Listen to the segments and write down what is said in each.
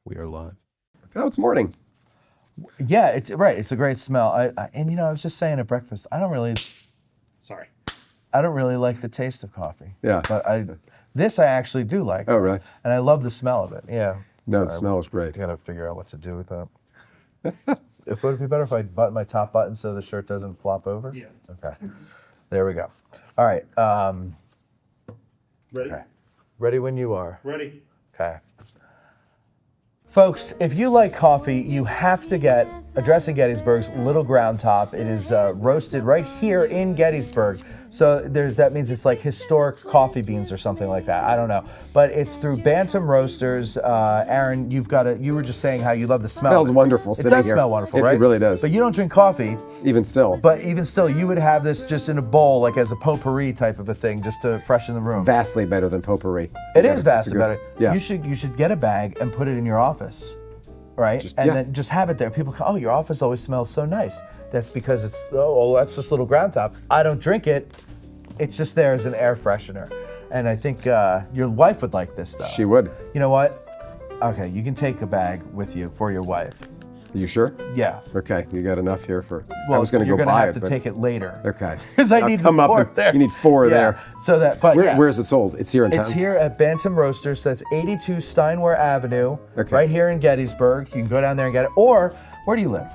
We are live. Oh, it's morning. Yeah, it's right. It's a great smell. And I was just saying at breakfast, I don't really like the taste of coffee. Yeah. But this I actually do like. Oh, really? And I love the smell of it. Yeah. No, the smell is great. I got to figure out what to do with that. Would it be better if I button my top button so the shirt doesn't flop over? Yeah. Okay. There we go. All right. Ready? Okay. Ready when you are. Ready. Okay. Folks, if you like coffee, you have to get Addressing Gettysburg's Little Ground Top. It is roasted right here in Gettysburg. So that means it's like historic coffee beans or something like that. I don't know. But it's through Bantam Roasters. Aaron, you were just saying how you love the smell. It smells wonderful It sitting does here. smell wonderful, right? It really does. But you don't drink coffee. Even still. But even still, you would have this just in a bowl, like as a potpourri type of a thing, just to freshen the room. Vastly better than potpourri. It is vastly better. Yeah. You should get a bag and put it in your office, right? Then just have it there. People go, oh, your office always smells so nice. That's because that's just Little Ground Top. I don't drink it. It's just there as an air freshener. And I think your wife would like this, though. She would. You know what? Okay, you can take a bag with you for your wife. Are you sure? Yeah. Okay, you got enough here for. Well, I was going to you're go going to buy have it. to take it later. Okay. Because I I'll need come up four and- there. You need four Yeah. there. So that, but Where is it sold? It's here in town. It's here at Bantam Roasters. So that's 82 Steinware Avenue, Okay. right here in Gettysburg. You can go down there and get it. Or, where do you live?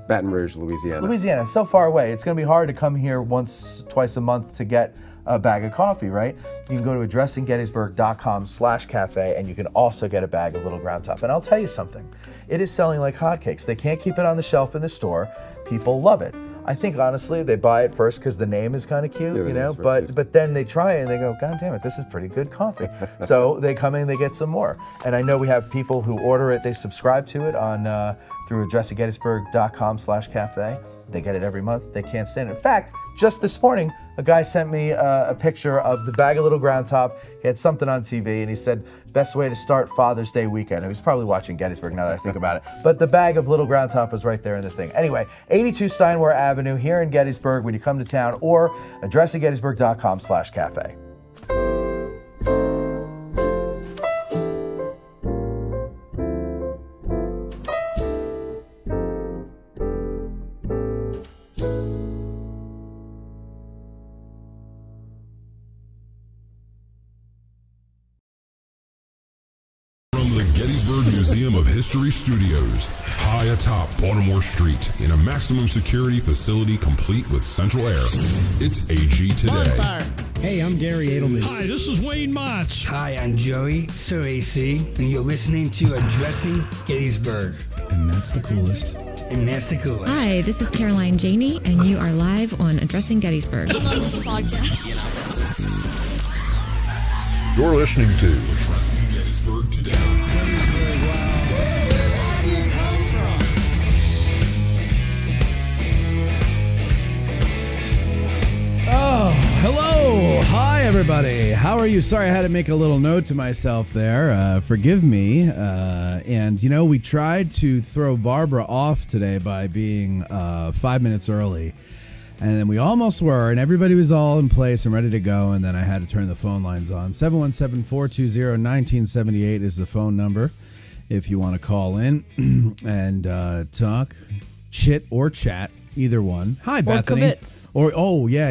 Baton Rouge, Louisiana. Louisiana. It's so far away. It's going to be hard to come here twice a month to get a bag of coffee, right? You can go to addressinggettysburg.com/cafe and you can also get a bag of Little Ground Top. And I'll tell you something. It is selling like hotcakes. They can't keep it on the shelf in the store. People love it. I think honestly they buy it first because the name is kind of cute, Yeah, you it know. is very cute. But then they try it and they go, God damn it, this is pretty good coffee. So they come in and they get some more. And I know we have people who order it. They subscribe to it on through addressinggettysburg.com/cafe. They get it every month. They can't stand it. In fact, just this morning, a guy sent me a picture of the bag of Little Ground Top. He had something on TV, and he said, best way to start Father's Day weekend. He was probably watching Gettysburg now that I think about it. But the bag of Little Ground Top was right there in the thing. Anyway, 82 Steinware Avenue here in Gettysburg when you come to town, or addressinggettysburg.com/cafe. From the Gettysburg Museum of History Studios, high atop Baltimore Street, in a maximum security facility complete with central air, it's AG Today. Hey, I'm Gary Edelman. Hi, this is Wayne Motz. Hi, I'm Joey, Sir AC, and you're listening to Addressing Gettysburg. And that's the coolest. And that's the coolest. Hi, this is Caroline Janey, and you are live on Addressing Gettysburg. You're listening to Addressing Gettysburg Today. Oh, hello. Hi, everybody. How are you? Sorry, I had to make a little note to myself there. Forgive me. And, we tried to throw Barbara off today by being 5 minutes early. And then we almost were, and everybody was all in place and ready to go. And then I had to turn the phone lines on. 717-420-1978 is the phone number if you want to call in and talk, chit, or chat. Either one. Hi, Bethany. Kavitz.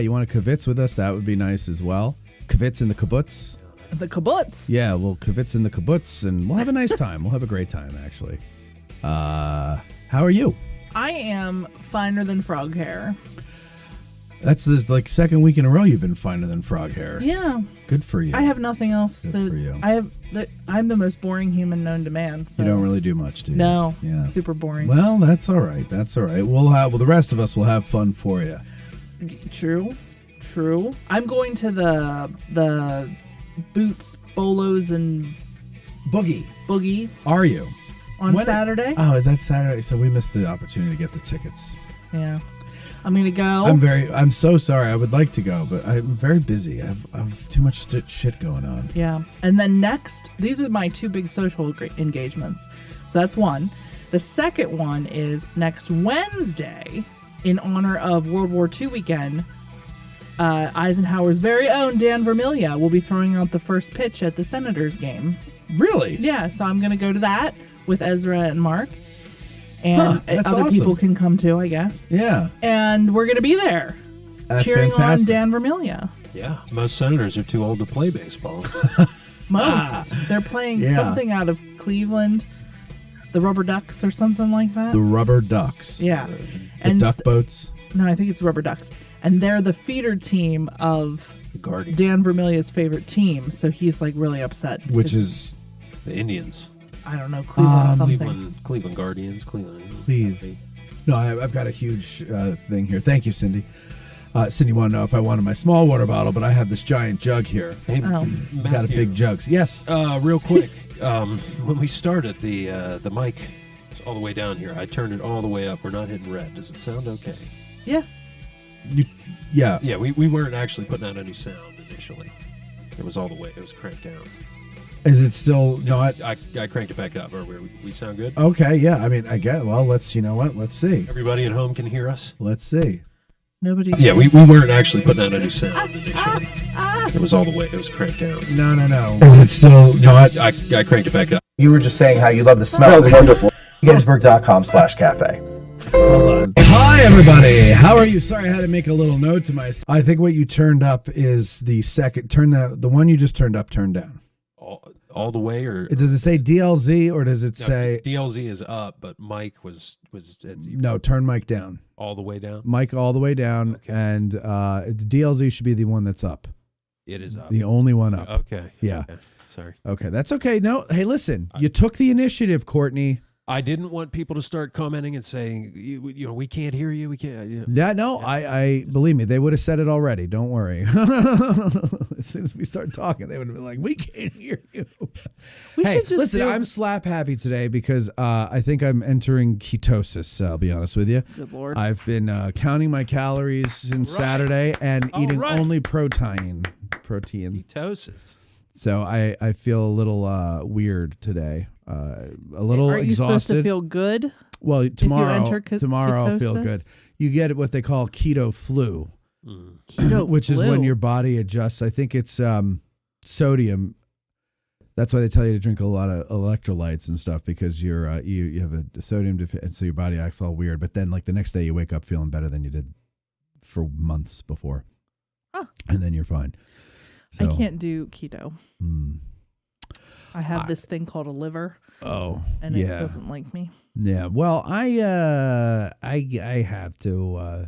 You want to kavitz with us? That would be nice as well. Kavitz in the kibbutz. The kibbutz. Yeah, we'll kavitz in the kibbutz, and we'll have a nice time. We'll have a great time, actually. How are you? I am finer than frog hair. That's this second week in a row you've been finer than frog hair. Yeah. Good for you. I have nothing else Good for you. I'm the most boring human known to man. So. You don't really do much, do you? No. Yeah. Super boring. Well, that's all right. That's all right. The rest of us will have fun for you. True. I'm going to the Boots, Bolos, and Boogie. Are you? On Saturday. Oh, is that Saturday? So we missed the opportunity to get the tickets. Yeah. I'm going to go. I'm so sorry. I would like to go, but I'm very busy. I have too much shit going on. Yeah. And then next, these are my two big social engagements. So that's one. The second one is next Wednesday, in honor of World War II weekend. Eisenhower's very own Dan Vermiglia will be throwing out the first pitch at the Senators game. Really? Yeah, so I'm going to go to that with Ezra and Mark. And that's other awesome. people can come too, I guess. Yeah. And we're going to be there That's cheering fantastic. on Dan Vermiglia. Yeah, most senators are too old to play baseball. Most. They're playing Yeah. something out of Cleveland, the Rubber Ducks or something like that. The Rubber Ducks. Yeah. The duck boats. No, I think it's Rubber Ducks. And they're the feeder team of Guardian. Dan Vermiglia's favorite team. So he's like really upset. Which is, The Indians. I don't know, Cleveland something. Cleveland Guardians. Cleveland. please. No, I've got a huge thing here. Thank you, Cindy. Cindy wanted to know if I wanted my small water bottle, but I have this giant jug here. Hey, Oh. Got a Matthew, big jugs. Yes. real quick, when we started, the mic is all the way down here. I turned it all the way up. We're not hitting red. Does it sound okay? Yeah. Yeah. Yeah, we weren't actually putting out any sound initially. It was all the way. It was cranked down. Is it still not? I cranked it back up. Or we sound good? Okay. Yeah. I mean, I get. Well, let's. You know what? Let's see. Everybody at home can hear us? Let's see. Nobody. Yeah, we weren't actually putting out any sound initially. It was all the way. It was cranked down. No. Is it still not? I cranked it back up. You were just saying how you love the smell. That was wonderful. Gettysburg.com/cafe. Hold on. Hi, everybody. How are you? Sorry, I had to make a little note to myself. I think what you turned up is the second. Turn the one you just turned up. Turn down. All the way, or Does it say DLZ or does it no, say DLZ is up, but Mike was no? Turn mic down. all the way down. Mic all the way down, Okay. and DLZ should be the one that's up. It is up. The only one up. Okay. Yeah. Okay. Sorry. Okay, that's okay. No, hey, listen, you took the initiative, Courtney. I didn't want people to start commenting and saying, you know, we can't hear you. We can't. You know. Yeah, no, I believe me, they would have said it already. Don't worry. As soon as we start talking, they would have been like, "We can't hear you." We Hey, should just listen, do- I'm slap happy today because I think I'm entering ketosis. I'll be honest with you. Good Lord. I've been counting my calories since Saturday and eating right. only protein. Ketosis. So I feel a little weird today. A little Are you exhausted. supposed to feel good? Well, tomorrow enter I'll feel ketosis? good. You get what they call keto flu, Keto which is when flu. your body adjusts. I think it's sodium. That's why they tell you to drink a lot of electrolytes and stuff because you're you have a sodium deficiency, so your body acts all weird. But then, like the next day, you wake up feeling better than you did for months before, and then you're fine. So, I can't do keto. hmm. I have this thing called a liver, Oh, and yeah. it doesn't like me. Yeah, well, I have to.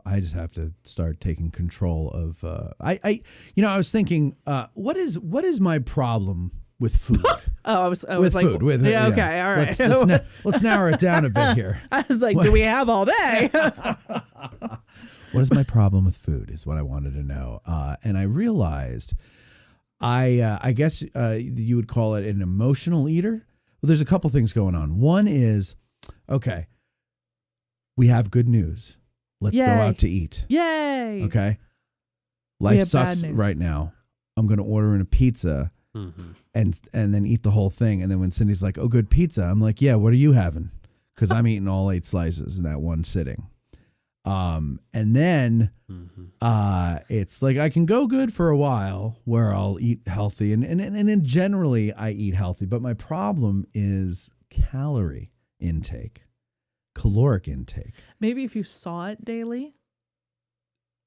I just have to start taking control of. I was thinking, what is my problem with food? Oh, I was with like, food, with yeah, okay, all right. Let's narrow it down a bit here. I was like, do we have all day? What is my problem with food? Is what I wanted to know, and I realized, I guess you would call it an emotional eater. Well, there's a couple things going on. One is, okay, we have good news. Let's go Yay. out to eat. Yay! Okay. We Life have bad sucks news. right now. I'm going to order in a pizza and then eat the whole thing. And then when Cindy's like, "Oh, good pizza," I'm like, "Yeah, what are you having?" Because I'm eating all 8 slices in that one sitting. And then it's like I can go good for a while where I'll eat healthy and generally I eat healthy, but my problem is calorie intake, caloric intake. Maybe if you saw it daily,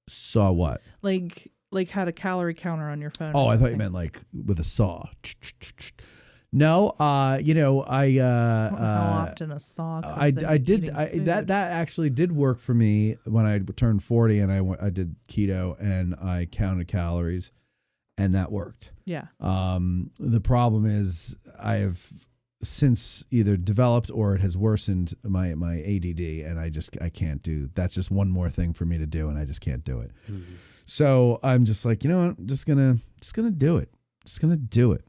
Saw what? like had a calorie counter on your phone. Oh, or I thought you something. meant like with a saw. No, I I don't know how often a saw. Comes in I did eating food. that actually did work for me when I turned 40 and I did keto and I counted calories and that worked. Yeah. The problem is I have since either developed or it has worsened my ADD and I can't do that's just one more thing for me to do and I just can't do it. So I'm just like, you know what? I'm just gonna do it. Just gonna do it.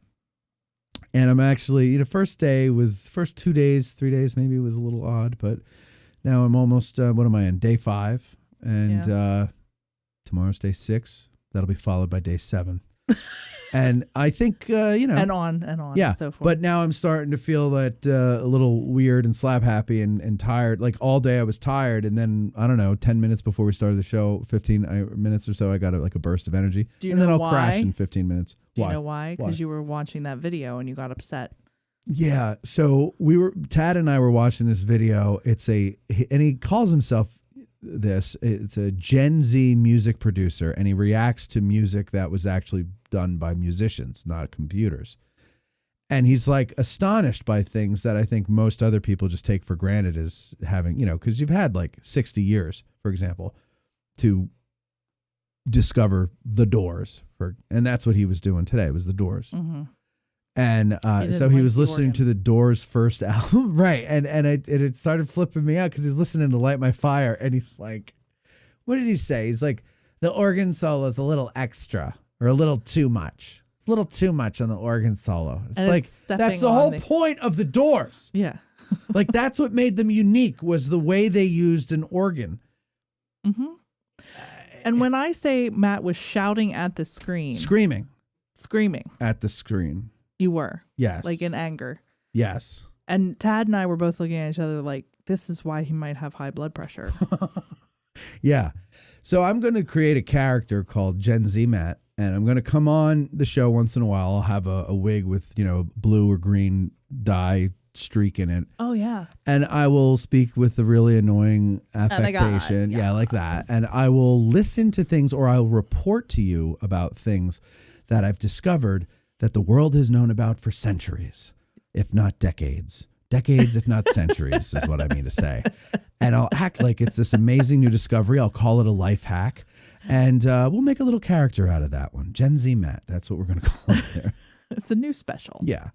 And I'm actually, first 2 days, 3 days, maybe it was a little odd, but now I'm almost, what am I on? Day 5. And tomorrow's day 6. That'll be followed by day 7. And I think, and on. yeah, And so forth. but now I'm starting to feel that a little weird and slap happy and tired. Like all day I was tired. And then, I don't know, 10 minutes before we started the show, 15 minutes or so, I got a burst of energy. Do you and then know I'll crash why? in 15 minutes. Do you Why? know why? Why? Because you were watching that video and you got upset. Yeah. So Tad and I were watching this video. And he calls himself it's a Gen Z music producer, and he reacts to music that was actually done by musicians, not computers. And he's like astonished by things that I think most other people just take for granted as having, because you've had like 60 years, for example, to discover the Doors. And that's what he was doing today, was the Doors. Mm-hmm. And so he was listening to the Doors' first album, right? And it started flipping me out because he's listening to "Light My Fire," and he's like, "What did he say?" He's like, "The organ solo is a little extra or a little too much. It's a little too much on the organ solo." It's like that's the whole point of the Doors. Yeah, like that's what made them unique was the way they used an organ. Mm-hmm. And when I say Matt was shouting at the screen, screaming at the screen. You were. Yes. Like in anger. Yes. And Tad and I were both looking at each other like, this is why he might have high blood pressure. Yeah. So I'm going to create a character called Gen Z Matt, and I'm going to come on the show once in a while. I'll have a wig with, blue or green dye streak in it. Oh, yeah. And I will speak with a really annoying affectation. Yeah, like that. And I will listen to things, or I'll report to you about things that I've discovered that the world has known about for centuries, if not decades. Decades, if not centuries, is what I mean to say. And I'll act like it's this amazing new discovery. I'll call it a life hack. And we'll make a little character out of that one. Gen Z Matt. That's what we're going to call it there. It's a new special. Yeah.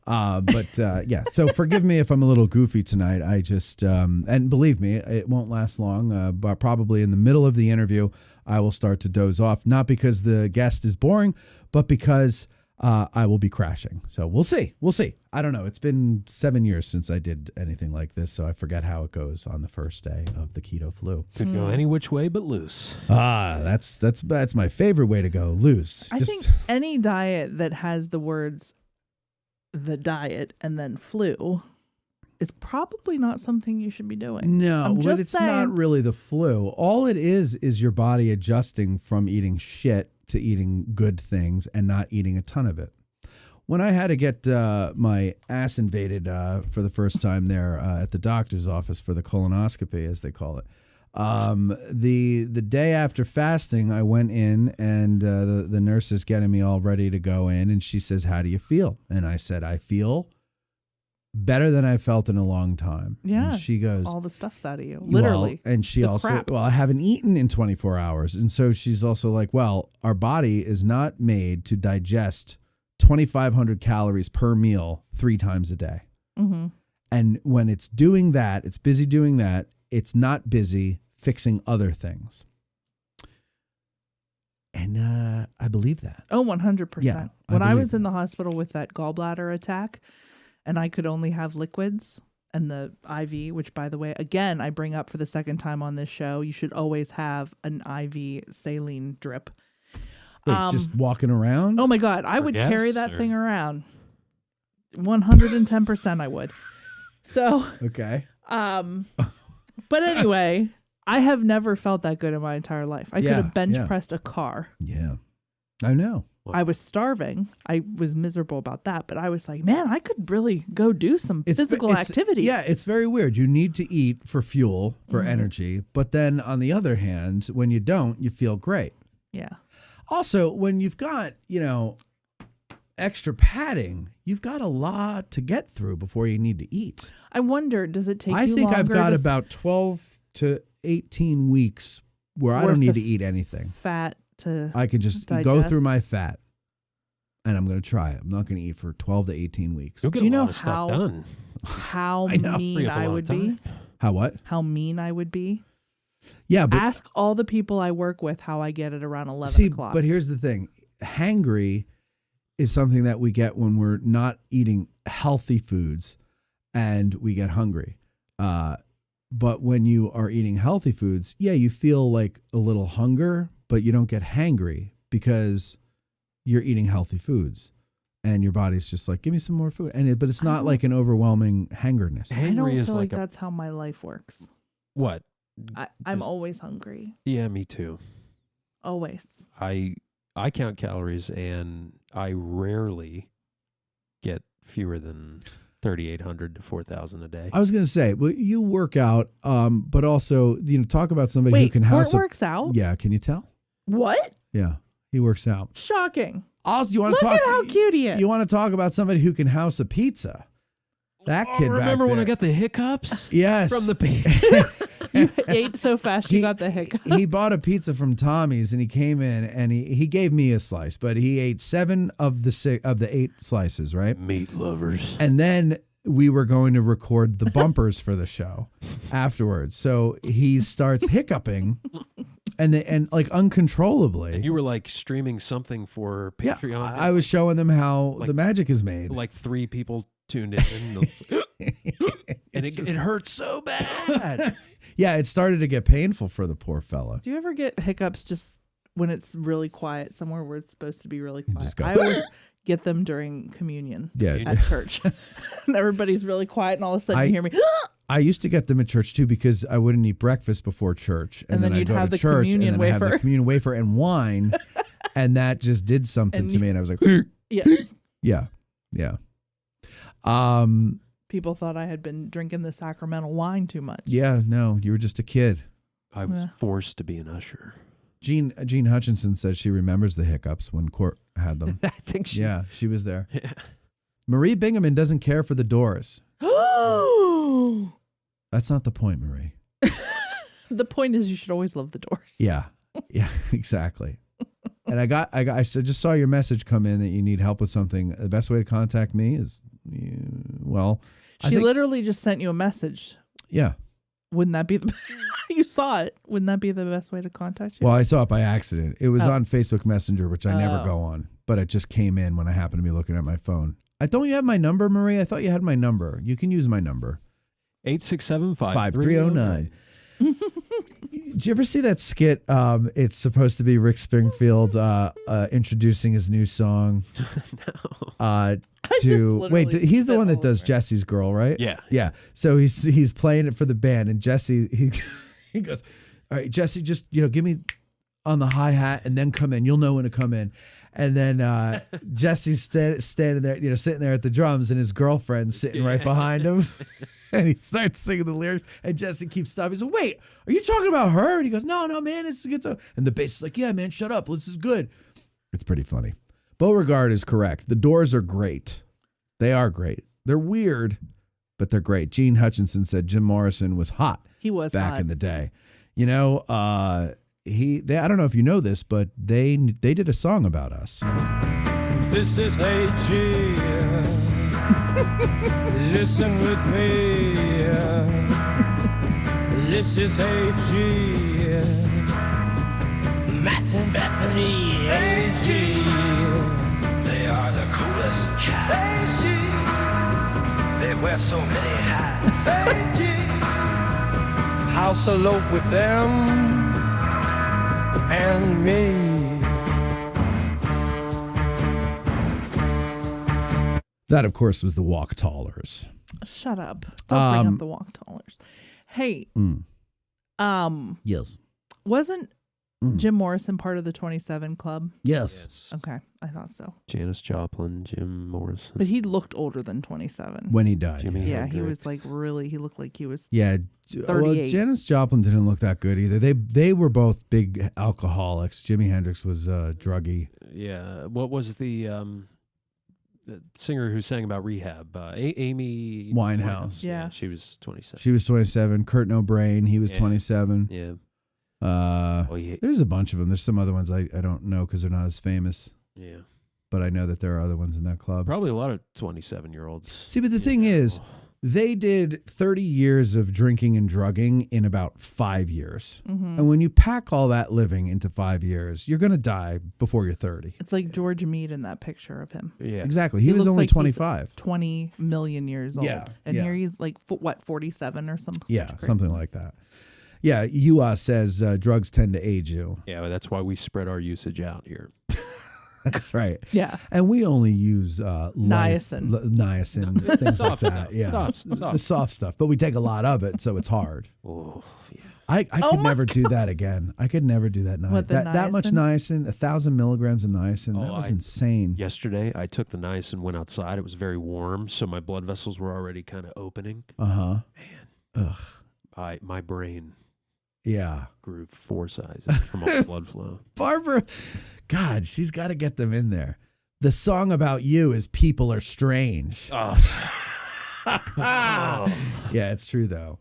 Yeah. So forgive me if I'm a little goofy tonight. I just, and believe me, it won't last long. But probably in the middle of the interview, I will start to doze off. Not because the guest is boring, but because I will be crashing. So we'll see. We'll see. I don't know. It's been 7 years since I did anything like this, so I forget how it goes on the first day of the keto flu. Could go any which way but loose. That's my favorite way to go, loose. I think any diet that has the words "the diet" and then "flu" is probably not something you should be doing. No, but it's not really the flu. All it is your body adjusting from eating shit to eating good things and not eating a ton of it. When I had to get my ass invaded for the first time there at the doctor's office for the colonoscopy, as they call it, the day after fasting, I went in and the nurse is getting me all ready to go in, and she says, "How do you feel?" And I said, "I feel better than I felt in a long time." Yeah. And she goes, all the stuff's out of you, literally. Well, and she also, crap. I haven't eaten in 24 hours. And so she's also like, well, our body is not made to digest 2,500 calories per meal 3 times a day. Mm-hmm. And when it's doing that, it's busy doing that. It's not busy fixing other things. And I believe that. Oh, 100%. Yeah, when I was that. in the hospital with that gallbladder attack, and I could only have liquids and the IV, which, by the way, again, I bring up for the second time on this show, you should always have an IV saline drip. Wait, just walking around? Oh, my God. I would carry that or- thing around. 110% I would. So, Okay. but anyway, I have never felt that good in my entire life. I could have bench pressed a car. Yeah. I know. I was starving. I was miserable about that, but I was like, man, I could really go do some physical activity. Yeah, it's very weird. You need to eat for fuel, for energy, but then on the other hand, when you don't, you feel great. Yeah. Also, when you've got, extra padding, you've got a lot to get through before you need to eat. I wonder, does it take I you think I've longer got to about 12 to 18 weeks where I worth don't need of to eat anything. fat to I can just go digest? through my fat, and I'm going to try it. I'm not going to eat for 12 to 18 weeks. You'll get Do you a lot know of stuff done. how I know. mean Free up a I lot would of be? time. How what? How mean I would be? Yeah, but Ask all the people I work with how I get it around 11 see, o'clock. but here's the thing. Hangry is something that we get when we're not eating healthy foods and we get hungry. But when you are eating healthy foods, yeah, you feel like a little hunger, but you don't get hangry because you're eating healthy foods. And your body's just like, give me some more food. But it's not like an overwhelming hangerness. I don't Hangry is feel like like a that's how my life works. what? I'm Just- always hungry. Yeah, me too. Always. I count calories and I rarely get fewer than 3,800 to 4,000 a day. I was going to say, well, you work out, but also, talk about somebody who Wait, can house Bert works out? Yeah, can you tell? What? Yeah, he works out. Shocking. Also, you want Look to talk? at how cute he is. You want to talk about somebody who can house a pizza? That kid back remember when there. I got the hiccups? Yes. From the pizza. You ate so fast you got the hiccup. He bought a pizza from Tommy's and he came in and he gave me a slice, but he ate 7 of the 8 slices, right? Meat lovers. And then we were going to record the bumpers for the show afterwards. So he starts hiccuping and like uncontrollably. And you were like streaming something for Patreon. Yeah, I was showing them how the magic is made. Like 3 people tuned in. And it hurts so bad. Yeah, it started to get painful for the poor fella. Do you ever get hiccups just when it's really quiet somewhere where it's supposed to be really quiet? just go, I always get them during communion Yeah. at church. And everybody's really quiet and all of a sudden you hear me. I used to get them at church too because I wouldn't eat breakfast before church. And then I'd you'd go have to the church communion and then I'd have wafer. the communion wafer and wine. And that just did something And to me. And I was like, Yeah. yeah. People thought I had been drinking the sacramental wine too much. Yeah, no, you were just a kid. I was forced to be an usher. Jean Hutchinson said she remembers the hiccups when Court had them. I think she. Yeah, she was there. Yeah. Marie Bingaman doesn't care for the Doors. That's not the point, Marie. The point is you should always love the Doors. Yeah, exactly. And I just saw your message come in that you need help with something. The best way to contact me is, She literally just sent you a message. Yeah. Wouldn't that be the you saw it? Wouldn't that be the best way to contact you? Well, I saw it by accident. It was on Facebook Messenger, which I never go on, but it just came in when I happened to be looking at my phone. Don't you have my number, Marie? I thought you had my number. You can use my number. 867-5309. Did you ever see that skit? It's supposed to be Rick Springfield introducing his new song. He's the one that does Jesse's Girl, right? Yeah. So he's playing it for the band, and Jesse he goes, "All right, Jesse, just give me on the hi-hat and then come in. You'll know when to come in." And then Jesse's standing there, sitting there at the drums, and his girlfriend's sitting right behind him. And he starts singing the lyrics, and Jesse keeps stopping. He's like, "Wait, are you talking about her?" And he goes, "No, man, it's a good song." And the bass is like, "Yeah, man, shut up. This is good." It's pretty funny. Beauregard is correct. The Doors are great. They are great. They're weird, but they're great. Gene Hutchinson said Jim Morrison was hot. He was back hot in the day. I don't know if you know this, but they did a song about us. This is AG. Listen with me. This is AG. Matt and Bethany. AG. They are the coolest cats. AG. They wear so many hats. AG. House alone with them and me. That, of course, was the Walk Tallers. Shut up. Don't bring up the Walk Tallers. Hey. Yes. Wasn't Jim Morrison part of the 27 Club? Yes. Okay, I thought so. Janis Joplin, Jim Morrison. But he looked older than 27. When he died. Jimi Yeah, he Hendrix. was like he looked like he was 38. 38. Janis Joplin didn't look that good either. They were both big alcoholics. Jimi Hendrix was druggy. Yeah. What was the singer who sang about rehab? Amy Winehouse. Yeah. She was 27. She was 27. Kurt Nobrain, he was 27. Yeah. There's a bunch of them. There's some other ones I don't know because they're not as famous. Yeah. But I know that there are other ones in that club. Probably a lot of 27-year-olds. See, but the thing is, they did 30 years of drinking and drugging in about 5 years. Mm-hmm. And when you pack all that living into 5 years, you're going to die before you're 30. It's like George Meade in that picture of him. Yeah. Exactly. He was looks only like he's 25. 20 million years old. Yeah, And yeah. here he's like, 47 or something? Yeah, something like that. Yeah, UA says drugs tend to age you. Yeah, that's why we spread our usage out here. That's right. Yeah. And we only use niacin, things like that. Yeah, Soft. the soft stuff. But we take a lot of it, so it's hard. Oh, yeah. I Oh could my never do that again. I could never do that. What, the that much niacin, 1,000 milligrams of niacin. That was insane. Yesterday, I took the niacin, went outside. It was very warm, so my blood vessels were already kind of opening. Man. Ugh. My brain Yeah. grew 4 sizes from all the blood flow. Barbara, God, she's got to get them in there. The song about you is People Are Strange. Oh. Yeah, it's true, though.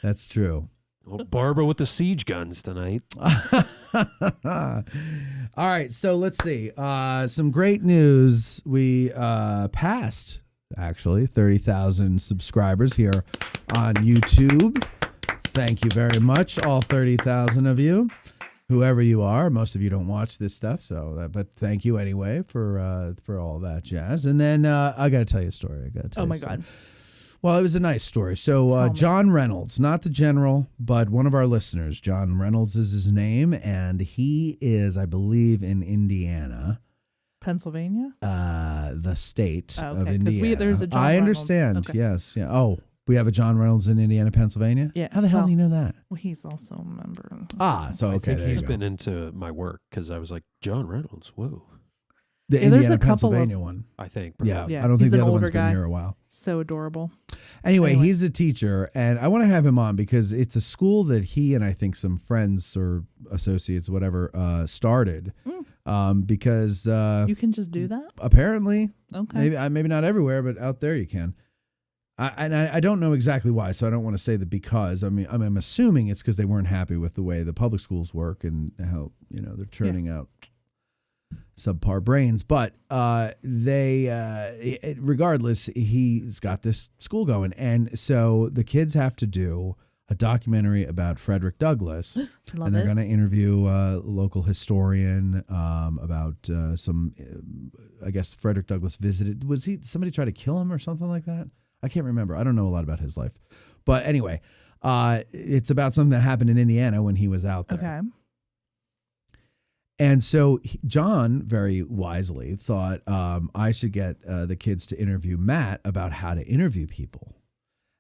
That's true. Well, Barbara with the siege guns tonight. All right, so let's see. Some great news. We passed, actually, 30,000 subscribers here on YouTube. Thank you very much, all 30,000 of you, whoever you are. Most of you don't watch this stuff, but thank you anyway for all that jazz. And then I got to tell you a story. Oh my God. Well, it was a nice story. So John Reynolds, not the general, but one of our listeners. John Reynolds is his name, and he is, I believe, in Indiana. Pennsylvania? The state of okay, Indiana. There's a John I Reynolds. understand. Okay. Yes. Yeah. Oh, we have a John Reynolds in Indiana, Pennsylvania? Yeah. How the hell do you know that? Well, he's also a member. So okay. I think there he's you go. been into my work because I was like, John Reynolds, whoa. The Yeah, there's Indiana, a couple Pennsylvania one. I think. Yeah. Yeah, I don't he's think the an other older one's been guy. here a while. So adorable. Anyway, he's a teacher, and I want to have him on because it's a school that he and I think some friends or associates, whatever, started. Because you can just do that? Apparently. Okay. Maybe not everywhere, but out there you can. I don't know exactly why, so I don't want to say the because. I mean, I'm assuming it's because they weren't happy with the way the public schools work and how they're churning out subpar brains. But regardless, he's got this school going, and so the kids have to do a documentary about Frederick Douglass, and they're going to interview a local historian about some. I guess Frederick Douglass visited. Somebody try to kill him or something like that? I can't remember. I don't know a lot about his life. But anyway, it's about something that happened in Indiana when he was out there. Okay. And so John very wisely thought I should get the kids to interview Matt about how to interview people.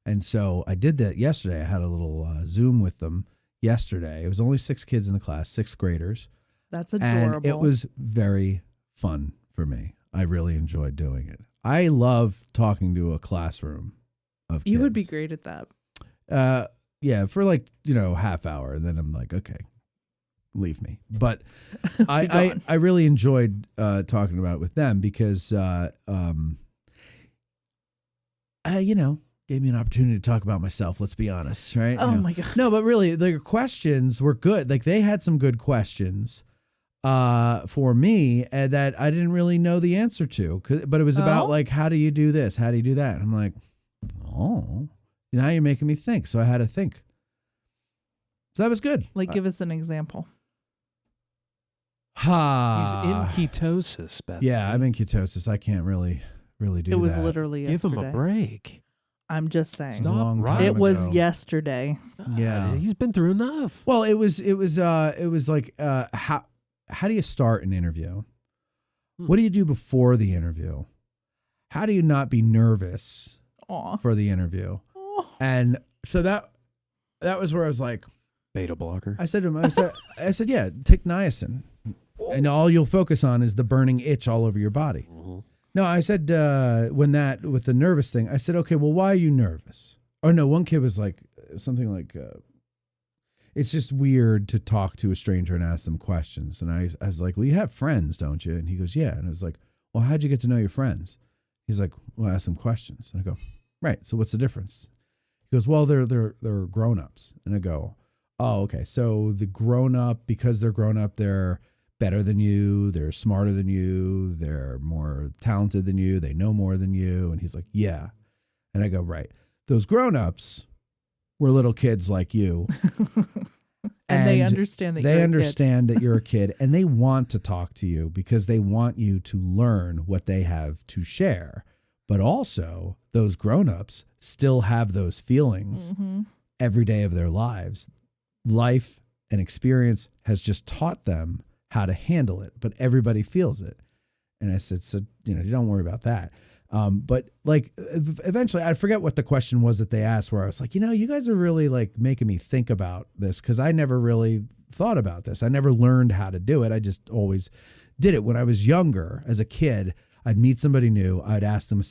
And so I did that yesterday. I had a little Zoom with them yesterday. It was only 6 kids in the class, 6th graders. That's adorable. And it was very fun for me. I really enjoyed doing it. I love talking to a classroom of kids. You would be great at that. Yeah, for half hour. And then I'm like, okay, leave me. But I really enjoyed talking about it with them because, gave me an opportunity to talk about myself. Let's be honest, right? Oh my God. No, but really, the questions were good. Like they had some good questions for me that I didn't really know the answer to. But it was about like, how do you do this? How do you do that? And I'm like, now you're making me think. So I had to think. So that was good. Like, give us an example. He's in ketosis, Bethany. Yeah, I'm in ketosis. I can't really do that. It was literally yesterday. Give him a break. I'm just saying. It was a long time It was ago. yesterday. Yeah. He's been through enough. Well, it was like how do you start an interview? What do you do before the interview? How do you not be nervous for the interview? And so that was where I was like, beta blocker. I said to him, I said, yeah, take niacin, and all you'll focus on is the burning itch all over your body. Mm-hmm. No, I said with the nervous thing, I said, okay, well, why are you nervous? Oh no, one kid was like something like, it's just weird to talk to a stranger and ask them questions. And I was like, well, you have friends, don't you? And he goes, yeah. And I was like, well, how'd you get to know your friends? He's like, well, I ask them questions. And I go, right. So what's the difference? He goes, well, they're grown-ups. And I go, oh, okay. So the grown-up, because they're grown-up, they're better than you, they're smarter than you, they're more talented than you, they know more than you. And he's like, yeah. And I go, right. Those grown-ups were little kids like you. and they understand that that you're a kid, and they want to talk to you because they want you to learn what they have to share. But also, those grown-ups still have those feelings every day of their lives. Life and experience has just taught them how to handle it, but everybody feels it. And I said, so, don't worry about that. But like eventually, I forget what the question was that they asked. Where I was like, you guys are really like making me think about this because I never really thought about this. I never learned how to do it. I just always did it when I was younger. As a kid, I'd meet somebody new. I'd ask them.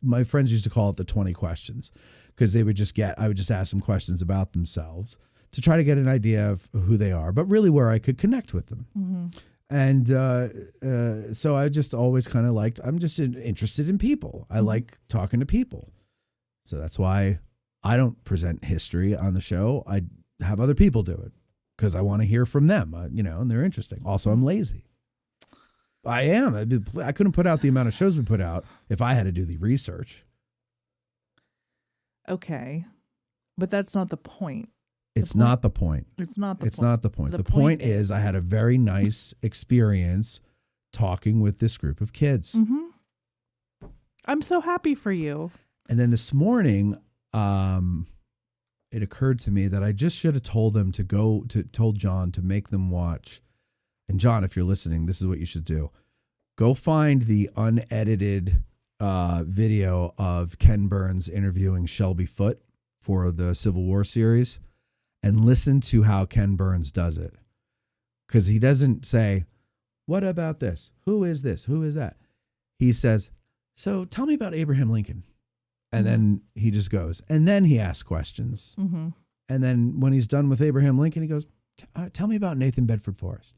My friends used to call it the 20 questions because I would just ask them questions about themselves to try to get an idea of who they are, but really where I could connect with them. Mm-hmm. And so I just always kind of I'm just interested in people. I like talking to people. So that's why I don't present history on the show. I have other people do it because I want to hear from them, and they're interesting. Also, I'm lazy. I am. I couldn't put out the amount of shows we put out if I had to do the research. Okay. But that's not the point. It's not the point. It's not the point. It's not the point. The point is I had a very nice experience talking with this group of kids. Mm-hmm. I'm so happy for you. And then this morning, it occurred to me that I just should have told them told John to make them watch. And John, if you're listening, this is what you should do. Go find the unedited video of Ken Burns interviewing Shelby Foote for the Civil War series and listen to how Ken Burns does it. Because he doesn't say, what about this? Who is this? Who is that? He says, so tell me about Abraham Lincoln. And then he just goes. And then he asks questions. Mm-hmm. And then when he's done with Abraham Lincoln, he goes, tell me about Nathan Bedford Forrest.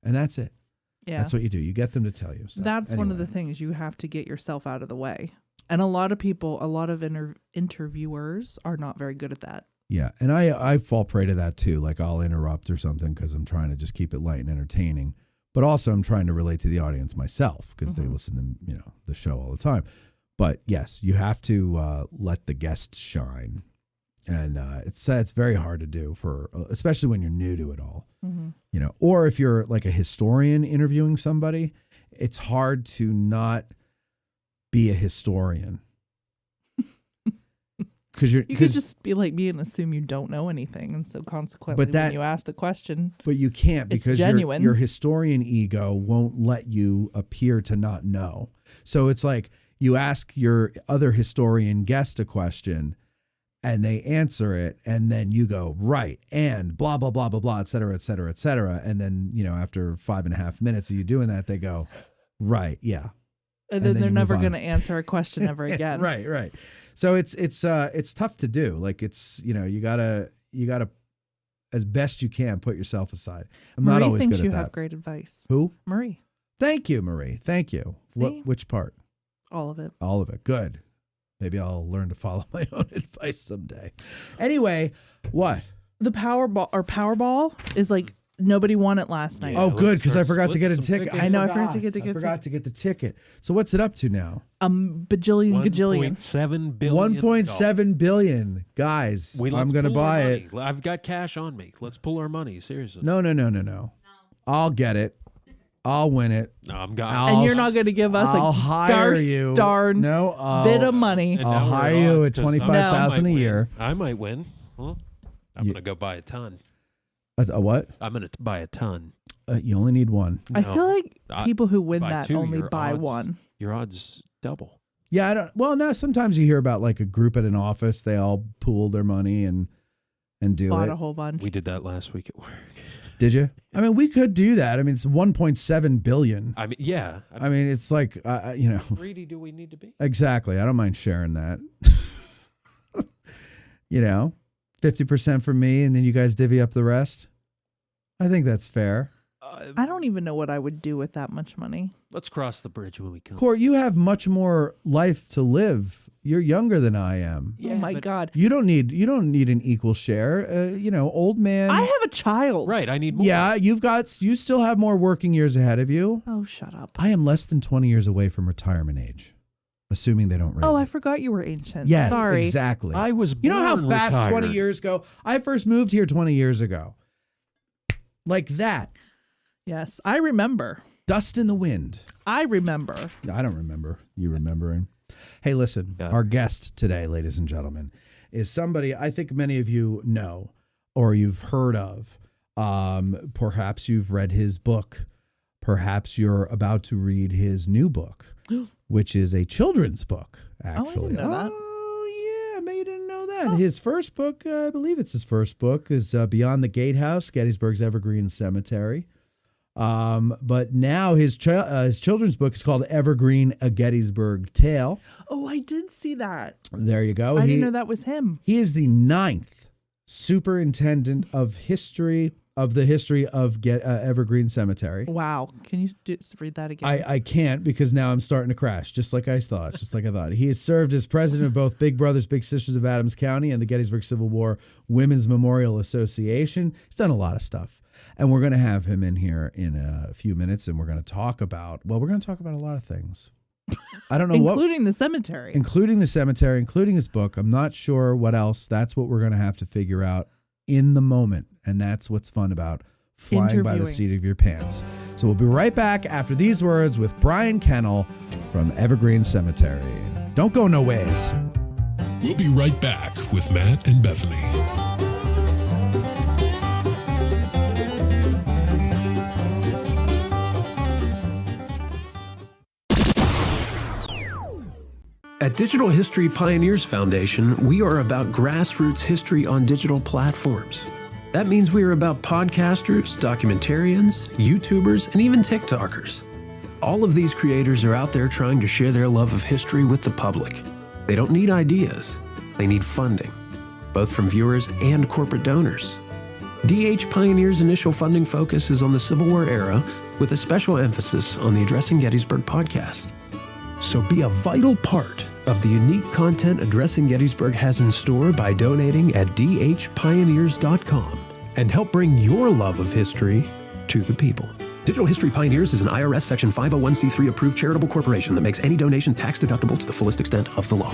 And that's it. Yeah. That's what you do. You get them to tell you stuff. That's one of the things. You have to get yourself out of the way. And a lot of people, a lot of interviewers are not very good at that. Yeah. And I fall prey to that too. Like I'll interrupt or something because I'm trying to just keep it light and entertaining. But also I'm trying to relate to the audience myself because they listen to the show all the time. But yes, you have to let the guests shine. And it's very hard to do especially when you're new to it all, or if you're like a historian interviewing somebody, it's hard to not be a historian. Because you could just be like me and assume you don't know anything, and so consequently, when you ask the question, but you can't because your historian ego won't let you appear to not know. So it's like you ask your other historian guest a question. And they answer it, and then you go, right, and blah, blah, blah, blah, blah, et cetera, et cetera, et cetera. And then, after 5.5 minutes of you doing that, they go, right, yeah. And then they're never going to answer a question ever again. Right. So it's tough to do. Like you gotta, as best you can, put yourself aside. I'm not always good at that. Marie thinks you have great advice. Who? Marie. Thank you, Marie. Thank you. Which part? All of it. All of it. Good. Maybe I'll learn to follow my own advice someday. Anyway, what? The Powerball is like nobody won it last night. Oh, good, because I forgot to get a ticket. I know, I forgot to get the ticket. So what's it up to now? Bajillion, gajillion. 1.7 billion. 1.7 billion. Guys, I'm going to buy it. I've got cash on me. Let's pull our money, seriously. No. I'll get it. I'll win it. No, and you're not going to give us darn bit of money. I'll hire you at $25,000 a year. I might win. I'm going to go buy a ton. A what? I'm going to buy a ton. You only need one. I feel like people who win that only buy one. Your odds double. Yeah, no, sometimes you hear about like a group at an office. They all pool their money and do Bought it. a whole bunch. We did that last week at work. Did you? I mean, we could do that. I mean, it's 1.7 billion. I mean, yeah. I mean, it's like, greedy do we need to be? Exactly. I don't mind sharing that. 50% for me, and then you guys divvy up the rest. I think that's fair. I don't even know what I would do with that much money. Let's cross the bridge when we come. Court, you have much more life to live. You're younger than I am. Yeah, oh my God! You don't need an equal share. Old man. I have a child. Right. I need more. Yeah, you still have more working years ahead of you. Oh, shut up! I am less than 20 years away from retirement age, assuming they don't raise. I forgot you were ancient. Yes, sorry. Exactly. I was. You know how fast retired. 20 years go? I first moved here 20 years ago. Like that. Yes, I remember. Dust in the wind. I remember. I don't remember. You remembering? Hey, listen, Our guest today, ladies and gentlemen, is somebody I think many of you know or you've heard of. Perhaps you've read his book. perhaps you're about to read his new book, which is a children's book, actually. I didn't know that. Oh, yeah, I bet you didn't know that. His first book, I believe it's his first book, is Beyond the Gatehouse, Gettysburg's Evergreen Cemetery. But now his children's book is called Evergreen, a Gettysburg Tale. Oh, I did see that. There you go. I didn't know that was him. He is the 9th superintendent of the history of Evergreen Cemetery. Wow. Can you read that again? I can't because now I'm starting to crash, just like I thought. He has served as president of both Big Brothers Big Sisters of Adams County and the Gettysburg Civil War Women's Memorial Association. He's done a lot of stuff. And we're going to have him in here in a few minutes, and we're going to talk about a lot of things. I don't know including the cemetery. Including the cemetery, including his book. I'm not sure what else. That's what we're going to have to figure out in the moment. And that's what's fun about flying by the seat of your pants. So we'll be right back after these words with Brian Kennel from Evergreen Cemetery. Don't go no ways. We'll be right back with Matt and Bethany. At Digital History Pioneers Foundation, we are about grassroots history on digital platforms. That means we are about podcasters, documentarians, YouTubers, and even TikTokers. All of these creators are out there trying to share their love of history with the public. They don't need ideas, they need funding, both from viewers and corporate donors. DH Pioneers' initial funding focus is on the Civil War era, with a special emphasis on the Addressing Gettysburg podcast. So be a vital part of the unique content Addressing Gettysburg has in store by donating at dhpioneers.com and help bring your love of history to the people. Digital History Pioneers is an IRS Section 501c3 approved charitable corporation that makes any donation tax deductible to the fullest extent of the law.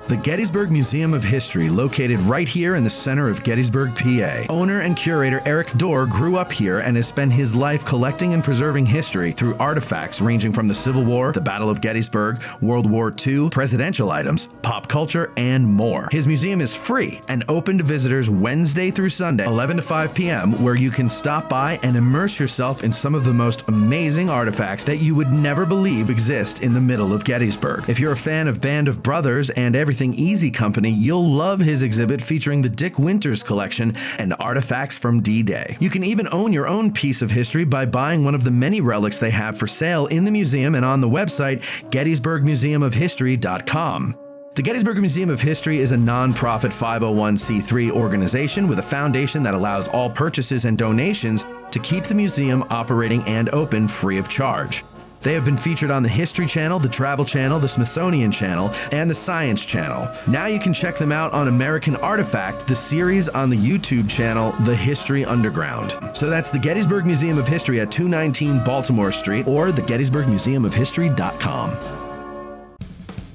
The Gettysburg Museum of History, located right here in the center of Gettysburg, PA. Owner and curator Eric Dorr grew up here and has spent his life collecting and preserving history through artifacts ranging from the Civil War, the Battle of Gettysburg, World War II, presidential items, pop culture, and more. His museum is free and open to visitors Wednesday through Sunday, 11 to 5 p.m., where you can stop by and immerse yourself in some of the most amazing artifacts that you would never believe exist in the middle of Gettysburg. If you're a fan of Band of Brothers and Everything Easy Company, you'll love his exhibit featuring the Dick Winters collection and artifacts from D-Day. You can even own your own piece of history by buying one of the many relics they have for sale in the museum and on the website gettysburgmuseumofhistory.com. The Gettysburg Museum of History is a non-profit 501c3 organization with a foundation that allows all purchases and donations to keep the museum operating and open free of charge. They have been featured on the History Channel, the Travel Channel, the Smithsonian Channel, and the Science Channel. Now you can check them out on American Artifact, the series on the YouTube channel, The History Underground. So that's the Gettysburg Museum of History at 219 Baltimore Street or the gettysburgmuseumofhistory.com.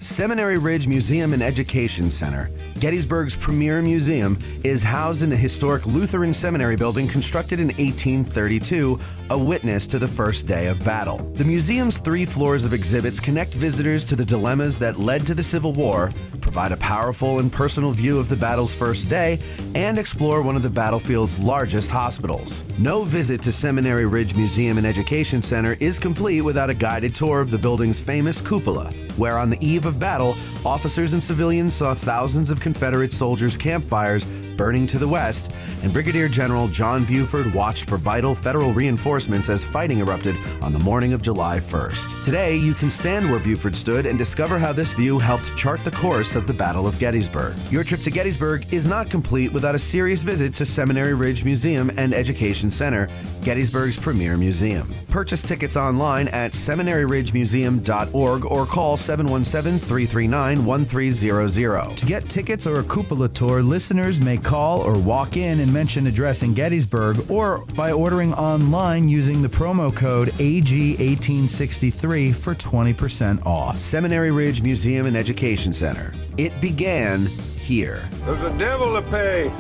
Seminary Ridge Museum and Education Center, Gettysburg's premier museum, is housed in the historic Lutheran Seminary building constructed in 1832, a witness to the first day of battle. The museum's 3 floors of exhibits connect visitors to the dilemmas that led to the Civil War, provide a powerful and personal view of the battle's first day, and explore one of the battlefield's largest hospitals. No visit to Seminary Ridge Museum and Education Center is complete without a guided tour of the building's famous cupola, where on the eve of battle, officers and civilians saw thousands of Confederate soldiers' campfires burning to the west, and Brigadier General John Buford watched for vital federal reinforcements as fighting erupted on the morning of July 1st. Today, you can stand where Buford stood and discover how this view helped chart the course of the Battle of Gettysburg. Your trip to Gettysburg is not complete without a serious visit to Seminary Ridge Museum and Education Center, Gettysburg's premier museum. Purchase tickets online at seminaryridgemuseum.org or call 717-339-1300. To get tickets or a cupola tour, listeners may call or walk in and mention Addressing Gettysburg, or by ordering online using the promo code AG1863 for 20% off. Seminary Ridge Museum and Education Center. It began here. There's a devil to pay.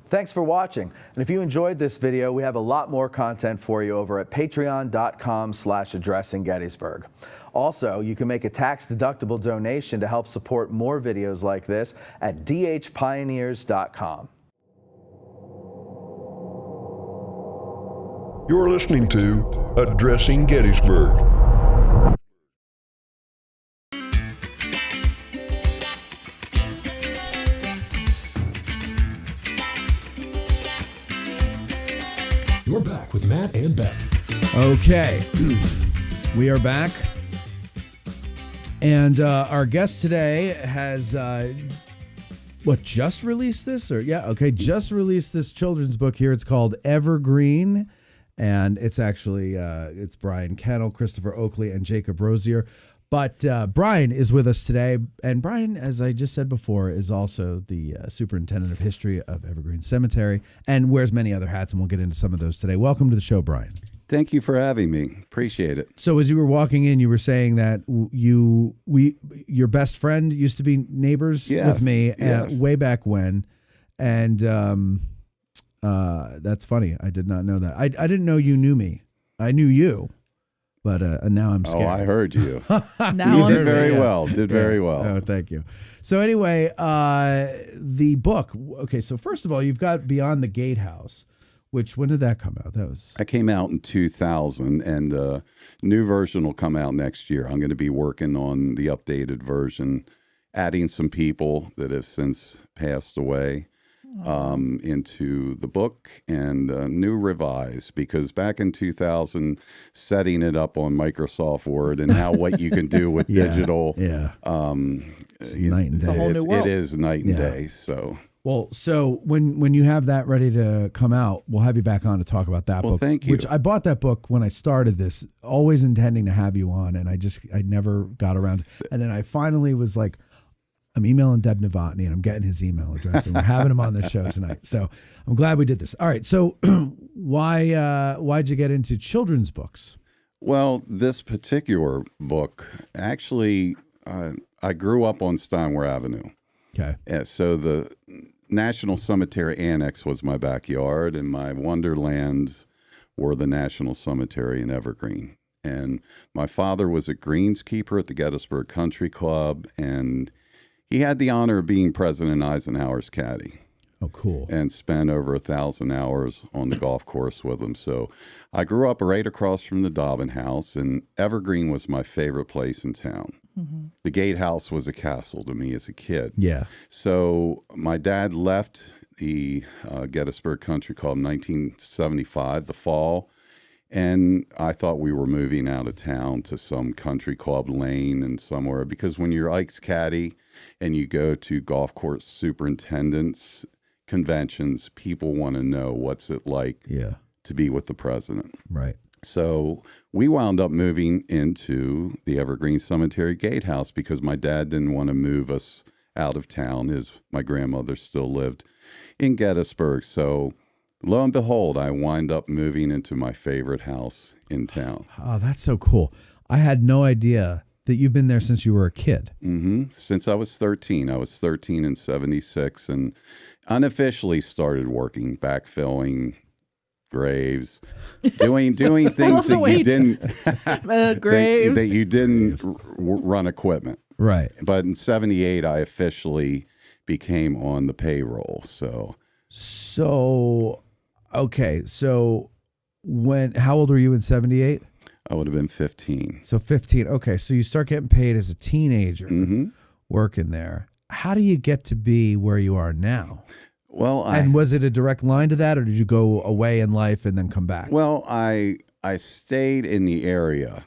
Thanks for watching. And if you enjoyed this video, we have a lot more content for you over at patreon.com/addressinggettysburg. Also, you can make a tax-deductible donation to help support more videos like this at dhpioneers.com. You're listening to Addressing Gettysburg. You're back with Matt and Beth. Okay, we are back. And our guest today has, just released this? Just released this children's book here. It's called Evergreen. And it's actually, it's Brian Kennel, Christopher Oakley, and Jacob Rosier. But Brian is with us today. And Brian, as I just said before, is also the superintendent of history of Evergreen Cemetery and wears many other hats. And we'll get into some of those today. Welcome to the show, Brian. Thank you for having me. Appreciate it. So as you were walking in, you were saying that your best friend used to be neighbors with me way back when. And that's funny. I did not know that. I didn't know you knew me. I knew you, but now I'm scared. Oh, I heard you. Now you did very well. Did very well. Oh, thank you. So anyway, the book. Okay, so first of all, you've got Beyond the Gatehouse. When did that come out? That came out in 2000, and the new version will come out next year. I'm going to be working on the updated version, adding some people that have since passed away into the book, and new revise, because back in 2000, setting it up on Microsoft Word and what you can do with digital, it's night and day. It's a whole new world. It is night and day. So. Well, so when you have that ready to come out, we'll have you back on to talk about that book. Thank you. Which I bought that book when I started this, always intending to have you on, and I never got around. And then I finally was like, I'm emailing Deb Novotny, and I'm getting his email address, and we're having him on the show tonight. So I'm glad we did this. All right, so why'd you get into children's books? Well, this particular book, actually, I grew up on Steinway Avenue. Okay. Yeah, so the National Cemetery Annex was my backyard, and my wonderlands were the National Cemetery in Evergreen. And my father was a greenskeeper at the Gettysburg Country Club, and he had the honor of being President Eisenhower's caddy. Oh, cool. And spent over 1,000 hours on the golf course with him. So I grew up right across from the Dobbin House, and Evergreen was my favorite place in town. Mm-hmm. The gatehouse was a castle to me as a kid. Yeah. So my dad left the Gettysburg Country Club in 1975, the fall, and I thought we were moving out of town to some country club lane and somewhere, because when you're Ike's caddy and you go to golf course superintendents conventions, people want to know what's it like to be with the president. Right. So we wound up moving into the Evergreen Cemetery Gatehouse because my dad didn't want to move us out of town. My grandmother still lived in Gettysburg. So lo and behold, I wind up moving into my favorite house in town. Oh, that's so cool. I had no idea that you've been there since you were a kid. Mm-hmm. Since I was 13. I was 13 in 76 and unofficially started working, backfilling graves, doing things that you didn't graves. that you didn't run equipment. Right. But in 78, I officially became on the payroll. So okay. So how old were you in 78? I would have been 15. So 15. Okay. So you start getting paid as a teenager working there. How do you get to be where you are now? Well, and was it a direct line to that, or did you go away in life and then come back? Well, I stayed in the area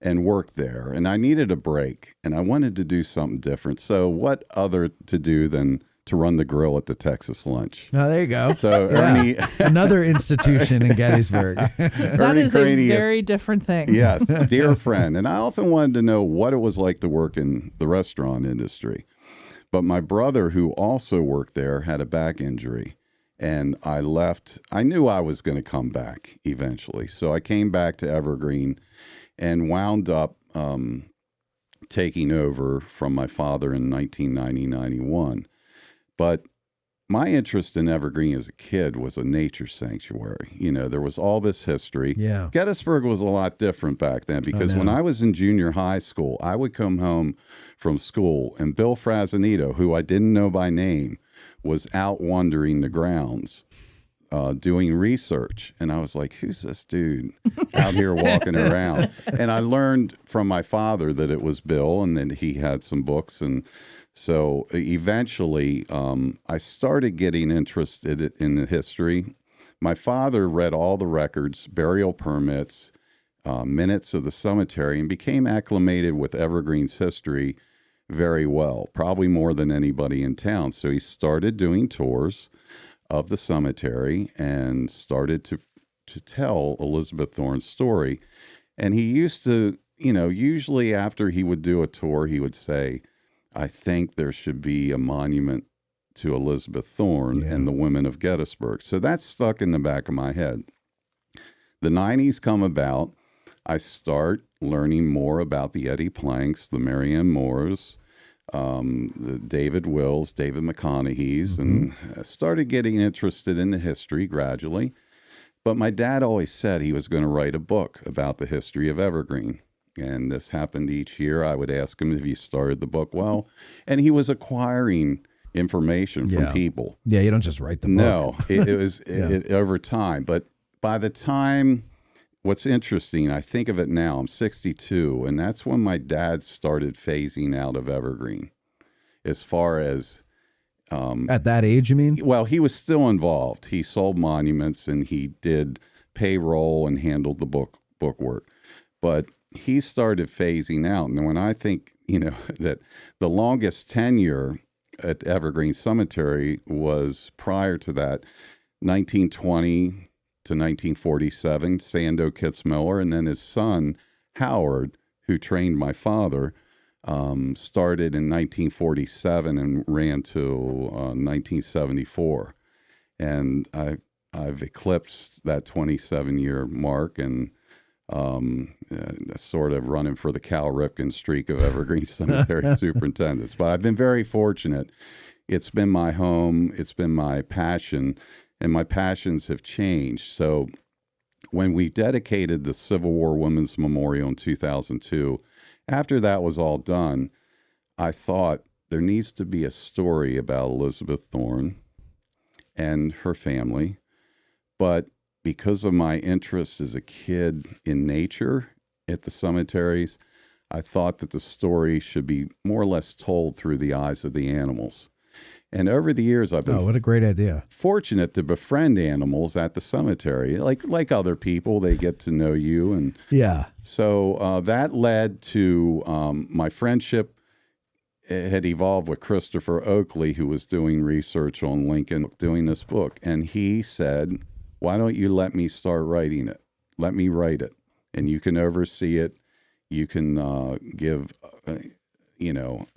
and worked there, and I needed a break, and I wanted to do something different. So what other to do than to run the grill at the Texas Lunch? Oh, there you go. So Ernie, another institution in Gettysburg. That is a very different thing. Yes, dear friend. And I often wanted to know what it was like to work in the restaurant industry. But my brother, who also worked there, had a back injury, and I left. I knew I was going to come back eventually. So I came back to Evergreen and wound up taking over from my father in 1990-91. But my interest in Evergreen as a kid was a nature sanctuary. You know, there was all this history. Yeah. Gettysburg was a lot different back then because when I was in junior high school, I would come home from school and Bill Frazanito, who I didn't know by name, was out wandering the grounds doing research. And I was like, who's this dude out here walking around? And I learned from my father that it was Bill and that he had some books. And so eventually I started getting interested in the history. My father read all the records, burial permits, minutes of the cemetery, and became acclimated with Evergreen's history very well, probably more than anybody in town. So he started doing tours of the cemetery and started to tell Elizabeth Thorne's story. And he used to, usually after he would do a tour, he would say, I think there should be a monument to Elizabeth Thorne and the women of Gettysburg. So that's stuck in the back of my head. The 90s come about. I start learning more about the Eddie Planks, the Marianne Moores, the David Wills, David McConaughey's, and I started getting interested in the history gradually. But my dad always said he was going to write a book about the history of Evergreen. And this happened each year. I would ask him if he started the book well. And he was acquiring information from people. Yeah, you don't just write the book. No, it was over time. But by the time, what's interesting, I think of it now, I'm 62, and that's when my dad started phasing out of Evergreen. As far as... at that age, you mean? Well, he was still involved. He sold monuments and he did payroll and handled the book work. But he started phasing out. And when I think, that the longest tenure at Evergreen Cemetery was prior to that, 1920 to 1947, Sando Kitzmiller, and then his son, Howard, who trained my father, started in 1947 and ran to 1974. And I've eclipsed that 27-year mark and sort of running for the Cal Ripken streak of Evergreen Cemetery superintendents. But I've been very fortunate. It's been my home. It's been my passion, and my passions have changed. So when we dedicated the Civil War Women's Memorial in 2002, after that was all done, I thought there needs to be a story about Elizabeth Thorne and her family. But because of my interest as a kid in nature at the cemeteries, I thought that the story should be more or less told through the eyes of the animals. And over the years, I've been what a great idea. Fortunate to befriend animals at the cemetery. Like other people, they get to know you. And so that led to my friendship had evolved with Christopher Oakley, who was doing research on Lincoln, doing this book. And he said, why don't you let me start writing it? Let me write it. And you can oversee it. You can give...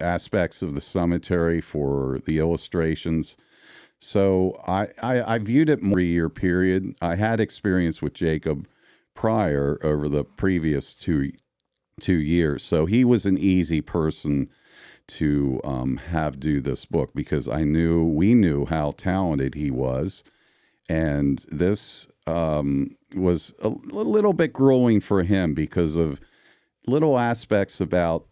aspects of the cemetery for the illustrations. So I viewed it more 3-year period. I had experience with Jacob prior over the previous two years. So he was an easy person to have do this book because we knew how talented he was. And this was a little bit grueling for him because of little aspects about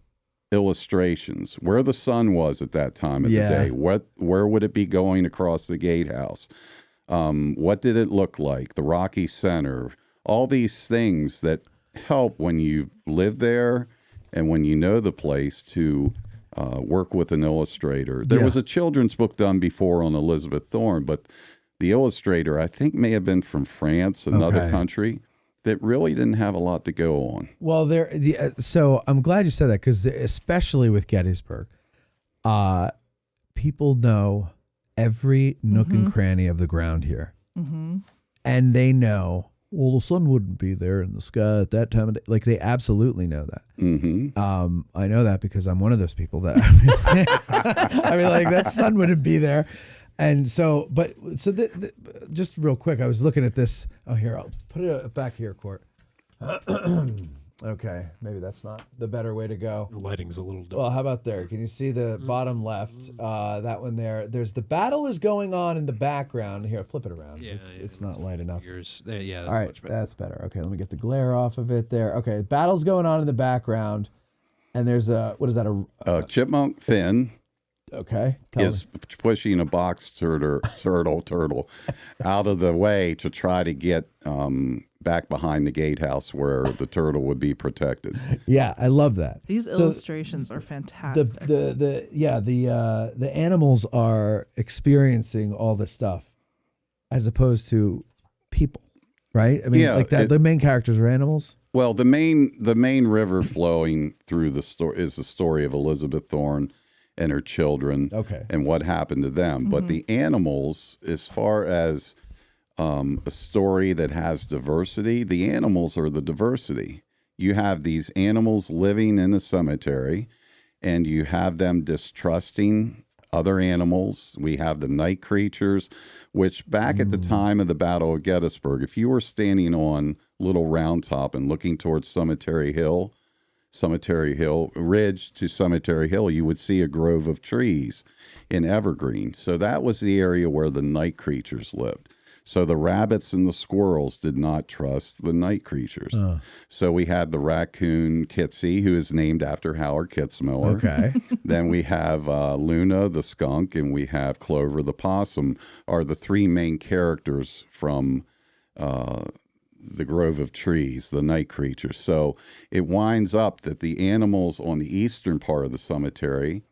illustrations, where the sun was at that time of the day, where would it be going across the gatehouse, what did it look like, the Rocky Center, all these things that help when you live there and when you know the place to work with an illustrator. There was a children's book done before on Elizabeth Thorne, but the illustrator I think may have been from France, another country, that really didn't have a lot to go on. Well, so I'm glad you said that because especially with Gettysburg, people know every nook and cranny of the ground here. And they know, well, the sun wouldn't be there in the sky at that time of day. Like, they absolutely know that. I know that because I'm one of those people that, I mean, like, that sun wouldn't be there. And so, just real quick, I was looking at this. Oh, here, I'll put it back here, Court. Okay, maybe that's not the better way to go. The lighting's a little dull. Well, how about there? Can you see the bottom left? That one there. There's the battle is going on in the background. Here, flip it around. Yeah, it's not light enough. That's all right, much better. that's better. Okay, let me get the glare off of it there. Okay, battle's going on in the background, and there's what is that? A chipmunk fin. Okay. Tell is pushing a box turtle out of the way to try to get back behind the gatehouse where the turtle would be protected. Yeah, I love that. These illustrations are fantastic. The animals are experiencing all this stuff as opposed to people, right? I mean, like that. The main characters are animals. Well, the main river flowing through the story is the story of Elizabeth Thorn and her children, and what happened to them. But the animals, as far as a story that has diversity, the animals are the diversity. You have these animals living in a cemetery, and you have them distrusting other animals. We have the night creatures, which back at the time of the Battle of Gettysburg, if you were standing on Little Round Top and looking towards Cemetery Hill Ridge to Cemetery Hill, you would see a grove of trees in Evergreen. So that was the area where the night creatures lived. So the rabbits and the squirrels did not trust the night creatures. So we had the raccoon Kitsy, who is named after Howard Kitzmiller. Okay. Then we have Luna the skunk, and we have Clover the possum, are the three main characters from the grove of trees, the night creatures. So it winds up that the animals on the eastern part of the cemetery,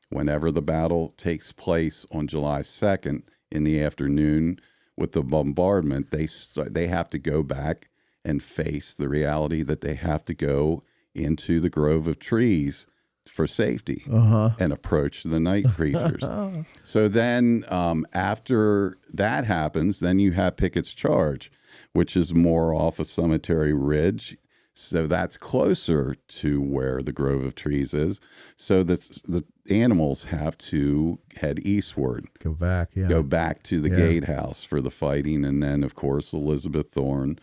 whenever the battle takes place on July 2nd in the afternoon with the bombardment, they have to go back and face the reality that they have to go into the grove of trees for safety and approach the night creatures. So then after that happens, then you have Pickett's Charge, which is more off a cemetery ridge. So that's closer to where the grove of trees is. So the animals have to head eastward. Go back to the gatehouse for the fighting. And then, of course, Elizabeth Thorn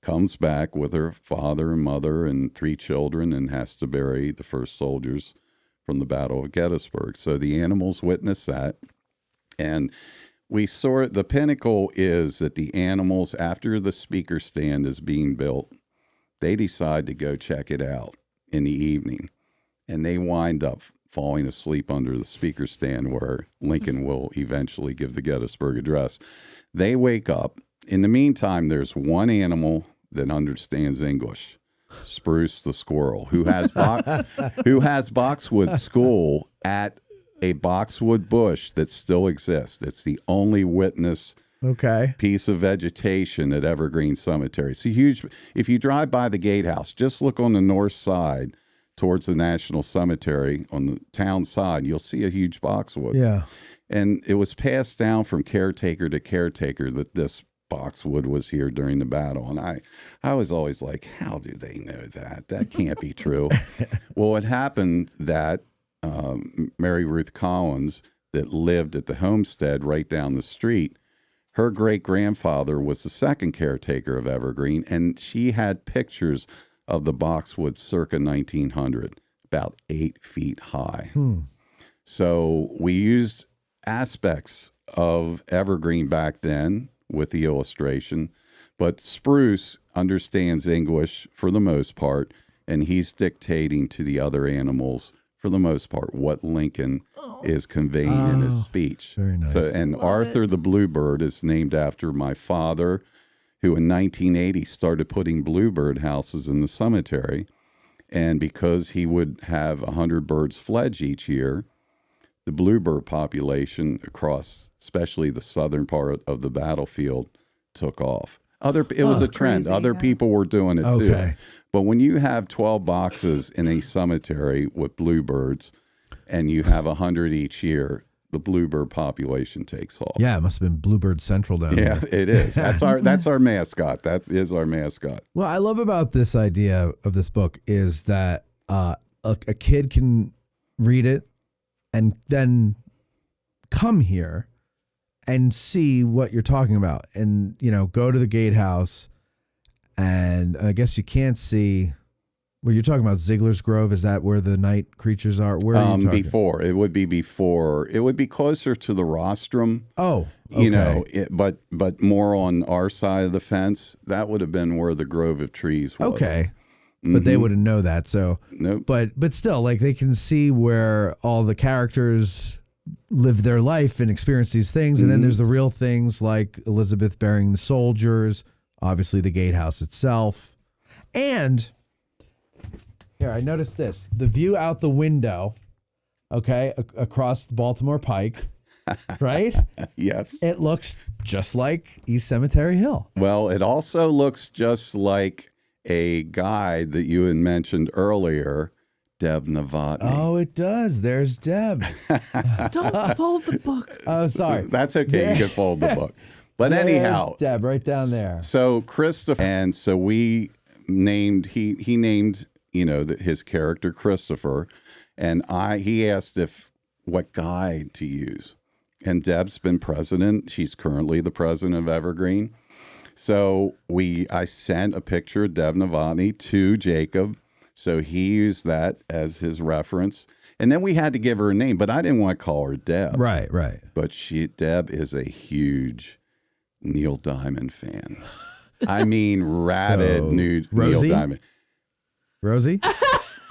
comes back with her father and mother and 3 children and has to bury the first soldiers from the Battle of Gettysburg. So the animals witness that. And the pinnacle is that the animals, after the speaker stand is being built, they decide to go check it out in the evening. And they wind up falling asleep under the speaker stand where Lincoln will eventually give the Gettysburg Address. They wake up. In the meantime, there's one animal that understands English, Spruce the squirrel, who has boxwood school at a boxwood bush that still exists. It's the only witness piece of vegetation at Evergreen Cemetery. It's a huge, if you drive by the gatehouse, just look on the north side towards the National Cemetery on the town side, you'll see a huge boxwood. Yeah. And it was passed down from caretaker to caretaker that this boxwood was here during the battle. And I was always like, how do they know that? That can't be true. Well, it happened that Mary Ruth Collins, that lived at the homestead right down the street, her great-grandfather was the second caretaker of Evergreen, and she had pictures of the boxwood circa 1900, about 8 feet high. So we used aspects of Evergreen back then with the illustration, but Spruce understands English for the most part, and he's dictating to the other animals for the most part what Lincoln is conveying in his speech. Very nice. So, and Arthur the Bluebird is named after my father, who in 1980 started putting bluebird houses in the cemetery. And because he would have 100 birds fledge each year, the bluebird population across, especially the southern part of the battlefield, took off. It was a trend. Crazy, Other people were doing it too. But when you have 12 boxes in a cemetery with bluebirds and you have 100 each year, the bluebird population takes off. Yeah, it must have been Bluebird Central down there. Yeah, it is. That's our mascot. That is our mascot. What I love about this idea of this book is that a kid can read it and then come here and see what you're talking about, and go to the gatehouse. And I guess you can't see. Well, you're talking about Ziegler's Grove. Is that where the night creatures are? Where are you talking? Before. It would be closer to the rostrum. Oh, okay. But more on our side of the fence. That would have been where the grove of trees was. Okay. But they wouldn't know that. So nope. But still, like, they can see where all the characters live their life and experience these things. And then there's the real things like Elizabeth burying the soldiers, obviously the gatehouse itself. And here, I noticed this, the view out the window, okay, across the Baltimore Pike, right? Yes. It looks just like East Cemetery Hill. Well, it also looks just like a guide that you had mentioned earlier, Deb Novotny. Oh, it does. There's Deb. Don't fold the book. Oh, sorry. That's okay. You can fold the book. But anyhow. There's Deb right down there. So Christopher, and so we named, he named, his character Christopher, and he asked what guide to use. And Deb's been president. She's currently the president of Evergreen. So I sent a picture of Deb Novotny to Jacob. So he used that as his reference. And then we had to give her a name, but I didn't want to call her Deb. Right. But Deb is a huge Neil Diamond fan. I mean, rabid Neil Diamond. Rosie?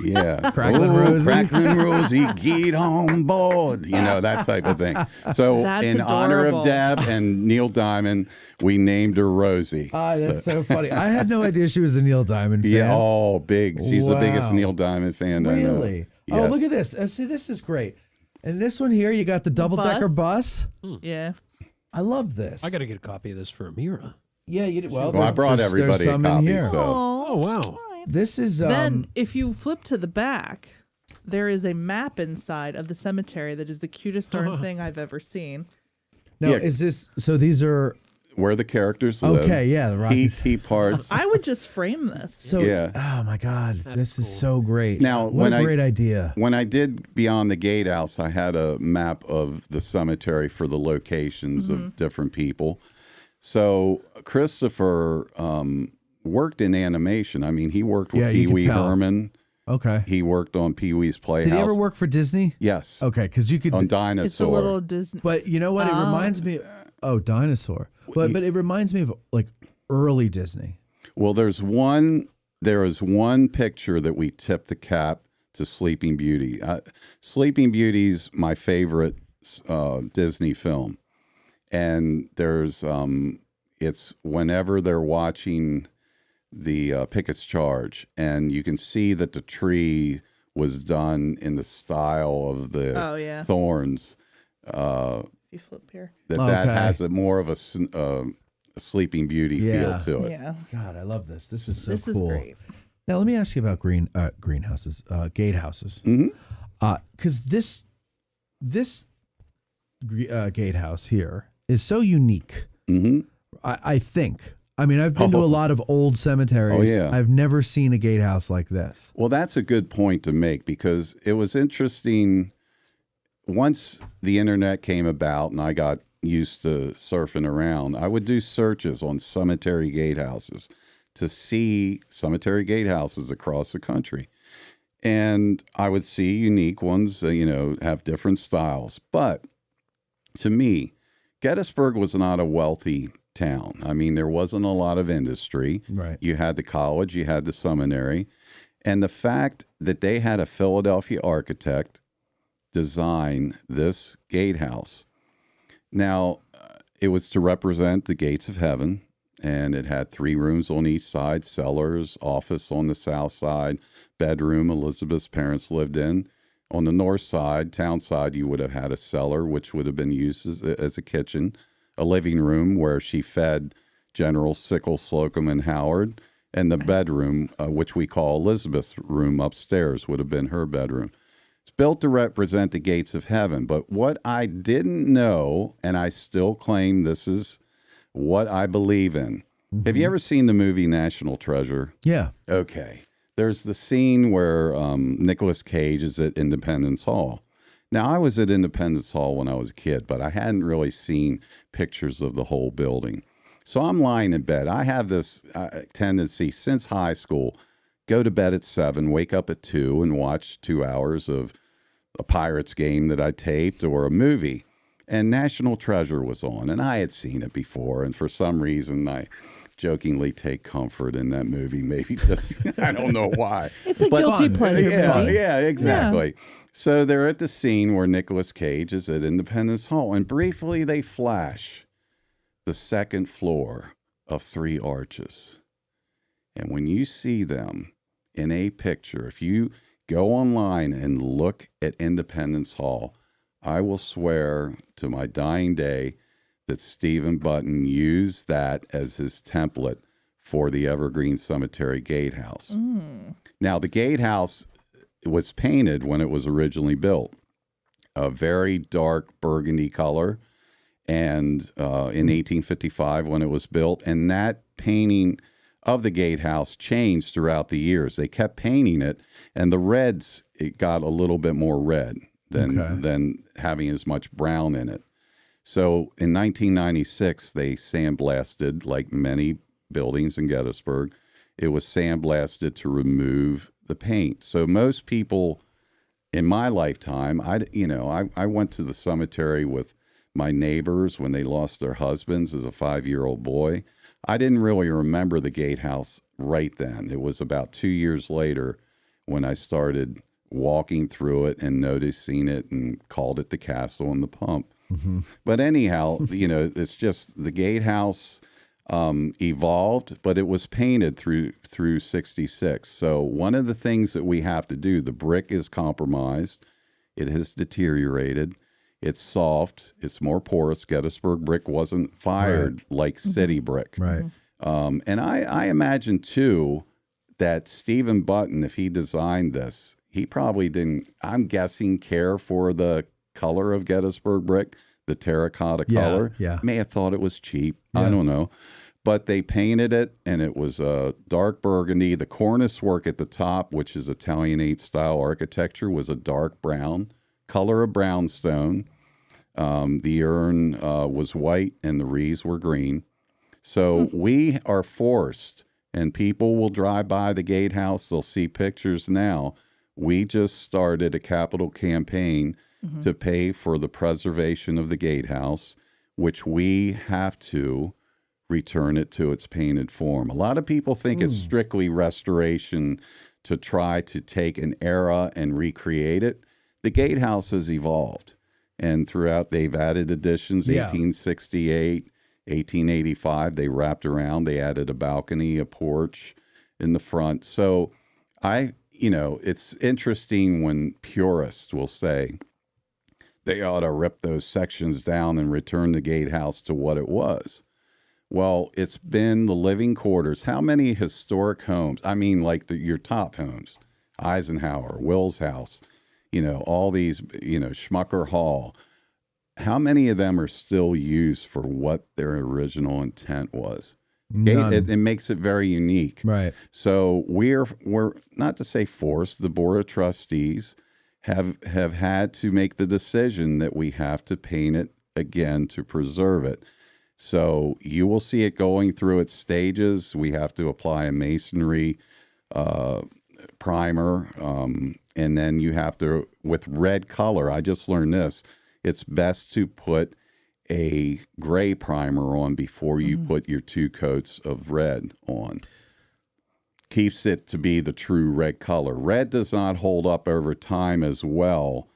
Yeah. Cracklin' Rosie? Cracklin' Rosie, get on board. That type of thing. So That's in honor of Deb and Neil Diamond, we named her Rosie. That's so funny. I had no idea she was a Neil Diamond fan. Yeah, big. She's the biggest Neil Diamond fan I know. Really? Yes. Oh, look at this. See, this is great. And this one here, you got the double-decker bus. Yeah. I love this. I got to get a copy of this for Amira. Yeah, you did. Well, I brought everybody a copy. So. Oh, wow. This is then if you flip to the back, there is a map inside of the cemetery that is the cutest darn thing I've ever seen. Now, is this so? These are where the characters live. Okay, yeah, the Rockies. Key parts. I would just frame this. So, oh my God, this is so great. Now, what a great idea. When I did Beyond the Gatehouse, I had a map of the cemetery for the locations of different people. So Christopher worked in animation. I mean, he worked with Pee Wee Herman. Okay. He worked on Pee Wee's Playhouse. Did he ever work for Disney? Yes. Okay, because you could on Dinosaur. It's a little Disney. But you know what? It reminds me. Oh, Dinosaur. But it reminds me of like early Disney. Well, there is one picture that we tipped the cap to Sleeping Beauty. Sleeping Beauty's my favorite Disney film, and there's it's whenever they're watching the Pickett's Charge, and you can see that the tree was done in the style of the thorns. You flip here. That has more of a Sleeping Beauty feel to it. Yeah. God, I love this. This is so cool. This is great. Now let me ask you about greenhouses, gatehouses. Because this gatehouse here is so unique. I think. I mean, I've been to a lot of old cemeteries. Oh, yeah. I've never seen a gatehouse like this. Well, that's a good point to make because it was interesting. Once the internet came about and I got used to surfing around, I would do searches on cemetery gatehouses to see cemetery gatehouses across the country. And I would see unique ones, have different styles. But to me, Gettysburg was not a wealthy town. I mean, there wasn't a lot of industry. Right. You had the college, you had the seminary. And the fact that they had a Philadelphia architect design this gatehouse. Now, it was to represent the gates of heaven, and it had 3 rooms on each side, cellars, office on the south side, bedroom Elizabeth's parents lived in. On the north side, town side, you would have had a cellar, which would have been used as a kitchen, a living room where she fed General Sickles, Slocum, and Howard, and the bedroom, which we call Elizabeth's room upstairs, would have been her bedroom. It's built to represent the gates of heaven. But what I didn't know, and I still claim this is what I believe in. Have you ever seen the movie National Treasure? Yeah. Okay. There's the scene where Nicolas Cage is at Independence Hall. Now, I was at Independence Hall when I was a kid, but I hadn't really seen pictures of the whole building. So I'm lying in bed. I have this tendency since high school, go to bed at 7, wake up at 2, and watch 2 hours of a Pirates game that I taped or a movie. And National Treasure was on, and I had seen it before, and for some reason I jokingly take comfort in that movie. Maybe just I don't know why. It's a guilty pleasure movie. Yeah, exactly. Yeah. So they're at the scene where Nicolas Cage is at Independence Hall, and briefly they flash the second floor of 3 arches. And when you see them in a picture, if you go online and look at Independence Hall, I will swear to my dying day that Stephen Button used that as his template for the Evergreen Cemetery gatehouse. Now, the gatehouse was painted when it was originally built, a very dark burgundy color, and in 1855 when it was built, and that painting of the gatehouse changed throughout the years. They kept painting it, and the reds, it got a little bit more red than having as much brown in it. So in 1996, they sandblasted, like many buildings in Gettysburg, it was sandblasted to remove the paint. So most people in my lifetime, I went to the cemetery with my neighbors when they lost their husbands as a 5-year-old boy. I didn't really remember the gatehouse right then. It was about 2 years later when I started walking through it and noticing it and called it the castle and the pump. Mm-hmm. But anyhow, it's just the gatehouse evolved, but it was painted through 66. So one of the things that we have to do, the brick is compromised. It has deteriorated. It's soft. It's more porous. Gettysburg brick wasn't fired like city brick. Right. And I imagine, too, that Stephen Button, if he designed this, he probably didn't, I'm guessing, care for the color of Gettysburg brick, the terracotta color. Yeah. May have thought it was cheap. Yeah. I don't know. But they painted it, and it was a dark burgundy. The cornice work at the top, which is Italianate style architecture, was a dark brown, color of brownstone. The urn was white, and the wreaths were green. So we are forced, and people will drive by the gatehouse. They'll see pictures now. We just started a capital campaign to pay for the preservation of the gatehouse, which we have to return it to its painted form. A lot of people think it's strictly restoration to try to take an era and recreate it. The gatehouse has evolved, and throughout they've added additions. 1868, 1885, they wrapped around. They added a balcony, a porch in the front. So it's interesting when purists will say they ought to rip those sections down and return the gatehouse to what it was. Well, it's been the living quarters. How many historic homes? I mean, like your top homes, Eisenhower, Will's house, all these, Schmucker Hall. How many of them are still used for what their original intent was? It makes it very unique. Right. So we're not to say forced. The Board of Trustees have had to make the decision that we have to paint it again to preserve it. So you will see it going through its stages. We have to apply a masonry primer, and then you have to, with red color, I just learned this, it's best to put a gray primer on before you put your 2 coats of red on. Keeps it to be the true red color. Red does not hold up over time as well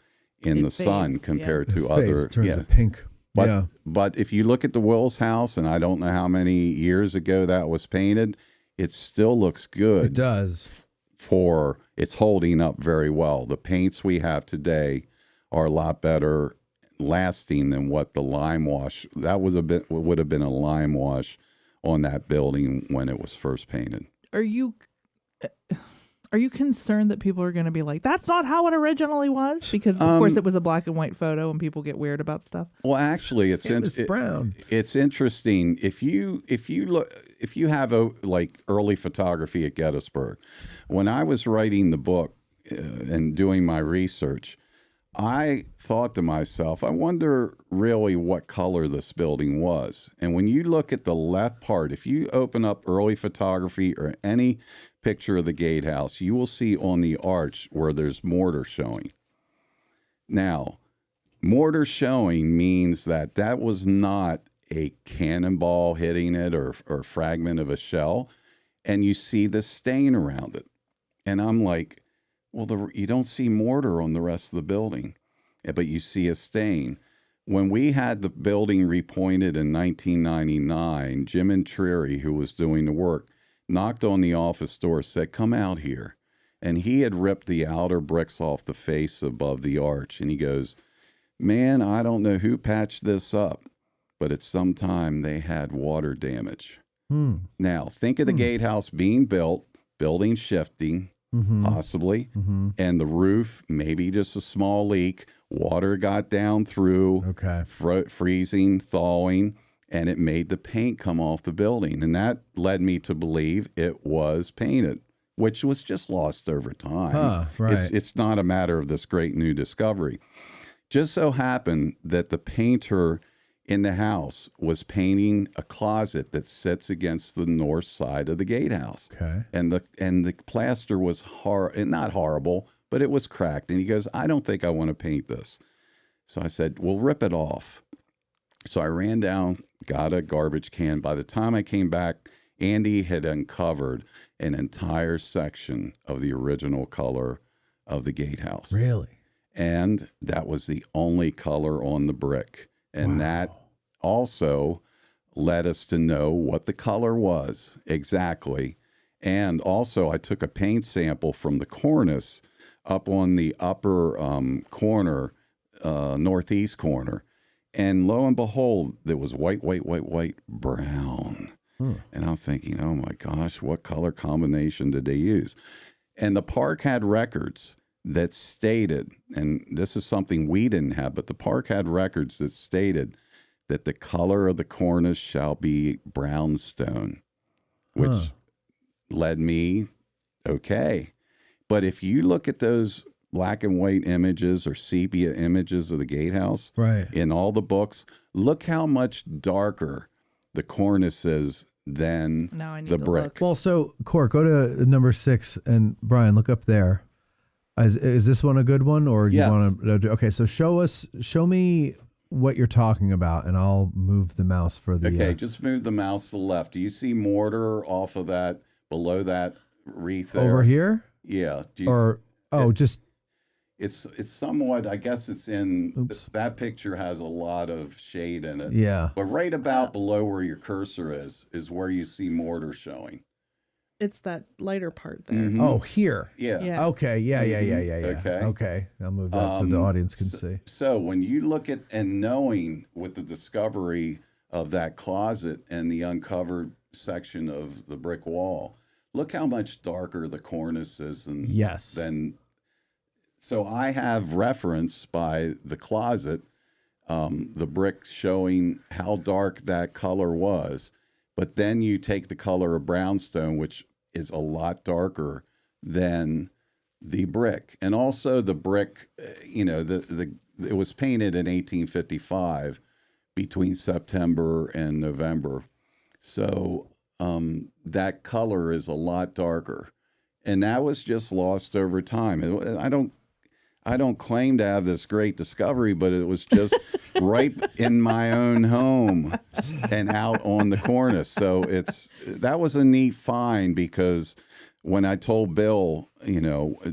in the sun compared to other. It turns to pink. But if you look at the Wills house, and I don't know how many years ago that was painted, it still looks good. It does. It's holding up very well. The paints we have today are a lot better lasting than what the lime wash, would have been a lime wash on that building when it was first painted. Are you concerned that people are going to be like, that's not how it originally was? Because, of course, it was a black and white photo and people get weird about stuff. Well, actually, it's brown. It's interesting. If you have early photography at Gettysburg, when I was writing the book and doing my research, I thought to myself, I wonder really what color this building was. And when you look at the left part, if you open up early photography or any picture of the gatehouse, you will see on the arch where there's mortar showing. Now, mortar showing means that was not a cannonball hitting it or a fragment of a shell, and you see the stain around it. And I'm like, well, you don't see mortar on the rest of the building, but you see a stain. When we had the building repointed in 1999, Jim and Treary, who was doing the work, knocked on the office door, said, come out here. And he had ripped the outer bricks off the face above the arch. And he goes, man, I don't know who patched this up, but at some time they had water damage. Now, think of the gatehouse being built, building shifting, possibly, and the roof, maybe just a small leak. Water got down through, freezing, thawing, and it made the paint come off the building. And that led me to believe it was painted, which was just lost over time. It's not a matter of this great new discovery. Just so happened that the painter in the house was painting a closet that sits against the north side of the gatehouse. And the plaster was not horrible, but it was cracked. And he goes, I don't think I want to paint this. So I said, well, rip it off. So I ran down, got a garbage can. By the time I came back, Andy had uncovered an entire section of the original color of the gatehouse. Really? And that was the only color on the brick. And that also led us to know what the color was exactly. And also I took a paint sample from the cornice up on the upper corner, northeast corner. And lo and behold, there was white, brown. And I'm thinking, oh my gosh, what color combination did they use? And the park had records that stated, and this is something we didn't have, but the park had records that stated that the color of the cornice shall be brownstone, which led me, okay. But if you look at those black and white images or sepia images of the gatehouse in all the books, look how much darker the cornice is than the brick. Well, so Cor, go to number 6, and Brian, look up there. Is this one a good one, or do you want to? Okay, so show me what you're talking about, and I'll move the mouse for the. Okay, just move the mouse to the left. Do you see mortar off of that, below that wreath there? Over here? Yeah. It's somewhat, I guess it's in, that picture has a lot of shade in it. Yeah. But right about below where your cursor is where you see mortar showing. It's that lighter part there. Oh, here. Yeah. Okay. Yeah. Okay. Okay. I'll move that so the audience can see. So when you look at and knowing with the discovery of that closet and the uncovered section of the brick wall, look how much darker the cornice is than. So I have reference by the closet, the brick showing how dark that color was. But then you take the color of brownstone, which is a lot darker than the brick. And also the brick, it was painted in 1855 between September and November. So that color is a lot darker. And that was just lost over time. I don't claim to have this great discovery, but it was just right in my own home and out on the cornice. So that was a neat find, because when I told Bill,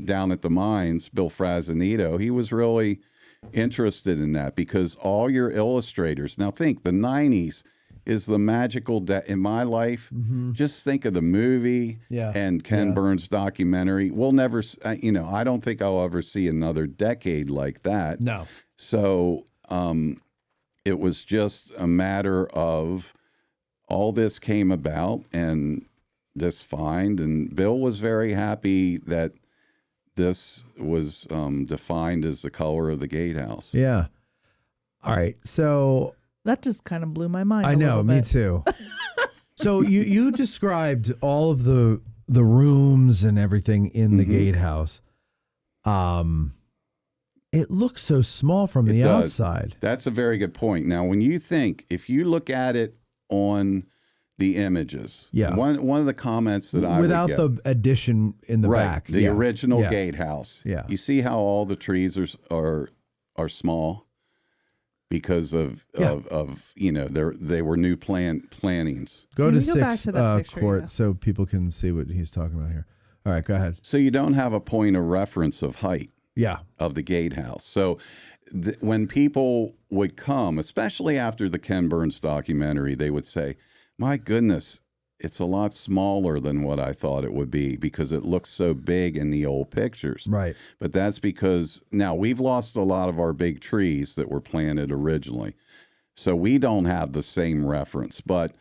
down at the mines, Bill Frazanito, he was really interested in that, because all your illustrators, now think the 90s is the magical in my life. Just think of the movie and Ken Burns' documentary. We'll never, I don't think I'll ever see another decade like that. No. So it was just a matter of all this came about and this find, and Bill was very happy that this was defined as the color of the gatehouse. Yeah. All right. So that just kind of blew my mind. I know, me too. So you described all of the rooms and everything in the gatehouse. It looks so small from the outside. That's a very good point. Now, if you look at it on the images, one of the comments that I without would the addition in the back, the original gatehouse. Yeah, you see how all the trees are small. because of they were new plantings. Go to Can we go back 6 to that picture, court yeah. so people can see what he's talking about here. All right, go ahead. So you don't have a point of reference of height. Yeah. Of the gatehouse. So when people would come, especially after the Ken Burns documentary, they would say, my goodness, it's a lot smaller than what I thought it would be because it looks so big in the old pictures. Right. But that's because now we've lost a lot of our big trees that were planted originally. So we don't have the same reference. But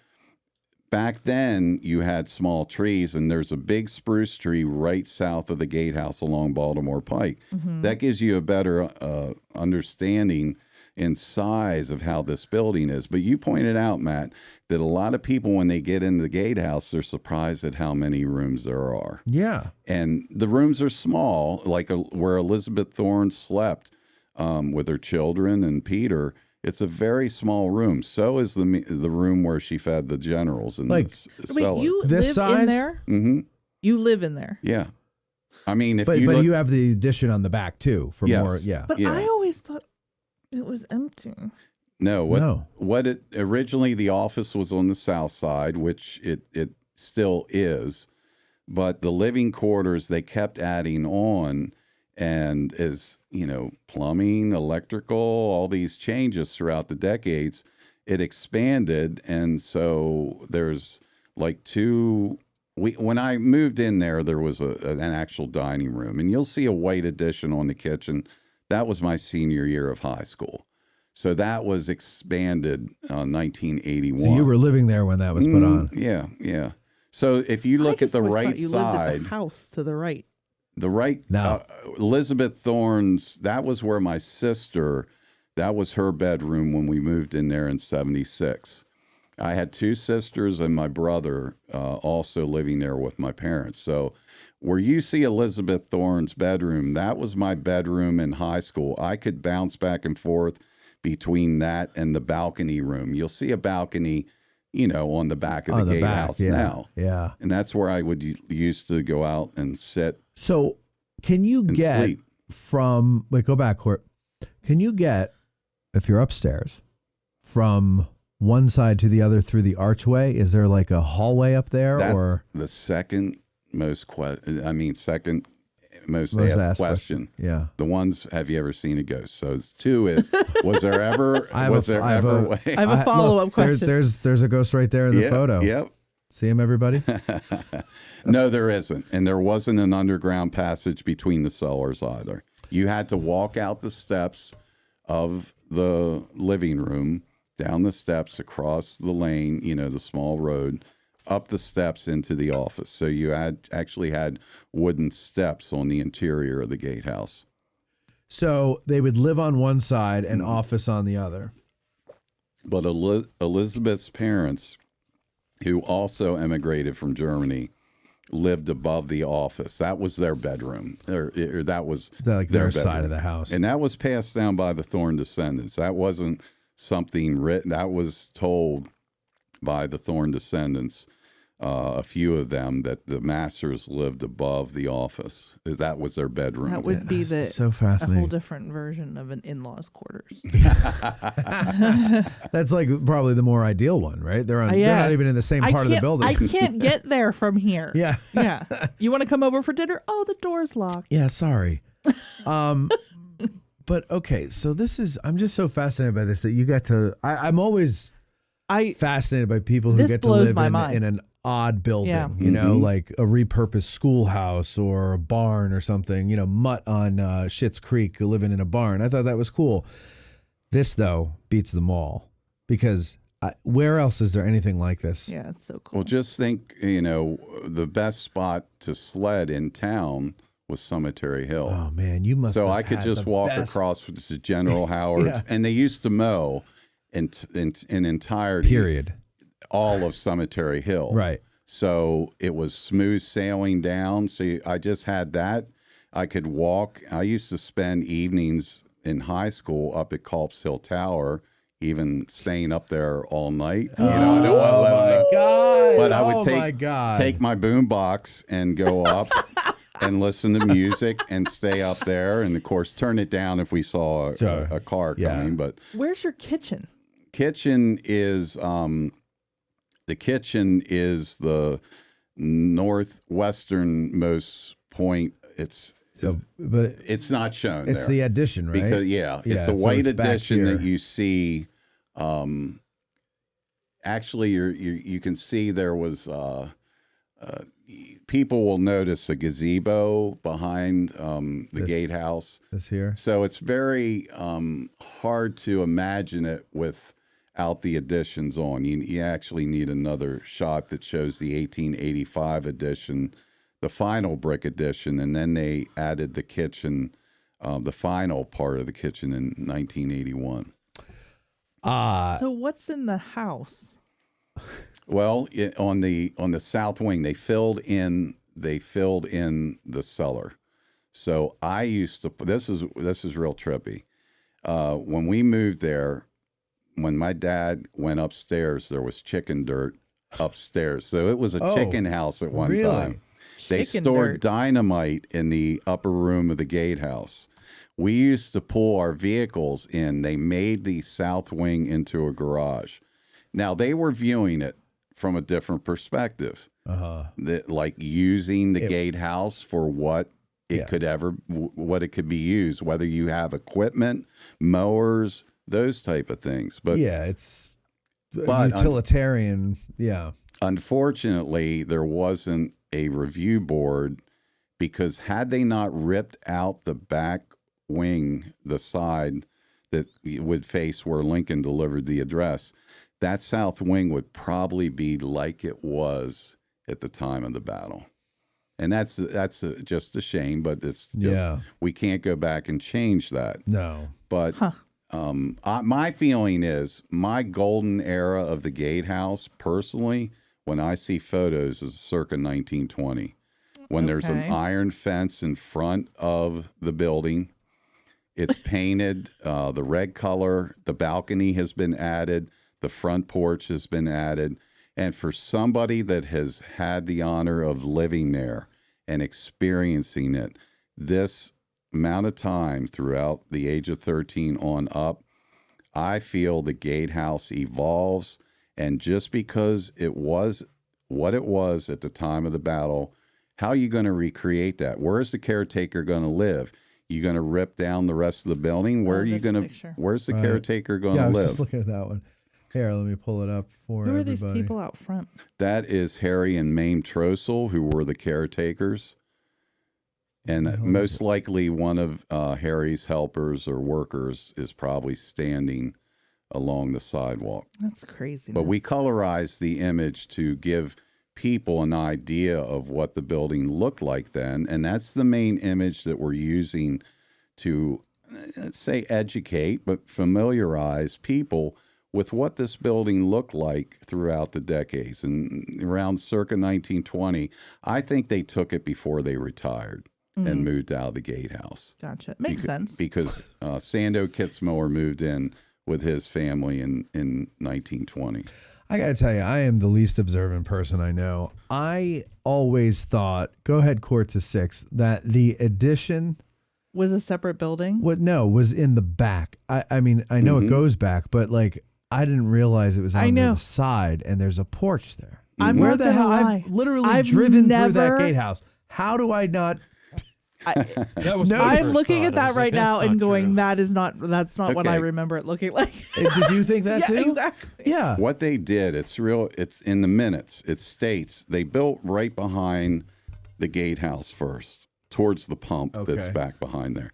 back then you had small trees, and there's a big spruce tree right south of the gatehouse along Baltimore Pike. Mm-hmm. That gives you a better understanding in size of how this building is. But you pointed out, Matt, that a lot of people, when they get into the gatehouse, they're surprised at how many rooms there are. Yeah. And the rooms are small, like where Elizabeth Thorne slept with her children and Peter. It's a very small room. So is the room where she fed the generals in the cellar. Wait, you This live in size? there? Mm-hmm. You live in there? Yeah. I mean, if but you look, you have the addition on the back too for Yes. more. Yeah. But Yeah. I always thought it was empty. No, what it originally the office was on the south side, which it still is, but the living quarters they kept adding on, and as plumbing, electrical, all these changes throughout the decades, it expanded, and so there's like two. When I moved in there was an actual dining room, and you'll see a white addition on the kitchen. That was my senior year of high school. So that was expanded 1981. So you were living there when that was put on. Yeah, yeah. So if you look at the right you lived at side, the house to the right. the right, No. Elizabeth Thorne's, that was where my sister, that was her bedroom when we moved in there in 76. I had two sisters and my brother also living there with my parents. So where you see Elizabeth Thorne's bedroom, that was my bedroom in high school. I could bounce back and forth between that and the balcony room. You'll see a balcony, on the back of the gatehouse now. Yeah. And that's where I would used to go out and sit. So can you get sleep. go back, Court. Can you get, if you're upstairs, from one side to the other through the archway? Is there like a hallway up there? That's or the second most second most Most asked asked question. Yeah. The ones, have you ever seen a ghost? So it's two is, was there ever, I have a way? I have a follow-up question. There's a ghost right there in the photo. Yep. See him, everybody? No, there isn't. And there wasn't an underground passage between the cellars either. You had to walk out the steps of the living room, down the steps, across the lane, the small road, up the steps into the office. So you actually had wooden steps on the interior of the gatehouse. So they would live on one side and office on the other. But Elizabeth's parents, who also emigrated from Germany, lived above the office. That was their bedroom, or that was Like their their side bedroom. of the house. And that was passed down by the Thorne descendants. That wasn't something written. That was told by the Thorne descendants, a few of them, that the masters lived above the office. That was their bedroom. That would be so a fascinating. whole different version of an in-laws quarters. That's like probably the more ideal one, right? They're not even in the same part of the building. I can't get there from here. Yeah. Yeah. You want to come over for dinner? Oh, the door's locked. Yeah, sorry. But okay, so I'm just so fascinated by this that you got to. I'm always fascinated by people who This get to blows live my mind. in an odd building, Yeah. like a repurposed schoolhouse or a barn or something. Mutt on Schitt's Creek living in a barn. I thought that was cool. This though beats them all because where else is there anything like this? Yeah, it's so cool. Well, just think, the best spot to sled in town was Cemetery Hill. Oh man, you must. So have I could had just the walk best. across to General Howard's, Yeah. and they used to mow in entirety. Period. All of Cemetery Hill. Right. So it was smooth sailing down. So I just had that. I could walk. I used to spend evenings in high school up at Culp's Hill Tower, even staying up there all night. I don't want to let them know. God. But I would take my boom box and go up and listen to music and stay up there. And of course, turn it down if we saw a car coming. But where's your kitchen? Kitchen is the kitchen is the northwesternmost point. But it's not shown. It's there. the addition, right? Because it's a white addition that you see. Actually, you can see there was. People will notice a gazebo behind the gatehouse. This here. So it's very hard to imagine it without the additions on. You actually need another shot that shows the 1885 edition, the final brick addition, and then they added the kitchen, the final part of the kitchen in 1981. So what's in the house? Well, on the south wing, they filled in the cellar. So I used to. This is real trippy. When we moved there, when my dad went upstairs, there was chicken dirt upstairs. So it was a chicken house at one time. They stored dynamite in the upper room of the gatehouse. We used to pull our vehicles in. They made the south wing into a garage. Now they were viewing it from a different perspective, like using the gatehouse for what it could be used, whether you have equipment, mowers, those type of things. But it's utilitarian. Unfortunately, there wasn't a review board, because had they not ripped out the back wing, the side that would face where Lincoln delivered the address, that south wing would probably be like it was at the time of the battle. And that's just a shame, but it's just, we can't go back and change that. No. But my feeling is my golden era of the gatehouse, personally, when I see photos, is circa 1920, when there's an iron fence in front of the building. It's painted the red color. The balcony has been added. The front porch has been added. And for somebody that has had the honor of living there and experiencing it this amount of time throughout the age of 13 on up, I feel the gatehouse evolves. And just because it was what it was at the time of the battle, how are you going to recreate that? Where is the caretaker going to live? You going to rip down the rest of the building? Where are you going to? Where's the caretaker going to live? I was just looking at that one. Here, let me pull it up for everybody. Who are these people out front? That is Harry and Mame Trossel, who were the caretakers. And most likely one of Harry's helpers or workers is probably standing along the sidewalk. That's crazy. But we colorized the image to give people an idea of what the building looked like then. And that's the main image that we're using to, let's say, educate, but familiarize people with what this building looked like throughout the decades. And around circa 1920, I think they took it before they retired and moved out of the gatehouse. Gotcha. Makes sense. Because Sando Kitzmiller moved in with his family in 1920. I got to tell you, I am the least observant person I know. I always thought, go ahead, Court to 6, that the addition was a separate building. Was in the back. I mean, I know it goes back, but like, I didn't realize it was on the side, and there's a porch there. Where the hell? I've literally driven through that gatehouse. How do I not? I'm looking at that right now and going, that's not what I remember it looking like. Did you think that too? Exactly. Yeah. What they did, it's in the minutes. It states they built right behind the gatehouse first, towards the pump that's back behind there.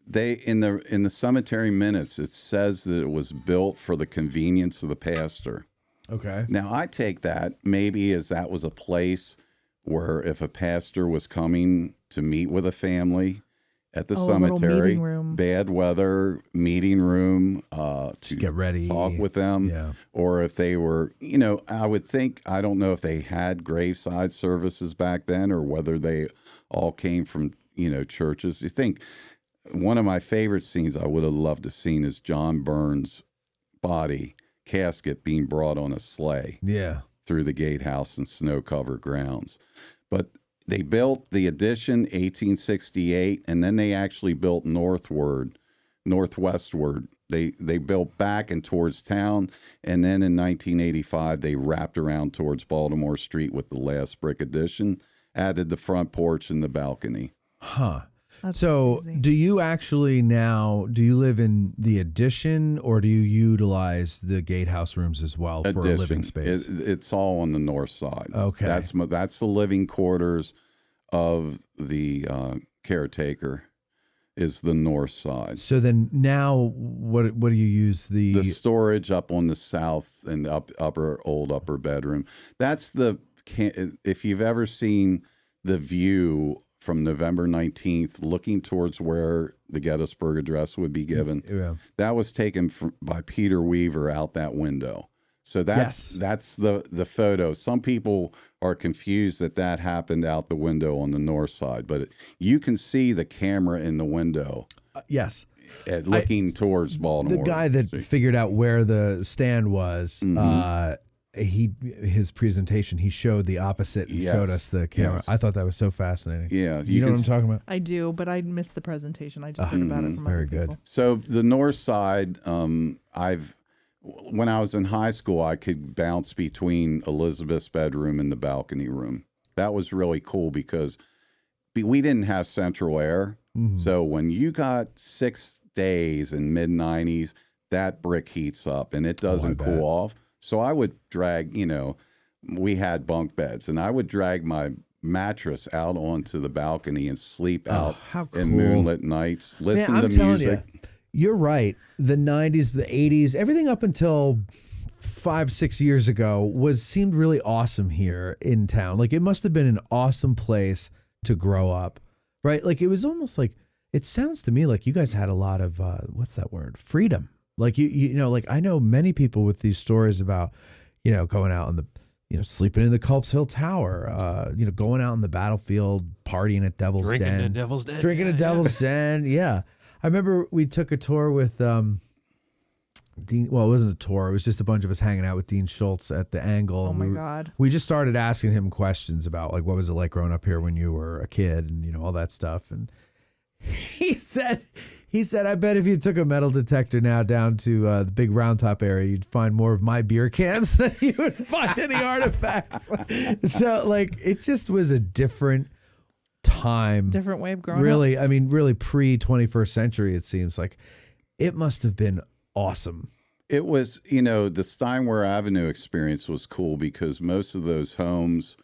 They in the cemetery minutes, it says that it was built for the convenience of the pastor. Okay. Now I take that maybe as that was a place where if a pastor was coming to meet with a family at the cemetery, bad weather, meeting room, to get ready, talk with them, or if they were, I would think, I don't know if they had graveside services back then or whether they all came from, churches. You think one of my favorite scenes I would have loved to seen is John Burns' body casket being brought on a sleigh through the gatehouse and snow-covered grounds. But They built the addition 1868, and then they actually built northwestward. They built back and towards town, and then in 1985 they wrapped around towards Baltimore Street with the last brick addition, added the front porch and the balcony. Huh. That's so crazy. do you actually now, do you live in the addition or do you utilize the gatehouse rooms as well for a living space? It's all on the north side. Okay. That's the living quarters of the caretaker, is the north side. So then now what do you use The storage up on the south and the upper bedroom. That's if you've ever seen the view from November 19th looking towards where the Gettysburg Address would be given. Yeah. That was taken by Peter Weaver out that window. So that's the photo. Some people are confused that happened out the window on the north side, but you can see the camera in the window. Yes. Looking towards Baltimore. The guy that figured out where the stand was, his presentation, he showed the opposite and showed us the camera. Yes. I thought that was so fascinating. Yeah. You know what I'm talking about? I do, but I missed the presentation. I just heard about it from very other people. good. So the north side, when I was in high school, I could bounce between Elizabeth's bedroom and the balcony room. That was really cool because we didn't have central air. So when you got 6 days in mid-90s, that brick heats up and it doesn't cool off. So I would drag, we had bunk beds, and I would drag my mattress out onto the balcony and sleep out in moonlit nights, listen to music. You're right. The 90s, the 80s, everything up until 5-6 years ago seemed really awesome here in town. Like, it must have been an awesome place to grow up, right? Like, it was almost like, it sounds to me like you guys had a lot of, what's that word? Freedom. Like, you know, like I know many people with these stories about, going out on the, sleeping in the Culp's Hill Tower, going out on the battlefield, partying at Devil's Den. Drinking at Devil's Den. Drinking at Devil's Den, yeah. I remember we took a tour with Dean. Well, it wasn't a tour. It was just a bunch of us hanging out with Dean Schultz at the Angle. Oh, my God. We just started asking him questions about, like, what was it like growing up here when you were a kid and, all that stuff. And he said, I bet if you took a metal detector now down to the big Round Top area, you'd find more of my beer cans than you would find any artifacts. So, like, it just was a different time. Different way of growing really, up. I mean, really pre-21st century, it seems like. It must have been awesome. It was, the Steinway Avenue experience was cool because most of those homes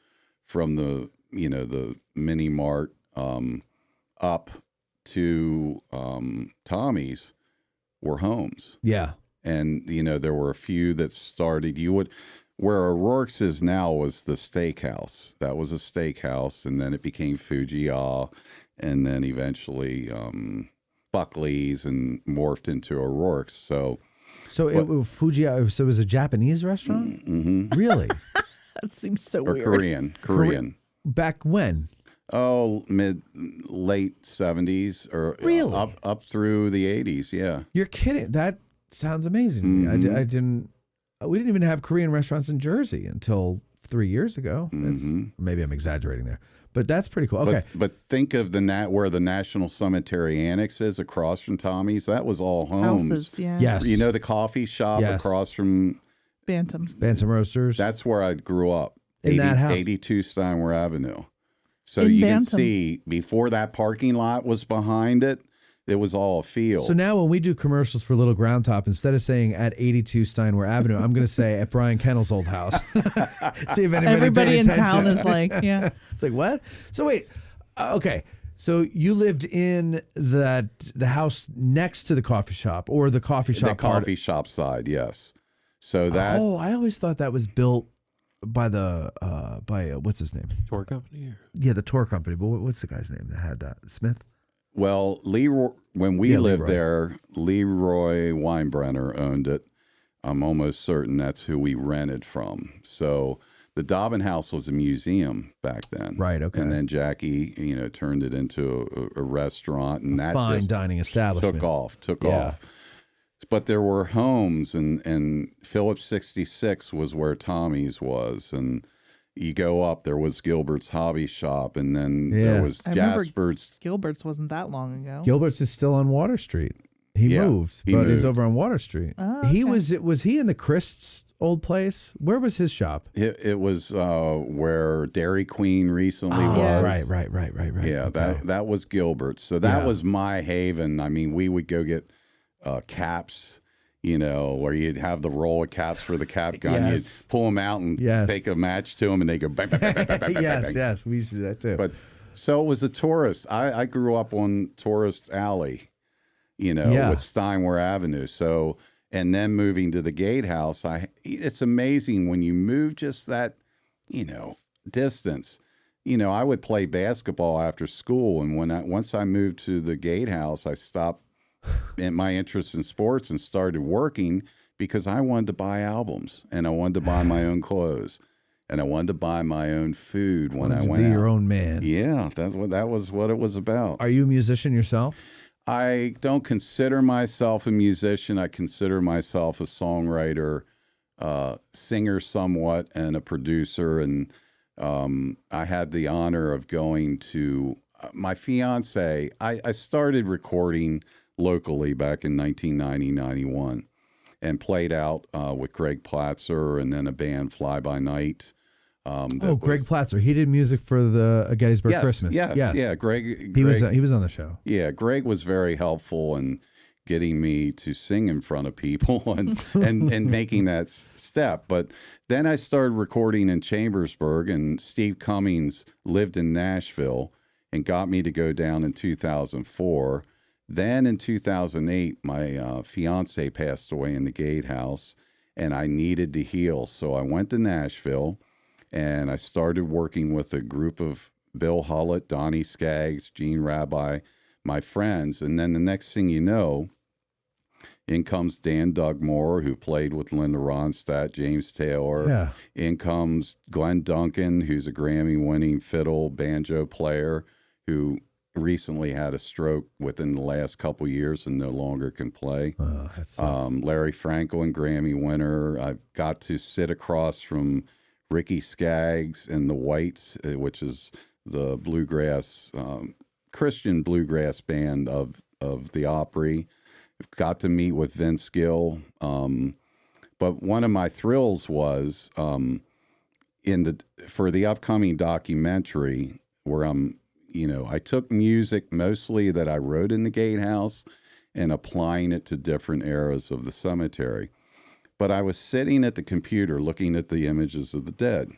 from the, the mini mart up to Tommy's were homes. Yeah. And, there were a few that started, where O'Rourke's is now was the steakhouse. That was a steakhouse, and then it became Fujiya, and then eventually Buckley's, and morphed into O'Rourke's. So it was Fujiya. So it was a Japanese restaurant? Mm-hmm. Really? That seems so or weird. Korean. Back when? Oh, late 70s or really? up through the 80s, yeah. You're kidding. That sounds amazing to me. We didn't even have Korean restaurants in Jersey until 3 years ago. Maybe I'm exaggerating there, but that's pretty cool. Okay. But think of where the National Cemetery Annex is across from Tommy's. That was all homes. Houses, yeah. Yes. The coffee shop across from Bantam Roasters. That's where I grew up. In that house. 82 Steinway Avenue. So In you Bantam. can see before that parking lot was behind it, it was all a field. So now when we do commercials for Little Ground Top, instead of saying at 82 Steinway Avenue, I'm going to say at Brian Kennel's old house. See if everybody in attention. town is like, yeah. It's like, what? So wait, okay. So you lived in the house next to the coffee shop, or the coffee shop? The coffee shop side, yes. So that. Oh, I always thought that was built by what's his name? Tour company? Yeah, the tour company. But what's the guy's name that had that? Smith? Well, when we lived there, Leroy Weinbrenner owned it. I'm almost certain that's who we rented from. So the Dobbin House was a museum back then. Right, okay. And then Jackie, turned it into a restaurant. And that fine just dining establishment. Took off. But there were homes, and Phillips 66 was where Tommy's was. And you go up, there was Gilbert's Hobby Shop, and then there was I remember Jasper's. Gilbert's wasn't that long ago. Gilbert's is still on Water Street. He moved, but he's over on Water Street. Oh, He okay. was he in the Christ's old place? Where was his shop? It was where Dairy Queen recently was. Right. Yeah, that was Gilbert's. So that was my haven. I mean, we would go get caps, you know, where you'd have the roll of caps for the cap gun. You'd pull them out and take a match to them, and they go bang, bang, bang, bang, bang, bang, bang, bang. Yes, we used to do that too. But so it was a tourist. I grew up on Tourist Alley, you know, with Steinway Avenue. So, and then moving to the Gatehouse, it's amazing when you move just that, you know, distance. You know, I would play basketball after school, and once I moved to the Gatehouse, I stopped in my interest in sports and started working because I wanted to buy albums, and I wanted to buy my own clothes, and I wanted to buy my own food when I went be out. your own man. Yeah, that was what it was about. Are you a musician yourself? I don't consider myself a musician. I consider myself a songwriter, singer somewhat, and a producer. And I had the honor of going to my fiance. I started recording locally back in 1990-91 and played out with Greg Platzer and then a band Fly By Night. Greg Platzer. He did music for the Gettysburg Christmas. Yes. Yeah, Greg. He was on the show. Yeah, Greg was very helpful in getting me to sing in front of people and making that step. But then I started recording in Chambersburg, and Steve Cummings lived in Nashville and got me to go down in 2004. Then in 2008, my fiance passed away in the Gatehouse, and I needed to heal. So I went to Nashville, and I started working with a group of Bill Hullett, Donnie Skaggs, Gene Rabbi, my friends. And then the next thing you know, in comes Dan Dugmore, who played with Linda Ronstadt, James Taylor. Yeah. In comes Glenn Duncan, who's a Grammy-winning fiddle banjo player who recently had a stroke within the last couple years and no longer can play. Oh, that sucks. Larry Franklin, Grammy winner. I got to sit across from Ricky Skaggs and the Whites, which is the bluegrass, Christian bluegrass band of the Opry. Got to meet with Vince Gill. But one of my thrills was for the upcoming documentary where I took music mostly that I wrote in the Gatehouse and applying it to different eras of the cemetery. But I was sitting at the computer looking at the images of the dead,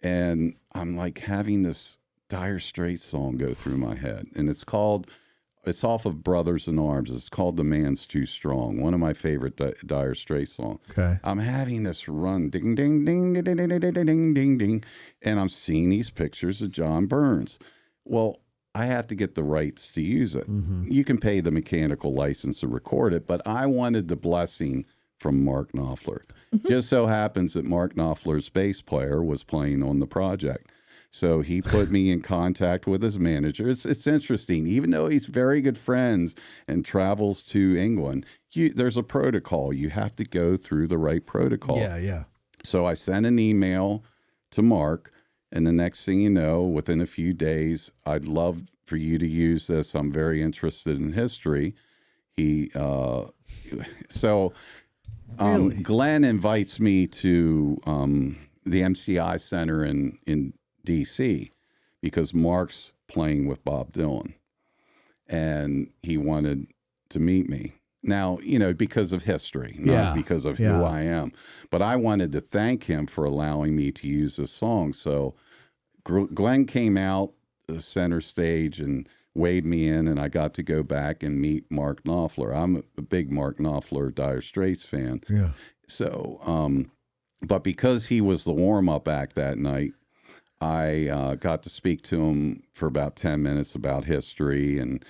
and I'm like having this Dire Straits song go through my head, and it's off of Brothers in Arms. It's called The Man's Too Strong, one of my favorite Dire Straits songs. Okay. I'm having this run, ding, ding, ding, ding, ding, ding, ding, ding, ding, ding, and I'm seeing these pictures of John Burns. Well, I have to get the rights to use it. Mm-hmm. You can pay the mechanical license to record it, but I wanted the blessing from Mark Knopfler. Just so happens that Mark Knopfler's bass player was playing on the project. So he put me in contact with his manager. It's interesting. Even though he's very good friends and travels to England, there's a protocol. You have to go through the right protocol. Yeah. So I sent an email to Mark, and the next thing you know, within a few days, I'd love for you to use this. I'm very interested in history. Glenn invites me to the MCI Center in D.C. because Mark's playing with Bob Dylan, and he wanted to meet me. Now, because of history, not because of who I am. But I wanted to thank him for allowing me to use this song. So Glenn came out the center stage and waved me in, and I got to go back and meet Mark Knopfler. I'm a big Mark Knopfler Dire Straits fan. Yeah. So, but because he was the warm-up act that night, I got to speak to him for about 10 minutes about history and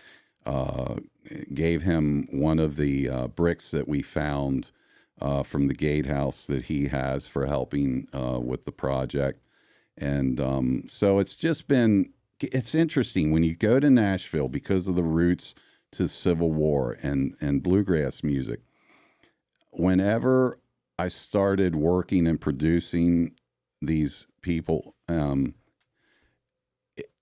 gave him one of the bricks that we found from the Gatehouse that he has for helping with the project. And so it's interesting when you go to Nashville because of the roots to the Civil War and bluegrass music. Whenever I started working and producing these people,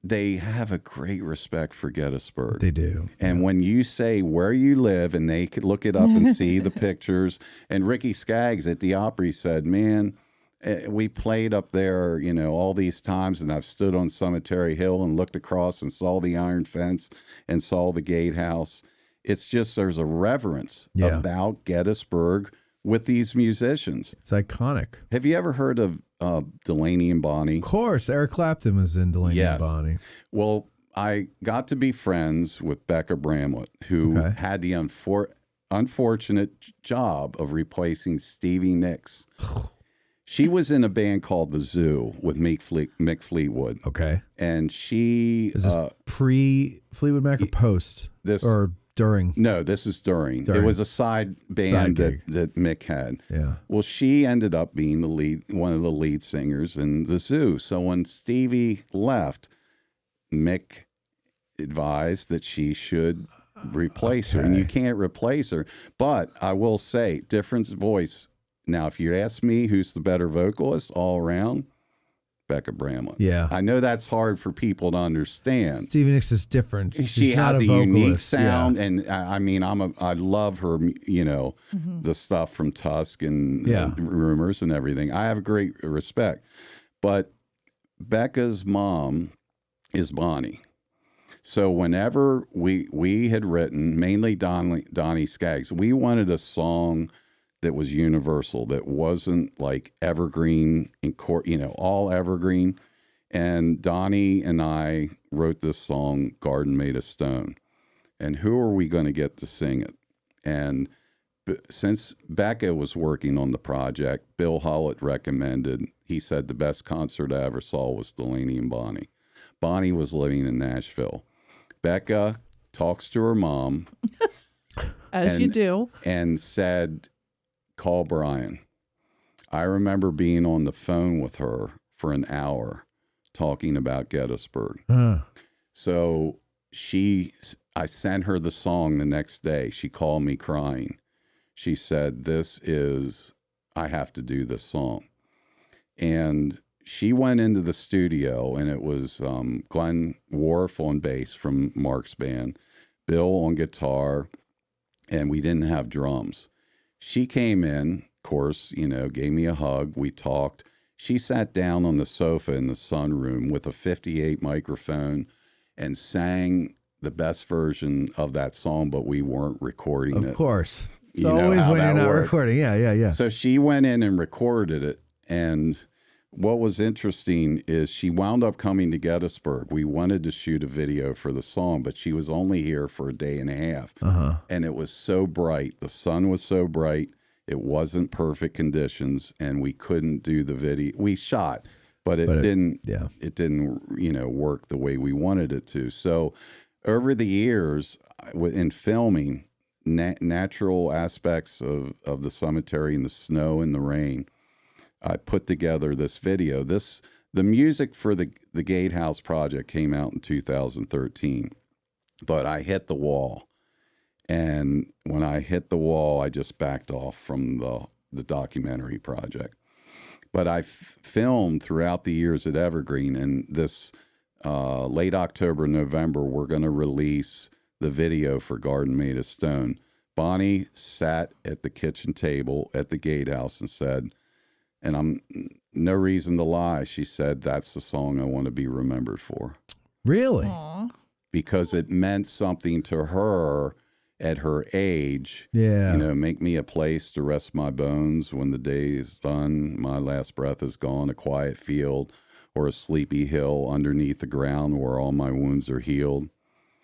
they have a great respect for Gettysburg. They do. And when you say where you live, and they could look it up and see the pictures, and Ricky Skaggs at the Opry said, man, we played up there, you know, all these times, and I've stood on Cemetery Hill and looked across and saw the iron fence and saw the gatehouse. It's just, there's a reverence about Gettysburg with these musicians. It's iconic. Have you ever heard of Delaney and Bonnie? Of course. Eric Clapton was in Delaney and Bonnie. Well, I got to be friends with Becca Bramlett, who had the unfortunate job of replacing Stevie Nicks. She was in a band called The Zoo with Mick Fleetwood. Okay. And she... Is this pre-Fleetwood Mac or post? Or during? No, this is during. It was a side band that Mick had. Yeah. Well, she ended up being one of the lead singers in The Zoo. So when Stevie left, Mick advised that she should replace her. And you can't replace her. But I will say, different voice. Now, if you ask me who's the better vocalist all around, Becca Bramlett. Yeah. I know that's hard for people to understand. Stevie Nicks is different. She not has a vocalist. unique sound, and I mean, I love her, you know, the stuff from Tusk and Rumors and everything. I have a great respect. But Becca's mom is Bonnie. So whenever we had written, mainly Donnie Skaggs, we wanted a song that was universal, that wasn't like evergreen, you know, all evergreen. And Donnie and I wrote this song, Garden Made of Stone. And who are we going to get to sing it? And since Becca was working on the project, Bill Hollett recommended, he said the best concert I ever saw was Delaney and Bonnie. Bonnie was living in Nashville. Becca talks to her mom. As you do. And said, call Brian. I remember being on the phone with her for an hour talking about Gettysburg. So I sent her the song the next day. She called me crying. She said, I have to do this song. And she went into the studio, and it was Glenn Worf on bass from Mark's band, Bill on guitar, and we didn't have drums. She came in, of course, you know, gave me a hug. We talked. She sat down on the sofa in the sunroom with a 58 microphone and sang the best version of that song, but we weren't recording it. Of course. It's You know always how when you're that not works. recording. Yeah. So she went in and recorded it. And what was interesting is she wound up coming to Gettysburg. We wanted to shoot a video for the song, but she was only here for a day and a half. And it was so bright. The sun was so bright. It wasn't perfect conditions, and we couldn't do the video. We shot, but it didn't, you know, work the way we wanted it to. So over the years in filming natural aspects of the cemetery and the snow and the rain, I put together this video. The music for the Gatehouse project came out in 2013, but I hit the wall. And when I hit the wall, I just backed off from the documentary project. But I filmed throughout the years at Evergreen, and this late October, November, we're going to release the video for Garden Made of Stone. Bonnie sat at the kitchen table at the Gatehouse and said, and I'm no reason to lie, she said, that's the song I want to be remembered for. Really? Aww. Because it meant something to her at her age. Yeah. You know, make me a place to rest my bones when the day is done, my last breath is gone, a quiet field or a sleepy hill underneath the ground where all my wounds are healed.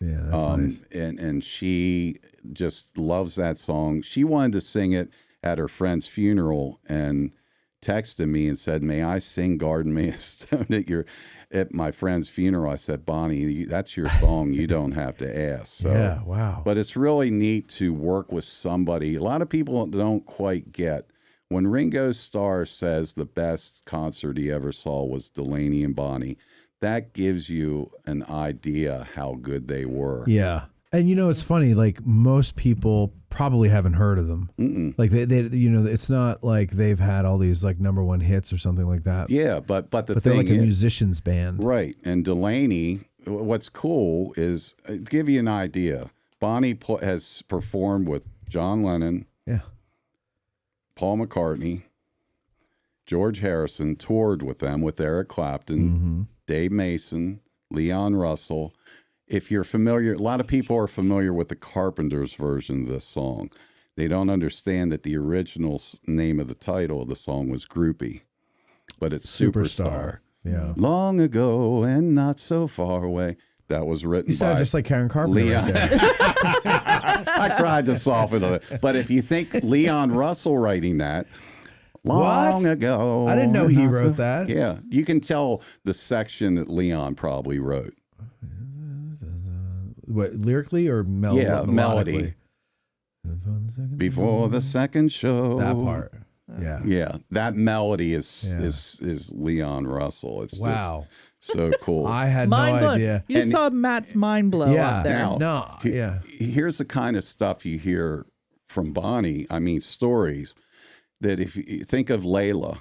Yeah, that's nice. And she just loves that song. She wanted to sing it at her friend's funeral and texted me and said, may I sing Garden Made of Stone at my friend's funeral? I said, Bonnie, that's your song. You don't have to ask. So, yeah, wow. But it's really neat to work with somebody. A lot of people don't quite get. When Ringo Starr says the best concert he ever saw was Delaney and Bonnie, that gives you an idea how good they were. Yeah. And it's funny. Like most people probably haven't heard of them. Like they, it's not like they've had all these like #1 hits or something like that. Yeah, but the they're thing like a is, musician's band, right? And Delaney, what's cool is, give you an idea. Bonnie has performed with John Lennon, Paul McCartney, George Harrison, toured with them with Eric Clapton, Dave Mason, Leon Russell. If you're familiar, a lot of people are familiar with the Carpenters version of this song. They don't understand that the original name of the title of the song was Groupie, but it's Superstar. Yeah. Long ago and not so far away. That was written by... You sound just like Karen Carpenter. Leon. Right there. I tried to soften it. But if you think Leon Russell writing that, long ago... I didn't know he wrote that. Yeah. You can tell the section that Leon probably wrote. What, lyrically or melody. Before the second show. That part. Yeah. Yeah. That melody is Leon Russell. It's wow. Just so cool. I had mind no blown. idea. You just saw Matt's mind blow up there. Now, here's the kind of stuff you hear from Bonnie. I mean, stories that if you think of Layla,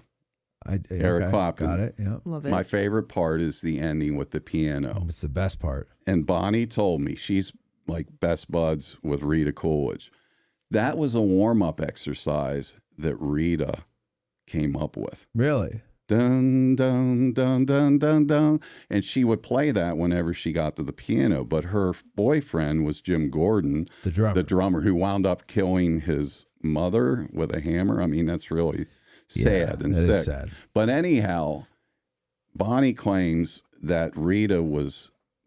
Eric Clapton. Got it. Yeah. Love it. My favorite part is the ending with the piano. It's the best part. And Bonnie told me she's like best buds with Rita Coolidge. That was a warm-up exercise that Rita came up with. Really? Dun, dun, dun, dun, dun, dun. And she would play that whenever she got to the piano. But her boyfriend was Jim Gordon, the drummer who wound up killing his mother with a hammer. I mean, that's really sad and sick. Is sad. But anyhow, Bonnie claims that Rita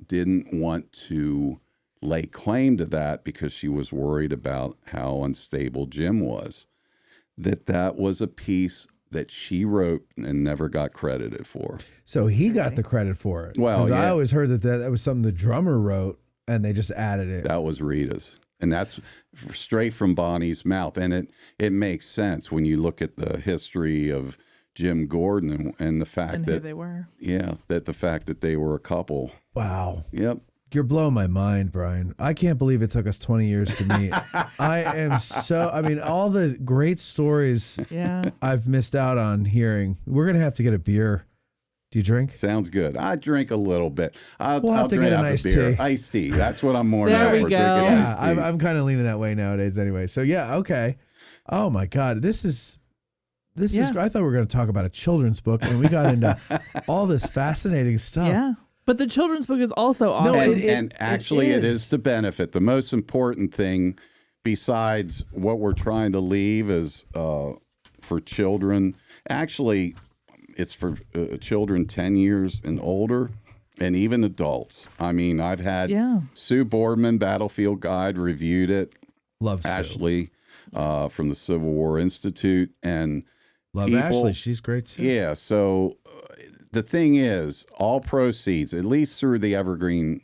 didn't want to lay claim to that because she was worried about how unstable Jim was. That was a piece that she wrote and never got credited for. So he got the credit for it. Well, I always heard that was something the drummer wrote and they just added it. That was Rita's. And that's straight from Bonnie's mouth. And it makes sense when you look at the history of Jim Gordon and the fact that who they were. Yeah, that the fact that they were a couple. Wow. Yep. You're blowing my mind, Brian. I can't believe it took us 20 years to meet. I mean, all the great stories I've missed out on hearing. We're going to have to get a beer. Do you drink? Sounds good. I drink a little bit. We'll have to get an iced tea. Iced tea. That's what I'm more there now. We go. Yeah, I'm kind of leaning that way nowadays anyway. So, yeah, okay. Oh, my God. This is I thought we were going to talk about a children's book, and we got into all this fascinating stuff. Yeah. But the children's book is also awesome. No, and actually, it is to benefit. The most important thing, besides what we're trying to leave, is for children. Actually, it's for children 10 years and older, and even adults. I mean, I've had Sue Boardman, Battlefield Guide, reviewed it. Love Sue. Ashley from the Civil War Institute, and love Ashley. She's great too. Yeah. So the thing is, all proceeds, at least through the Evergreen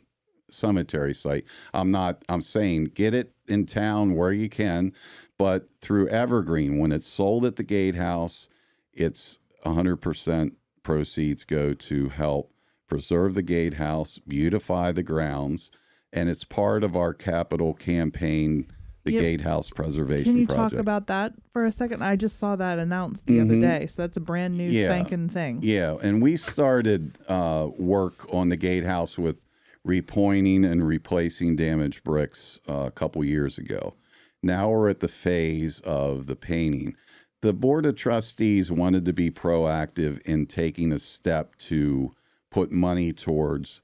Cemetery site, I'm saying get it in town where you can, but through Evergreen, when it's sold at the gatehouse, it's 100% proceeds go to help preserve the gatehouse, beautify the grounds, and it's part of our capital campaign, the Gatehouse Preservation Project. Can you Project. talk about that for a second? I just saw that announced the other day, so that's a brand new spanking thing. Yeah, and we started work on the gatehouse with repointing and replacing damaged bricks a couple years ago. Now we're at the phase of the painting. The Board of Trustees wanted to be proactive in taking a step to put money towards,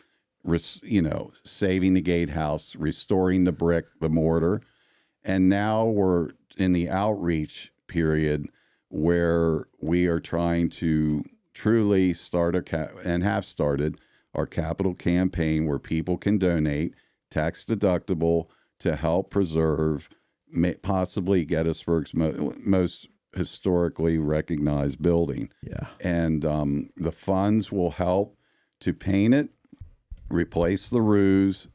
saving the gatehouse, restoring the brick, the mortar. And now we're in the outreach period where we are trying to truly start and have started our capital campaign where people can donate tax deductible to help preserve possibly Gettysburg's most historically recognized building. Yeah. And the funds will help to paint it, replace the roofs.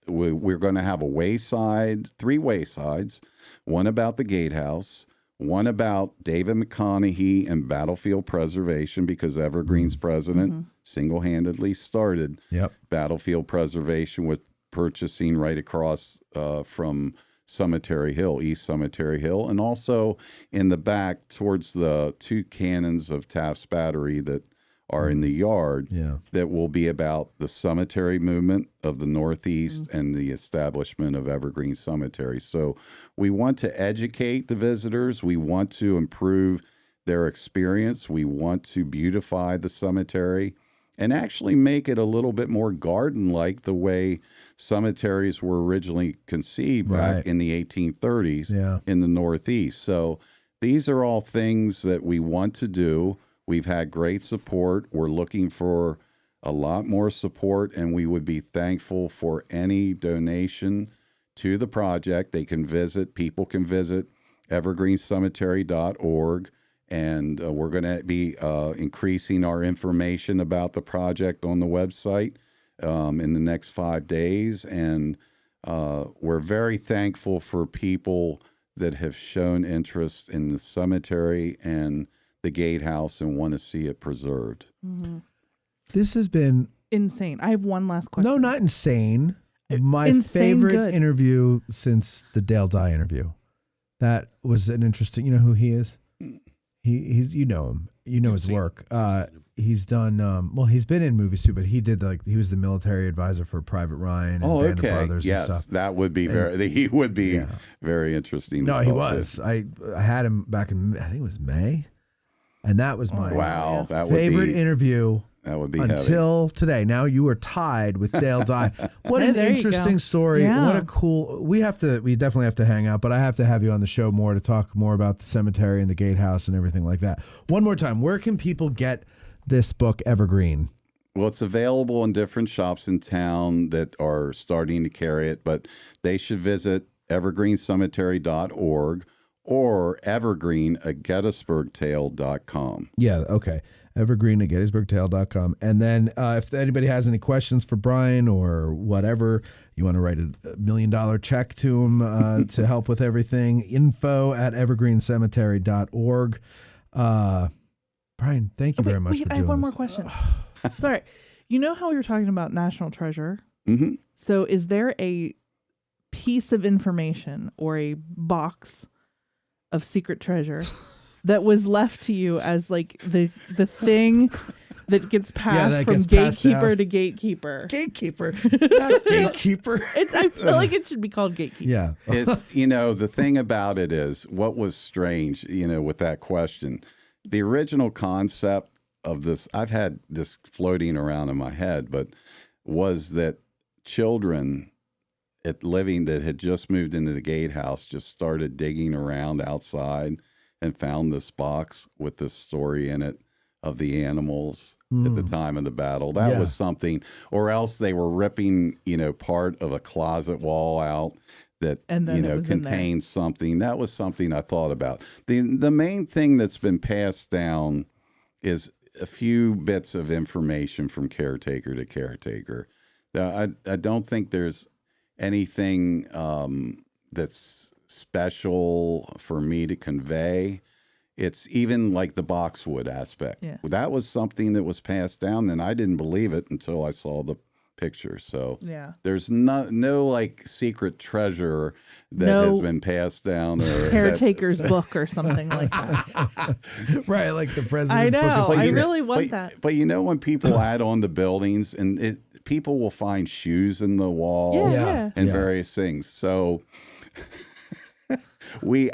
We're going to have three waysides, one about the gatehouse, one about David McConaughey and battlefield preservation, because Evergreen's president single-handedly started battlefield preservation with purchasing right across from Cemetery Hill, East Cemetery Hill, and also in the back towards the 2 cannons of Taft's Battery that are in the yard. That will be about the cemetery movement of the Northeast and the establishment of Evergreen Cemetery. So we want to educate the visitors. We want to improve their experience. We want to beautify the cemetery and actually make it a little bit more garden-like the way cemeteries were originally conceived back in the 1830s in the Northeast. So these are all things that we want to do. We've had great support. We're looking for a lot more support, and we would be thankful for any donation to the project. People can visit evergreencemetery.org. And we're going to be increasing our information about the project on the website in the next 5 days. And we're very thankful for people that have shown interest in the cemetery and the gatehouse and want to see it preserved. This has been insane. I have one last question. No, not insane. My Insane favorite good. interview since the Dale Dye interview. That was an interesting. You know who he is? He's you know him. You know his work. He's done well. He's been in movies too, but he was the military advisor for Private Ryan and Band of Brothers yes, and stuff. that would be he would be very interesting. No, he was. I had him back in I think it was May, and that was my that favorite would be, interview. That would be until today. Now you are tied with Dale Dye. What an interesting story. Yeah. What a cool. We definitely have to hang out, but I have to have you on the show more to talk more about the cemetery and the gatehouse and everything like that. One more time, where can people get this book, Evergreen? Well, it's available in different shops in town that are starting to carry it, but they should visit evergreencemetery.org or evergreen@gettysburgtale.com. Yeah, okay. Evergreen@gettysburgtale.com. And then if anybody has any questions for Brian or whatever, you want to write $1 million check to him to help with everything, info@evergreencemetery.org. Brian, thank you very much for doing I have one more this. question. Sorry. You know how we were talking about National Treasure? Mm-hmm. So is there a piece of information or a box of secret treasure that was left to you as like the thing that gets passed that from gets passed gatekeeper down. to gatekeeper? Gatekeeper. Not gatekeeper. I feel like it should be called gatekeeper. Yeah. The thing about it is what was strange, with that question. The original concept of this, I've had this floating around in my head, but was that children that had just moved into the gatehouse just started digging around outside and found this box with this story in it of the animals at the time of the battle. That was something, or else they were ripping, part of a closet wall out that contained something. That was something I thought about. The main thing that's been passed down is a few bits of information from caretaker to caretaker. I don't think there's anything that's special for me to convey. It's even like the boxwood aspect. Yeah. That was something that was passed down, and I didn't believe it until I saw the picture. So there's no like secret treasure that has been passed down, or caretaker's book or something like that. Right, like the president's I know. book. I really want that. But when people add on the buildings, and people will find shoes in the wall and various things. So we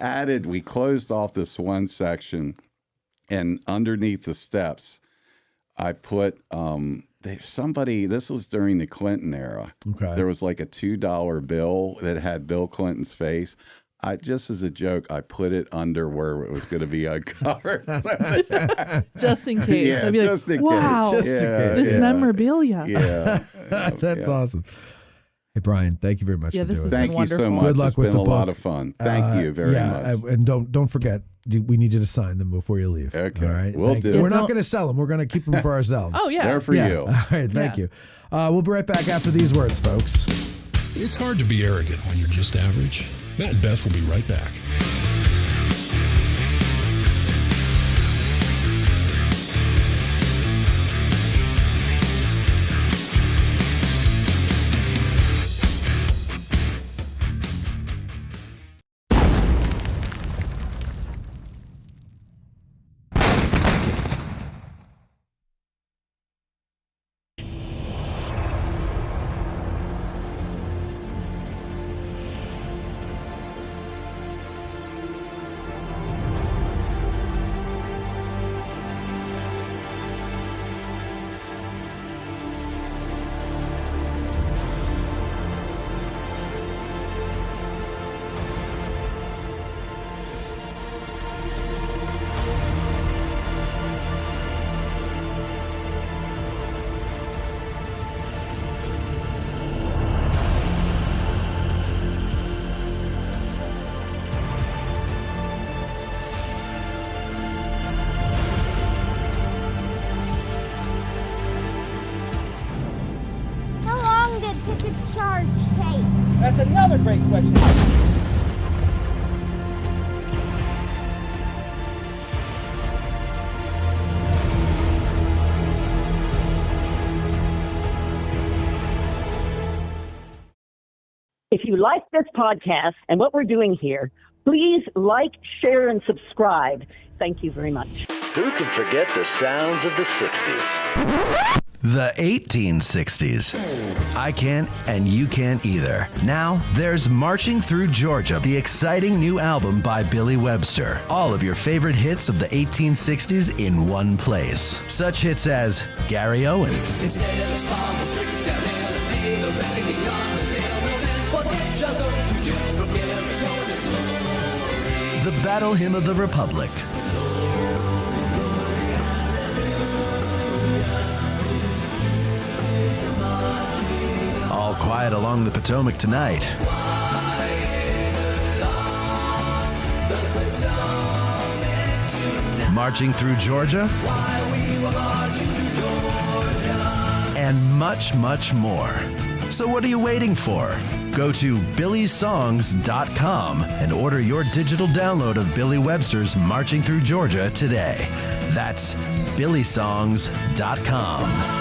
closed off this one section, and underneath the steps, I put this was during the Clinton era. Okay. There was like a $2 bill that had Bill Clinton's face. Just as a joke, I put it under where it was going to be uncovered. Just in case. Yeah, I'd be like, just in wow, case. this memorabilia. Yeah. That's awesome. Hey, Brian, thank you very much for doing this. Thank you so much. Good luck it's with been the a book. lot of fun. Thank you very much. And don't forget, we need you to sign them before you leave. Okay. All right. We'll do. We're not going to sell them. We're going to keep them for ourselves. Oh, yeah. They're for you. All right. Thank you. We'll be right back after these words, folks. It's hard to be arrogant when you're just average. Matt and Beth will be right back. discharge tape? That's another great question. If you like this podcast and what we're doing here, please like, share, and subscribe. Thank you very much. Who can forget the sounds of the 60s? The 1860s. I can't, and you can't either. Now, there's Marching Through Georgia, the exciting new album by Billy Webster. All of your favorite hits of the 1860s in one place. Such hits as Gary Owens, the Battle Hymn of the Republic, All Quiet Along the Potomac Tonight, Marching Through Georgia, and much, much more. So what are you waiting for? Go to billysongs.com and order your digital download of Billy Webster's Marching Through Georgia today. That's billysongs.com.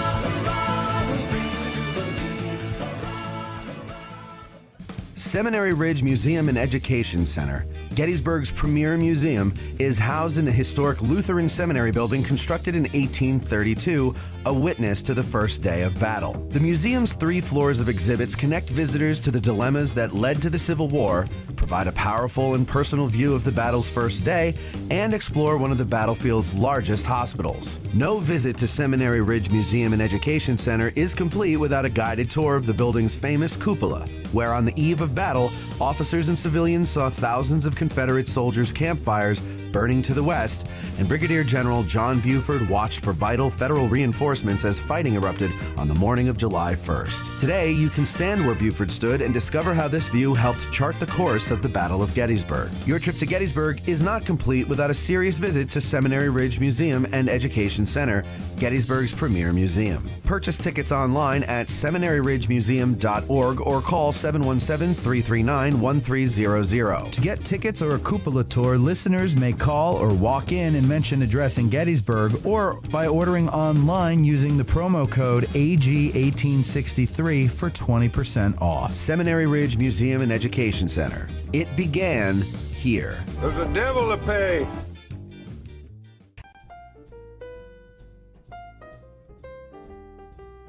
Seminary Ridge Museum and Education Center, Gettysburg's premier museum, is housed in the historic Lutheran Seminary building constructed in 1832, a witness to the first day of battle. The museum's 3 floors of exhibits connect visitors to the dilemmas that led to the Civil War, provide a powerful and personal view of the battle's first day, and explore one of the battlefield's largest hospitals. No visit to Seminary Ridge Museum and Education Center is complete without a guided tour of the building's famous cupola, where on the eve of battle, officers and civilians saw thousands of Confederate soldiers' campfires burning to the west, and Brigadier General John Buford watched for vital federal reinforcements as fighting erupted on the morning of July 1st. Today, you can stand where Buford stood and discover how this view helped chart the course of the Battle of Gettysburg. Your trip to Gettysburg is not complete without a serious visit to Seminary Ridge Museum and Education Center, Gettysburg's premier museum. Purchase tickets online at seminaryridgemuseum.org or call 717-339-1300. To get tickets or a cupola tour, listeners may call or walk in and mention addressing Gettysburg, or by ordering online using the promo code AG1863 for 20% off. Seminary Ridge Museum and Education Center. It began here. There's a devil to pay.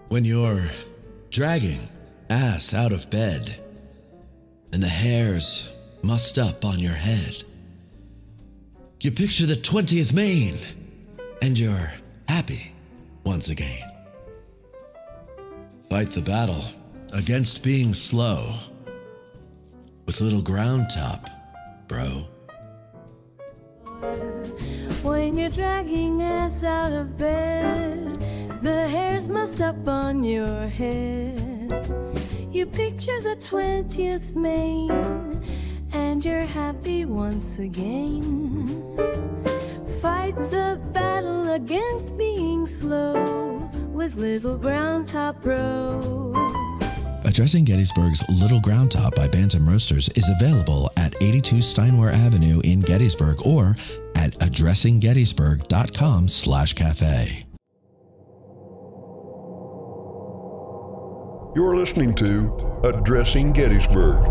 When you're dragging ass out of bed and the hair's mussed up on your head, you picture the 20th Maine and you're happy once again. Fight the battle against being slow with Little Ground Top, bro. When you're dragging ass out of bed, the hair's mussed up on your head. You picture the 20th Maine, and you're happy once again. Fight the battle against being slow with Little Ground Top Bro. Addressing Gettysburg's Little Ground Top by Bantam Roasters is available at 82 Steinware Avenue in Gettysburg or at addressinggettysburg.com/cafe. You're listening to Addressing Gettysburg.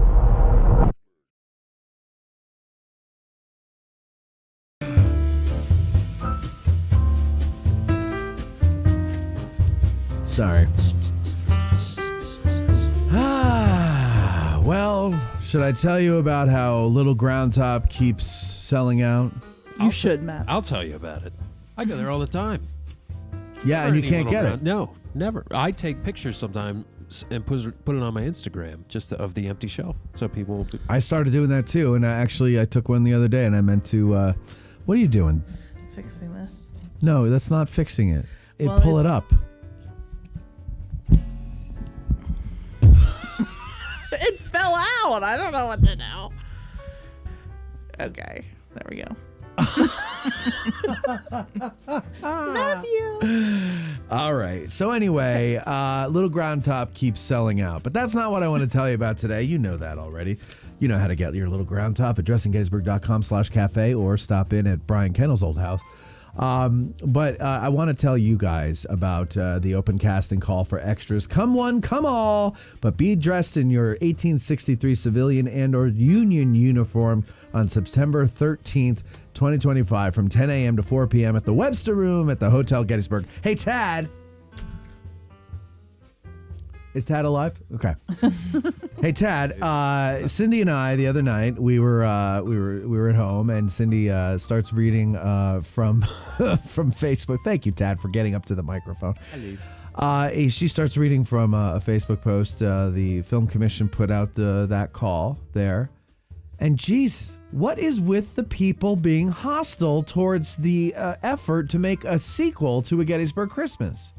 Sorry. Well, should I tell you about how Little Ground Top keeps selling out? You should, Matt. I'll tell you about it. I go there all the time. Yeah, and you can't get it. No, never. I take pictures sometimes and put it on my Instagram just of the empty shelf, so people. I started doing that too, and I took one the other day, and I meant to. What are you doing? Fixing this. No, that's not fixing it. Well, pull it up. It fell out. I don't know what to do. Okay, there we go. Love you. All right. So anyway, Little Ground Top keeps selling out. But that's not what I want to tell you about today. You know that already. You know how to get your Little Ground Top at dressinggettysburg.com/cafe or stop in at Brian Kennel's old house. But I want to tell you guys about the open casting call for extras. Come one, come all, but be dressed in your 1863 civilian and or union uniform on September 13th, 2025 from 10 a.m. to 4 p.m. at the Webster Room at the Hotel Gettysburg. Hey, Tad. Is Tad alive? Okay. Hey, Tad. Cindy and I the other night we were at home, and Cindy starts reading from from Facebook. Thank you, Tad, for getting up to the microphone. Hello. She starts reading from a Facebook post. The Film Commission put out that call there, and geez, what is with the people being hostile towards the effort to make a sequel to A Gettysburg Christmas?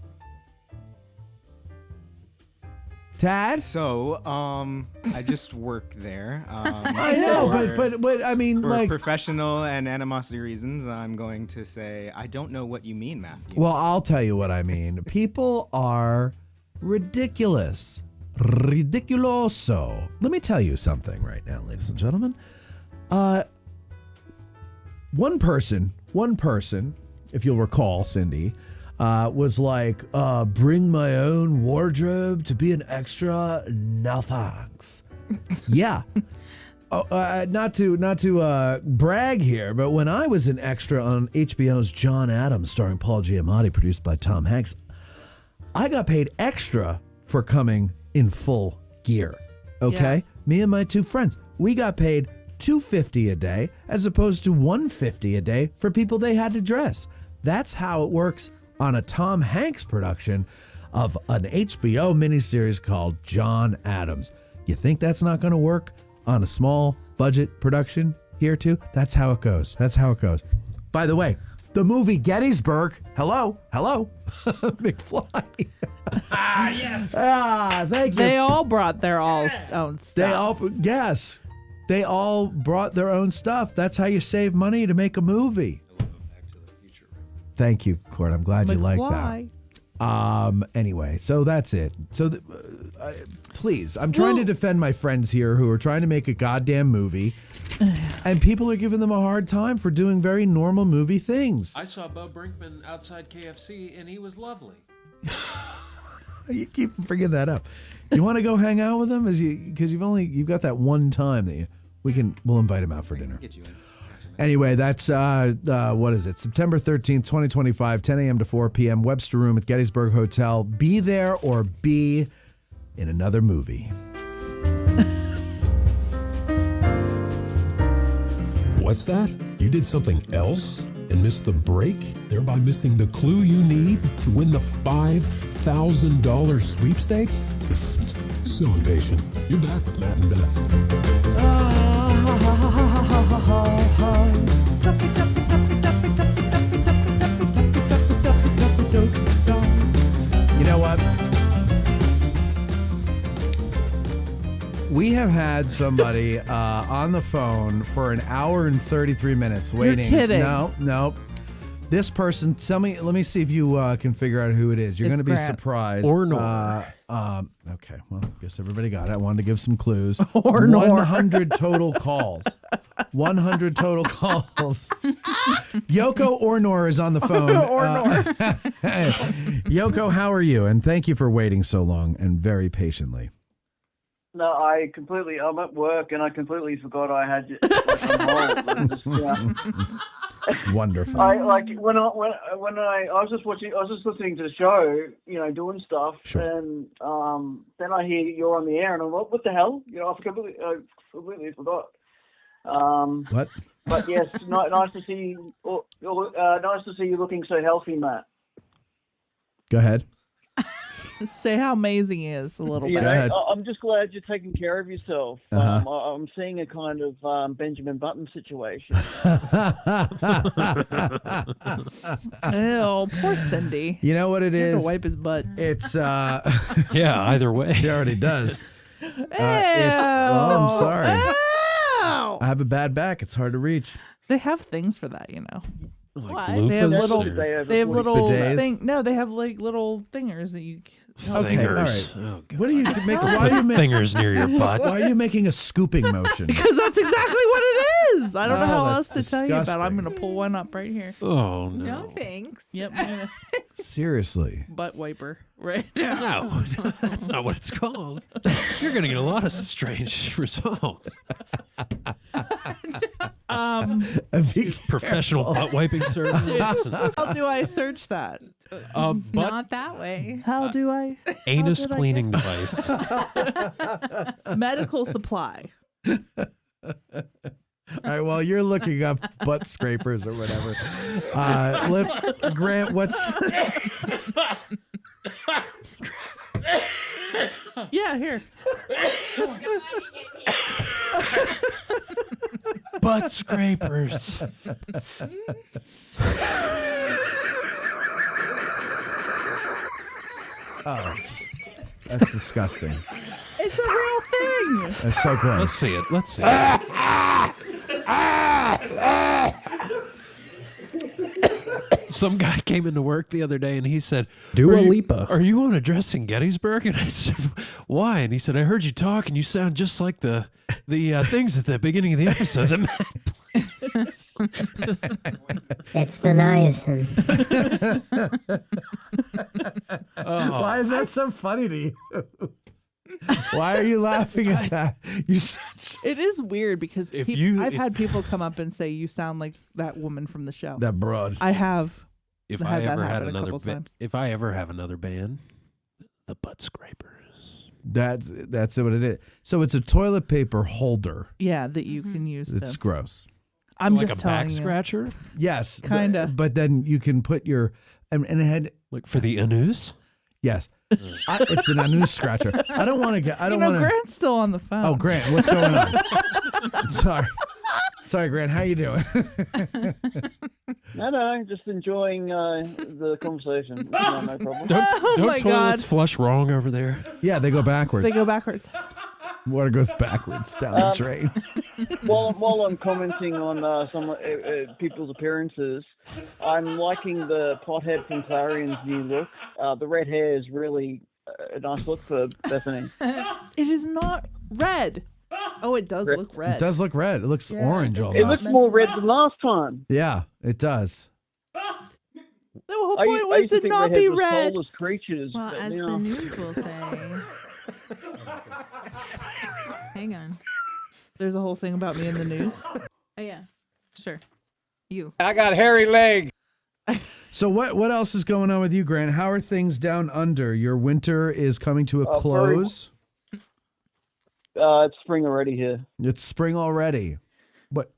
Tad? So, I just work there. I know, but I mean, for like, professional and animosity reasons, I'm going to say I don't know what you mean, Matthew. well, I'll tell you what I mean. People are ridiculous. Ridiculoso. Let me tell you something right now, ladies and gentlemen. One person, if you'll recall, Cindy, was like, bring my own wardrobe to be an extra? No thanks. Yeah. Not to brag here, but when I was an extra on HBO's John Adams, starring Paul Giamatti, produced by Tom Hanks, I got paid extra for coming in full gear. Okay? Yeah. Me and my two friends, we got paid $250 a day as opposed to $150 a day for people they had to dress. That's how it works on a Tom Hanks production of an HBO miniseries called John Adams. You think that's not going to work on a small budget production here too? That's how it goes. By the way, the movie Gettysburg, hello, McFly. Yes. Thank you. They all brought their own stuff. They all brought their own stuff. That's how you save money to make a movie. Thank you, Court. I'm glad you like that. Anyway, so that's it. So please, I'm trying to defend my friends here who are trying to make a goddamn movie, and people are giving them a hard time for doing very normal movie things. I saw Bo Brinkman outside KFC, and he was lovely. You keep bringing that up. You want to go hang out with him? Because you've got that one time that we'll invite him out for dinner. Get you in. Anyway, that's, what is it? September 13th, 2025, 10 a.m. to 4 p.m. Webster Room at Gettysburg Hotel. Be there or be in another movie. What's that? You did something else and missed the break, thereby missing the clue you need to win the $5,000 sweepstakes? So impatient. You're back with Matt and Beth. You know what? We have had somebody on the phone for an hour and 33 minutes waiting. You're kidding. No. This person, let me see if you can figure out who it is. You're going to be surprised. Okay, well, I guess everybody got it. I wanted to give some clues. 100 total calls. 100 total calls. Yoko Ornor is on the phone. Yoko, how are you? And thank you for waiting so long and very patiently. No, I'm at work and I completely forgot I had you on hold. Wonderful. I was just listening to the show, doing stuff, sure. And then I hear you're on the air, and I'm like, what the hell? I completely forgot. What? But yes, nice to see you. Nice to see you looking so healthy, Matt. Go ahead. Say how amazing he is a little bit. I'm just glad you're taking care of yourself. Uh-huh. I'm seeing a kind of Benjamin Button situation. Oh, poor Cindy. You know what it is? Wipe his butt. It's Yeah, either way. He already does. I'm sorry. Ow. I have a bad back. It's hard to reach. They have things for that, What? They have little. They have little bidets? No, they have like little thingers that you. Okay, all right. What are you making? Why are you fingers near your butt? Why are you making a scooping motion? Because that's exactly what it is. I don't know how else that's to tell you about. disgusting. I'm gonna pull one up right here. Oh No thanks. Yep. Seriously. Butt wiper. Right now. No, that's not what it's called. You're going to get a lot of strange results. Professional butt wiping service. How do I search that? Not that way. How do I? Anus cleaning device. Medical supply. All right, well, you're looking up butt scrapers or whatever. Grant, what's... Yeah, here. Butt scrapers. Oh, that's disgusting. It's a real thing. That's so gross. Let's see it. Let's see it. Some guy came into work the other day and he said, Dua Lipa, are you on Addressing Gettysburg? And I said, why? And he said, I heard you talk and you sound just like the things at the beginning of the episode that Matt plays. It's the niacin. Why is that so funny to you? Why are you laughing at that? It is weird because I've had people come up and say you sound like that woman from the show. That broad. I have. If had I that ever had happen a another couple times. if I ever have another band, the butt scrapers. That's what it is. So it's a toilet paper holder. Yeah, that you can use. It's to, gross. I'm like just a back telling you. scratcher? Yes, Kinda. But then you can put your and it had like for the anus. Yes, it's an anus scratcher. I don't want to get. I don't want to. Grant's still on the phone. Oh, Grant, what's going on? Sorry, Grant. How you doing? No, just enjoying the conversation. No problem. Don't my toilets God. flush wrong over there? Yeah, they go backwards. They go backwards. Water goes backwards down the drain. While I'm commenting on some people's appearances, I'm liking the pothead from Clarion's new look. The red hair is really a nice look for Bethany. It is not red. Oh, it does look red. It does look red. It looks orange almost. It looks more red than last time. Yeah, it does. The whole I point was used to to think not redheads be were red. soulless creatures. Well, but as now- the news will say. Hang on. There's a whole thing about me in the news. Oh yeah, sure. You. I got hairy legs. So what else is going on with you, Grant? How are things down under? Your winter is coming to a close. It's spring already here. It's spring already. What?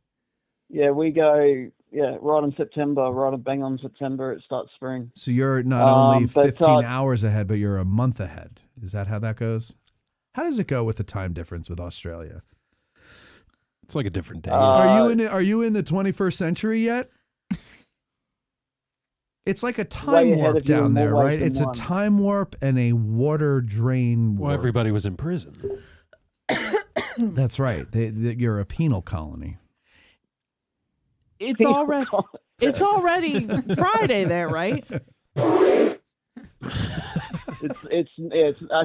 Yeah, we go. Yeah, right in September, right bang on September, it starts spring. So you're not only but, 15 hours ahead, but you're a month ahead. Is that how that goes? How does it go with the time difference with Australia? It's like a different day. Are you in the 21st century yet? It's like a Way time ahead warp of you down in more there, ways right? than It's one. a time warp and a water drain warp. Well, everybody was in prison. That's right. You're a penal colony. It's already Friday there, right? It's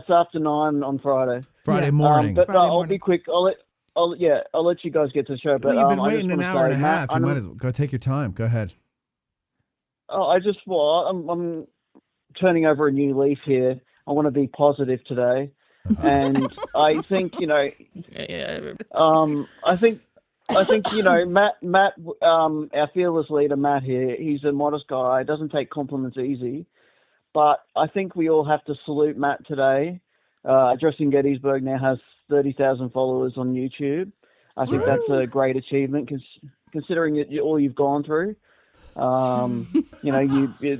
after 9 on Friday. Friday morning. But Friday I'll morning. be quick. I'll let you guys get to the show. But Well, you've been I just waiting an wanna hour and say, a Matt, half. I You know- might as well go take your time. Go ahead. I'm turning over a new leaf here. I want to be positive today, and I think I think Matt, our fearless leader, Matt here. He's a modest guy. Doesn't take compliments easy, but I think we all have to salute Matt today. Addressing Gettysburg now has 30,000 followers on YouTube. I think that's a great achievement, considering all you've gone through.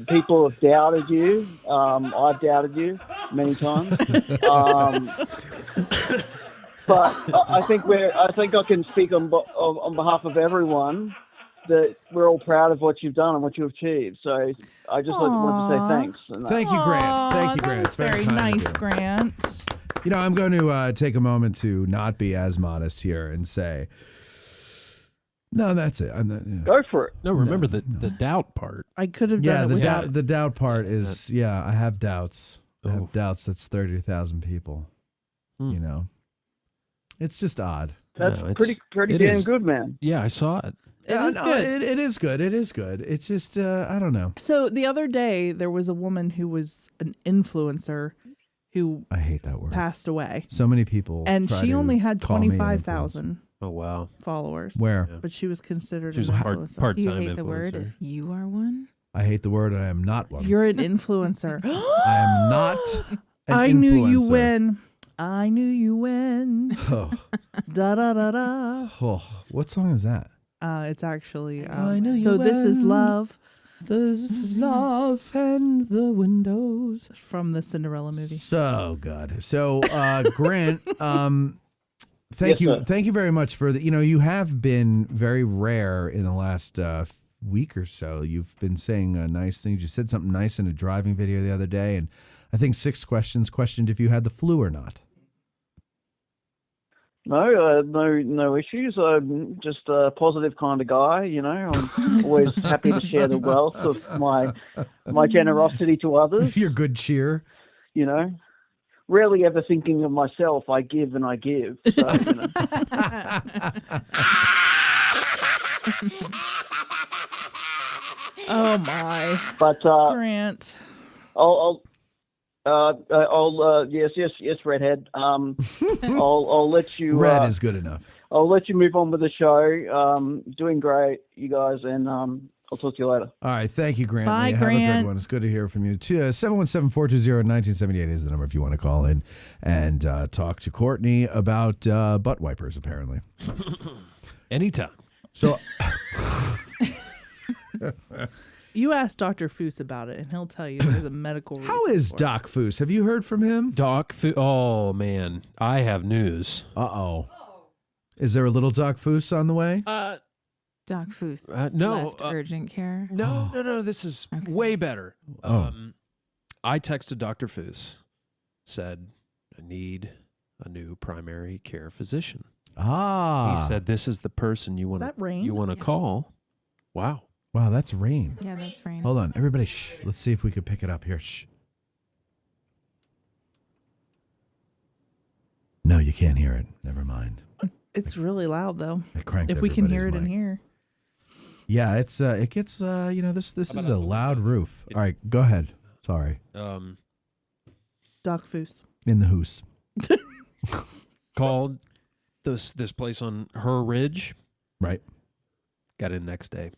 People have doubted you. I've doubted you many times. But I think I can speak on behalf of everyone that we're all proud of what you've done and what you've achieved. So I just wanted to say thanks. Thank you, Grant. Thank you, Grant. It's Very kind of nice, you. Grant. You know, I'm going to take a moment to not be as modest here and say No, that's it. Go for it. No, remember the doubt part. I could have done it without. The doubt part is, I have doubts. I have doubts. That's 30,000 people. You know, it's just odd. That's pretty damn good, man. Yeah, I saw it. It is good. It is good. It is good. It's just, I don't know. So the other day, there was a woman who was an influencer who I hate that word. Passed away. So many people. And try she to only had call me an 25,000 Oh, wow. followers. Where? But she was considered She was an a influencer. part-time Do you hate the influencer. word if you are one? I hate the word, and I am not one. You're an influencer. I am not an I knew you influencer. when. I knew you when. Oh. Da da da da. Oh, what song is that? It's actually. I knew you so this is when. love. This is love and the windows from the Cinderella movie. So good. So Grant, thank Yes, you, sir. thank you very much for the. You have been very rare in the last week or so. You've been saying nice things. You said something nice in a driving video the other day, and I think 6 questions questioned if you had the flu or not. No, no issues. I'm just a positive kind of guy, you know. I'm always happy to share the wealth of my generosity to others. Your good cheer. You know, rarely ever thinking of myself. I give and I give. So, you know. Oh my! But Grant. Yes, redhead. I'll let you. Red is good enough. I'll let you move on with the show. Doing great, you guys, and I'll talk to you later. All right, thank you, Grant. Bye, Have a Grant. good one. It's good to hear from you. 717-420-1978 is the number if you want to call in and talk to Courtney about butt wipers, apparently. Anytime. So You ask Dr. Foose about it, and he'll tell you there's a medical reason. how is for it. Doc Foose? Have you heard from him? Doc Foose. Oh, man. I have news. Uh-oh. Is there a little Doc Foose on the way? Doc Foose. No. Left urgent care. No. This is way better. Oh. I texted Dr. Foose, said, I need a new primary care physician. Ah. He said, this is the person you want That rain? to call. Wow. Wow, that's rain. Yeah, that's rain. Hold on. Everybody, shh. Let's see if we could pick it up here. Shh. No, you can't hear it. Never mind. It's really loud, though. I cranked If we can hear it everybody's in mic. here. Yeah, it's it gets this is a loud roof. All right, go ahead. Sorry. Doc Foose. In the hoose. Called this place on Her Ridge. Right. Got in next day.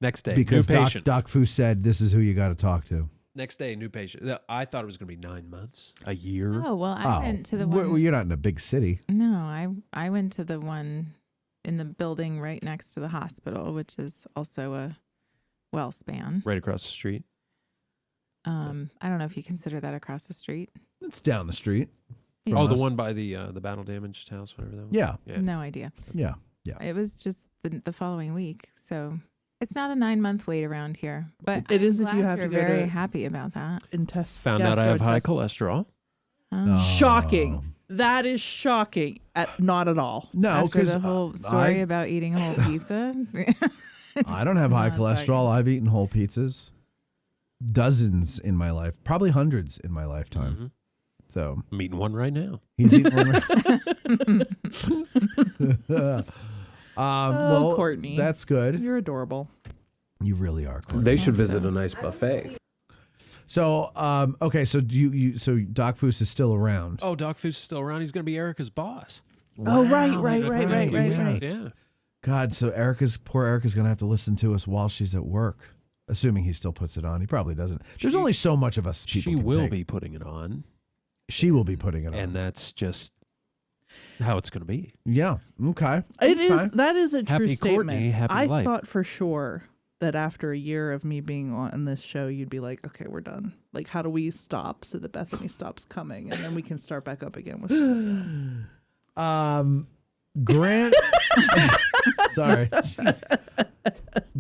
Next day, Because new patient. Doc Foose said this is who you got to talk to. Next day, new patient. I thought it was going to be 9 months, a year. Oh, well, I went to the one. Well, you're not in a big city. No, I went to the one in the building right next to the hospital, which is also a well span. Right across the street. I don't know if you consider that across the street. It's down the street. Yeah. Oh, the us. one by the battle damaged house, whatever that was. Yeah. No idea. Yeah. It was just the following week, so it's not a 9-month wait around here. But It is I'm if you glad have to you're go very to- happy about that. And test. Found out I have high cholesterol. Shocking. That is shocking. Not at all. No, After because the whole story about eating a whole pizza. I don't have high Not cholesterol. I've eaten whole pizzas. Dozens in my life. Probably hundreds in my lifetime. Mm-hmm. So I'm eating one right now. he's eating one right well, Courtney. that's good. You're adorable. You really are, Courtney. They should visit a nice buffet. So, okay, so so Doc Foose is still around. Oh, Doc Foose is still around. He's going to be Erica's boss. Oh, right. Yeah. God, so poor Erica's going to have to listen to us while she's at work, assuming he still puts it on. He probably doesn't. There's only so much of us people She can will take. be putting it on. She will be putting it on. And that's just how it's going to be. Yeah. Okay. It Okay. is. That is a true Happy statement. Courtney, happy I life. thought for sure that after a year of me being on this show, you'd be like, okay, we're done. Like, how do we stop so that Bethany stops coming and then we can start back up again with Grant. Sorry. Jeez.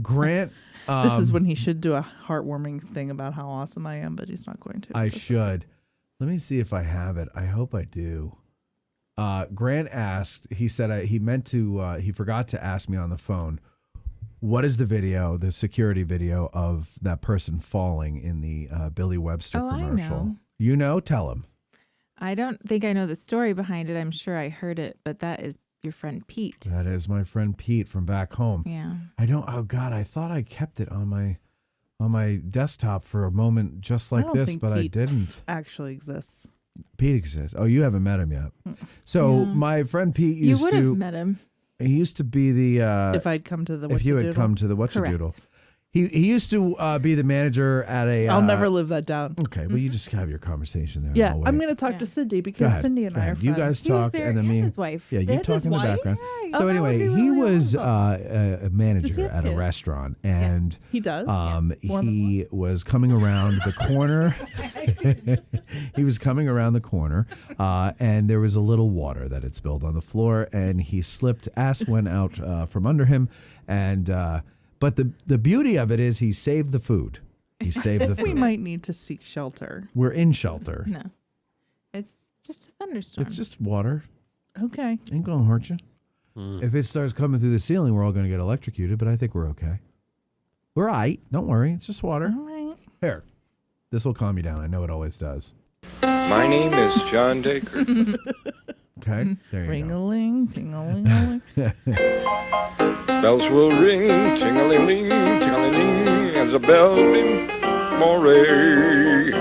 Grant. this is when he should do a heartwarming thing about how awesome I am, but he's not going to. I should. Let me see if I have it. I hope I do. Grant asked, he said he meant to, he forgot to ask me on the phone, what is the video, the security video of that person falling in the Billy Webster commercial? I know. You know? Tell him. I don't think I know the story behind it. I'm sure I heard it, but that is your friend Pete. That is my friend Pete from back home. Yeah. Oh God, I thought I kept it on my desktop for a moment just like this, but I didn't. Actually exists. Pete exists. Oh, you haven't met him yet. So my friend Pete used to. You would have met him. He used to be the. If I'd come to the. If you had come to the Whatchadoodle. He used to be the manager at a. I'll never live that down. Okay, well, you just have your conversation there. Yeah, I'm going to talk to Cindy because Cindy and I are friends. You guys talk, and then me. His wife. Yeah, you talk in the background. Yeah, so anyway, he was a manager at a restaurant, and he does. He was coming around the corner. He was coming around the corner, and there was a little water that had spilled on the floor, and he slipped. Ass went out from under him, and. But the beauty of it is he saved the food. He saved the food. We might need to seek shelter. We're in shelter. No. It's just a thunderstorm. It's just water. Okay. Ain't going to hurt you. If it starts coming through the ceiling, we're all going to get electrocuted, but I think we're okay. We're all right. Don't worry. It's just water. All right. Here. This will calm you down. I know it always does. My name is John Dacre. Okay. There you Ring-a-ling, ting-a-ling-a-ling. Bells will ring, ting-a-ling-ling, ting-a-ling-ling, as a bell ring, moray.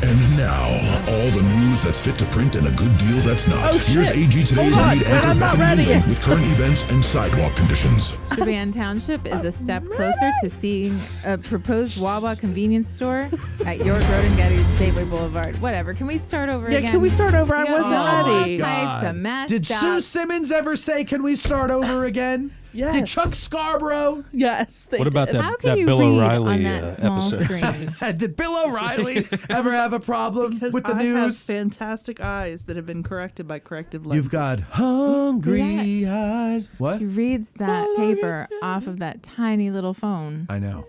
And now, all the news that's fit to print and a good deal that's not. Oh, Here's shit. AG Today's Hold on, lead anchor I'm not Bethany ready. England with current events and sidewalk conditions. Strabane Township is a step closer to seeing a proposed Wawa convenience store at York Road and Gateway Boulevard. Whatever. Can we start over again? Yeah, can we start over? I got wasn't all ready. types of messed Did up. Sue Simmons ever say, can we start over again? Yes. Did Chuck Scarborough? Yes. What about did. that, How can that you Bill read O'Reilly on that small episode? screen? Did Bill O'Reilly ever have a problem Because with the I have news? fantastic eyes that have been corrected by corrective lenses. You've got hungry eyes. What? She reads that paper off of that tiny little phone. I know.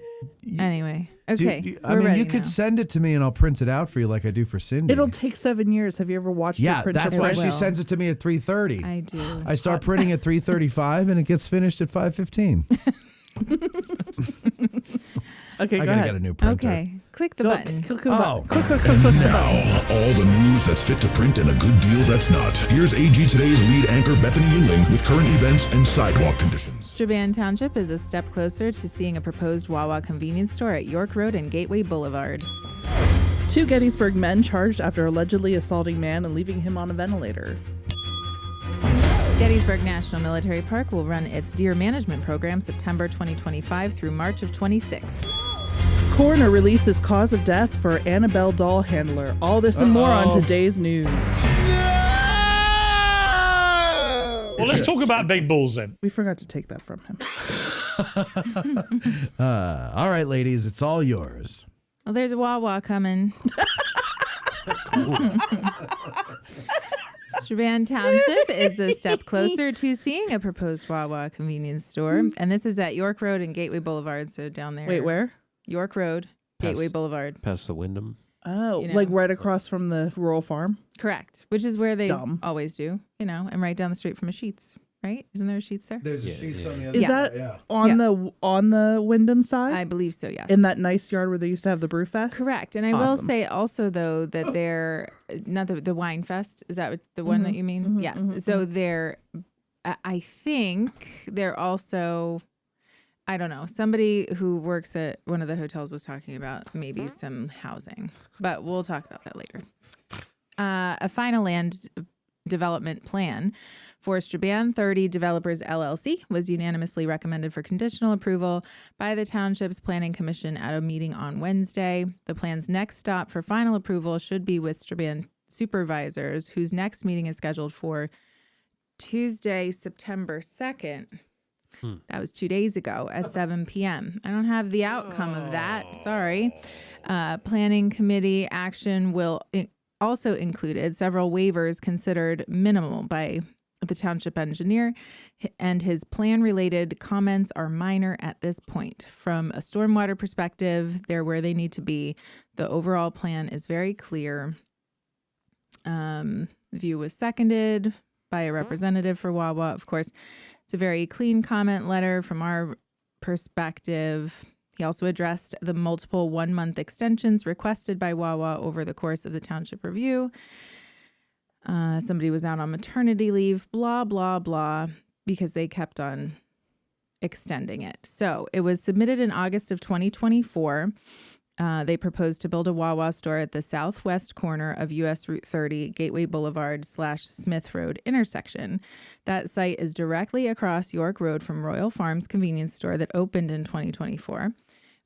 Anyway, okay. I mean, you could send it to me and I'll print it out for you like I do for Cindy. It'll take 7 years. Have you ever watched it Yeah, print that's it? why she sends it to me at 3:30. I do. I start printing at 3:35 and it gets finished at 5:15. Okay, I go gotta ahead. get a new printer. Okay, click the button. Click the button. Click, click, And now, all the news that's fit to print and a good deal that's not. Here's AG Today's lead anchor Bethany England with current events and sidewalk conditions. Strabane Township is a step closer to seeing a proposed Wawa convenience store at York Road and Gateway Boulevard. 2 Gettysburg men charged after allegedly assaulting man and leaving him on a ventilator. Gettysburg National Military Park will run its deer management program September 2025 through March of 26. Coroner releases cause of death for Annabelle doll handler. All this and more on today's news. Well, let's talk about big balls then. We forgot to take that from him. All right, ladies, it's all yours. Well, there's a Wawa coming. Strabane Township is a step closer to seeing a proposed Wawa convenience store. And this is at York Road and Gateway Boulevard. So down there. Wait, where? York Road, Gateway Boulevard. Past the Wyndham. Oh, You know. like right across from the rural farm? Correct. Which is where they Dumb. always do, and right down the street from a Sheets, right? Isn't there a Sheets there? There's a Sheets on the other Is side. that on the Wyndham side? I believe so, yes. In that nice yard where they used to have the brew fest? Correct. And I will say also, though, that they're not the Wine Fest. Is that the one that you mean? Yes. So they're, I think they're also, I don't know, somebody who works at one of the hotels was talking about maybe some housing, but we'll talk about that later. A final land development plan for Strabane 30 Developers LLC was unanimously recommended for conditional approval by the Township's Planning Commission at a meeting on Wednesday. The plan's next stop for final approval should be with Strabane supervisors, whose next meeting is scheduled for Tuesday, September 2nd. That was 2 days ago at 7 p.m. I don't have the outcome of that. Sorry. Planning committee action will also included several waivers considered minimal by the township engineer, and his plan-related comments are minor at this point. From a stormwater perspective, they're where they need to be. The overall plan is very clear. The view was seconded by a representative for Wawa. Of course, it's a very clean comment letter from our perspective. He also addressed the multiple 1-month extensions requested by Wawa over the course of the township review. Somebody was out on maternity leave, blah, blah, blah, because they kept on extending it. So it was submitted in August of 2024. They proposed to build a Wawa store at the southwest corner of U.S. Route 30, Gateway Boulevard / Smith Road intersection. That site is directly across York Road from Royal Farms convenience store that opened in 2024.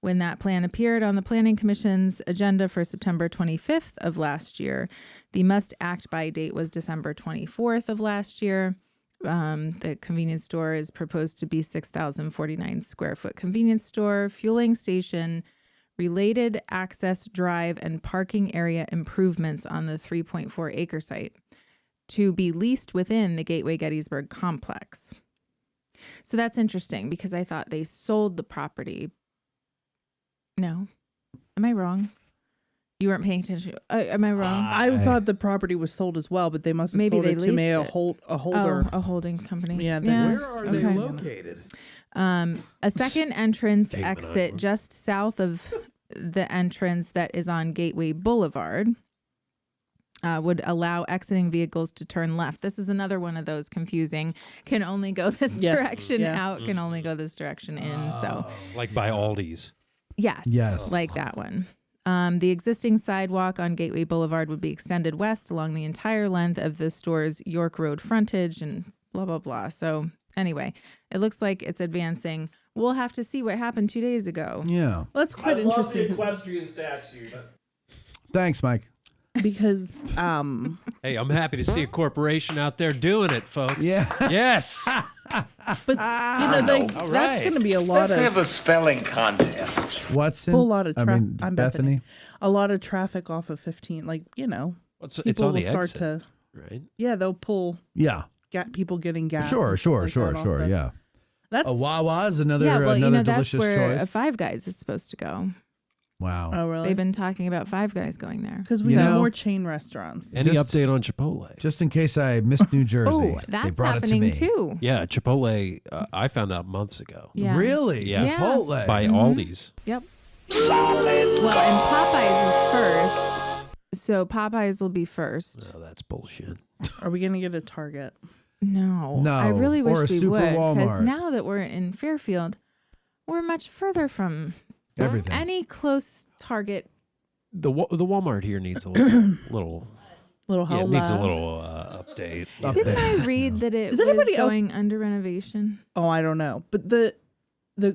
When that plan appeared on the Planning Commission's agenda for September 25th of last year, the must-act-by date was December 24th of last year. The convenience store is proposed to be 6,049 square foot convenience store, fueling station, related access drive, and parking area improvements on the 3.4 acre site to be leased within the Gateway Gettysburg complex. So that's interesting because I thought they sold the property. No. Am I wrong? You weren't paying attention. Am I wrong? I thought the property was sold as well, but they must have sold it to maybe a holder. Oh, a holding company. Yeah. Yes. Where are they located? A second entrance exit just south of the entrance that is on Gateway Boulevard would allow exiting vehicles to turn left. This is another one of those confusing. Can only go this direction out. Can only go this direction in. So, like by Aldi's. Yes. Like that one. The existing sidewalk on Gateway Boulevard would be extended west along the entire length of the store's York Road frontage and blah, blah, blah. So anyway, it looks like it's advancing. We'll have to see what happened 2 days ago. Yeah. Well, that's quite interesting. I love the equestrian statue. Thanks, Mike. Because, Hey, I'm happy to see a corporation out there doing it, folks. Yeah. Yes. but, that's going to be a lot of... a spelling contest. What's in? Pull a lot of traffic. I'm Bethany. A lot of traffic off of 15. Like, people it's on will the start exit, to... right? Yeah, they'll pull... Yeah. People getting gas. Sure. Yeah. That's a Wawa is another that's delicious where choice. a Five Guys is supposed to go. Wow. Oh, really? They've been talking about Five Guys going there. Because we need more chain restaurants. Any update on Chipotle? Just in case I missed New Jersey. Oh, that's they brought happening it to me. too. Yeah, Chipotle, I found out months ago. Yeah. Really? Yeah. Chipotle? By Aldi's. Yep. Solid. Well, and Popeyes is first. So Popeyes will be first. Oh, that's bullshit. Are we going to get a Target? No. No. I really or wish a we Super would. Because Walmart. now that we're in Fairfield, we're much further from everything. Any close Target. The Walmart here needs a little help. Yeah, it needs a little update. Didn't I read that it Is was anybody else going under renovation? Oh, I don't know. But the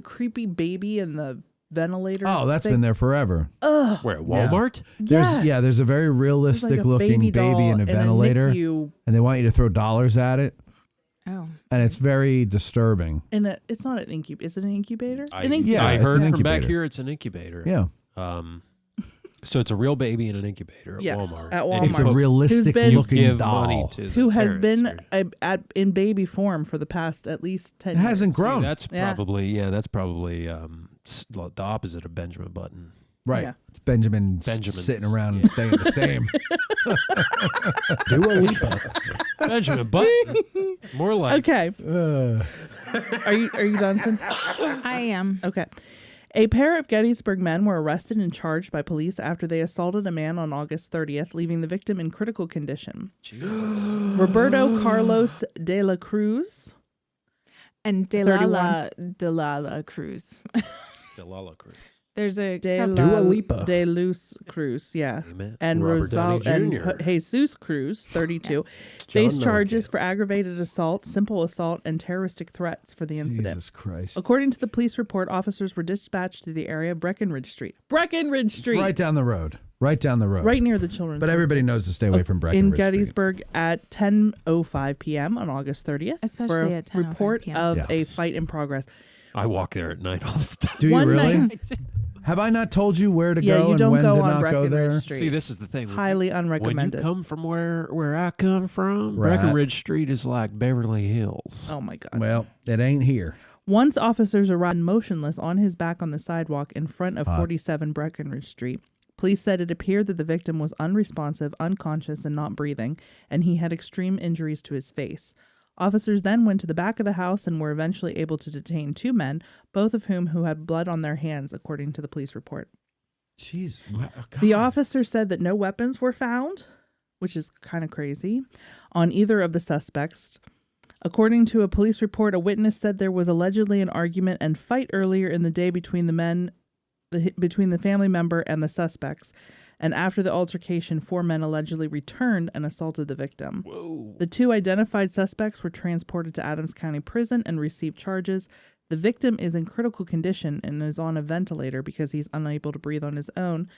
creepy baby and the ventilator. Oh, that's thing. been there forever. Ugh. Where, at Walmart? Yeah. There's a very realistic There's like a looking baby baby doll in a in a ventilator. NICU. And they want you to throw dollars at it. Oh. And it's very disturbing. And it's not an incubator. Is it an incubator? I it's heard an from back incubator. here it's an incubator. Yeah. So it's a real baby in an incubator at Yes, Walmart. at And Walmart. It's a realistic been- looking give doll. money to Who the has parents, been or- in baby form for the past at least 10 It years. hasn't See, grown. that's Yeah. probably the opposite of Benjamin Button. Right. Yeah. It's Benjamin sitting around and staying the same. Dua Lipa. Benjamin Button. More like. Okay. Are you done, Sin? I am. Okay. A pair of Gettysburg men were arrested and charged by police after they assaulted a man on August 30th, leaving the victim in critical condition. Jesus. Roberto Carlos de la Cruz. And Delala Cruz. Delala Cruz. There's a De Luz Cruz, yeah. Amen. And Robert Downey Jr. Jesus Cruz, 32, John faced charges for aggravated assault, simple assault, and terroristic threats for the incident. Jesus Christ. According to the police report, officers were dispatched to the area of Breckenridge Street. Breckenridge Street! Right down the road. Right down the road. Right near the children's But everybody knows to stay away from in Breckenridge Gettysburg at 10:05 p.m. on August 30th. Especially for a at 10:05 report p.m. of Yeah. a fight in progress. I walk there at night all the time. Do you One really? night- Have I not told you where to Yeah, go you and don't when go to on not go Breckenridge there? Street. See, this is the thing. Highly When unrecommended. you come from where I come from, Right. Breckenridge Street is like Beverly Hills. Oh my God. Well, it ain't here. Once officers arrived motionless on his back on the sidewalk in front of 47 Breckenridge Street. Police said it appeared that the victim was unresponsive, unconscious, and not breathing, and he had extreme injuries to his face. Officers then went to the back of the house and were eventually able to detain 2 men, both of whom had blood on their hands, according to the police report. Jeez. The officer said that no weapons were found, which is kind of crazy, on either of the suspects. According to a police report, a witness said there was allegedly an argument and fight earlier in the day between between the family member and the suspects. And after the altercation, 4 men allegedly returned and assaulted the victim. Whoa. The 2 identified suspects were transported to Adams County Prison and received charges. The victim is in critical condition and is on a ventilator because he's unable to breathe on his own.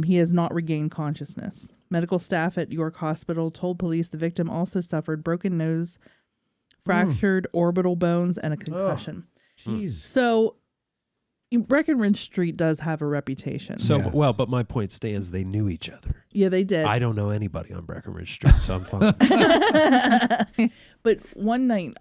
He has not regained consciousness. Medical staff at York Hospital told police the victim also suffered broken nose, fractured orbital bones, and a concussion. Jeez. So Breckenridge Street does have a reputation. So, well, but my point stands, they knew each other. Yeah, they did. I don't know anybody on Breckenridge Street, so I'm fine. But one night,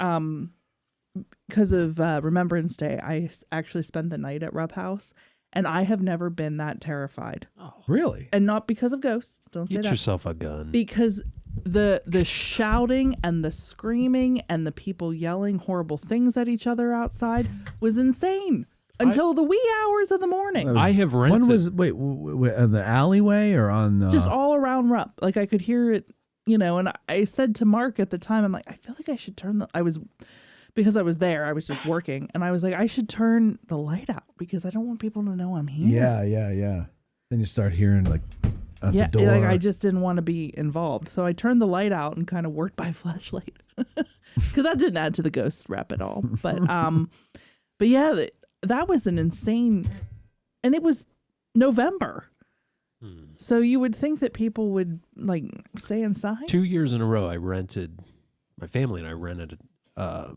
because of Remembrance Day, I actually spent the night at Rupp House, and I have never been that terrified. Oh. Really? And not because of ghosts. Don't say Get that. yourself a gun. Because the shouting and the screaming and the people yelling horrible things at each other outside was insane until the wee hours of the morning. I have rented. When was wait in the alleyway or on Just all around Rupp. Like I could hear it, and I said to Mark at the time, I'm like, I feel like I should turn because I was there, I was just working, and I was like, I should turn the light out because I don't want people to know I'm here. Yeah. Then you start hearing like at the door. Like I just didn't want to be involved. So I turned the light out and kind of worked by flashlight because that didn't add to the ghost rep at all. But yeah, that was an insane, and it was November. So you would think that people would like stay inside. 2 years in a row, my family and I rented a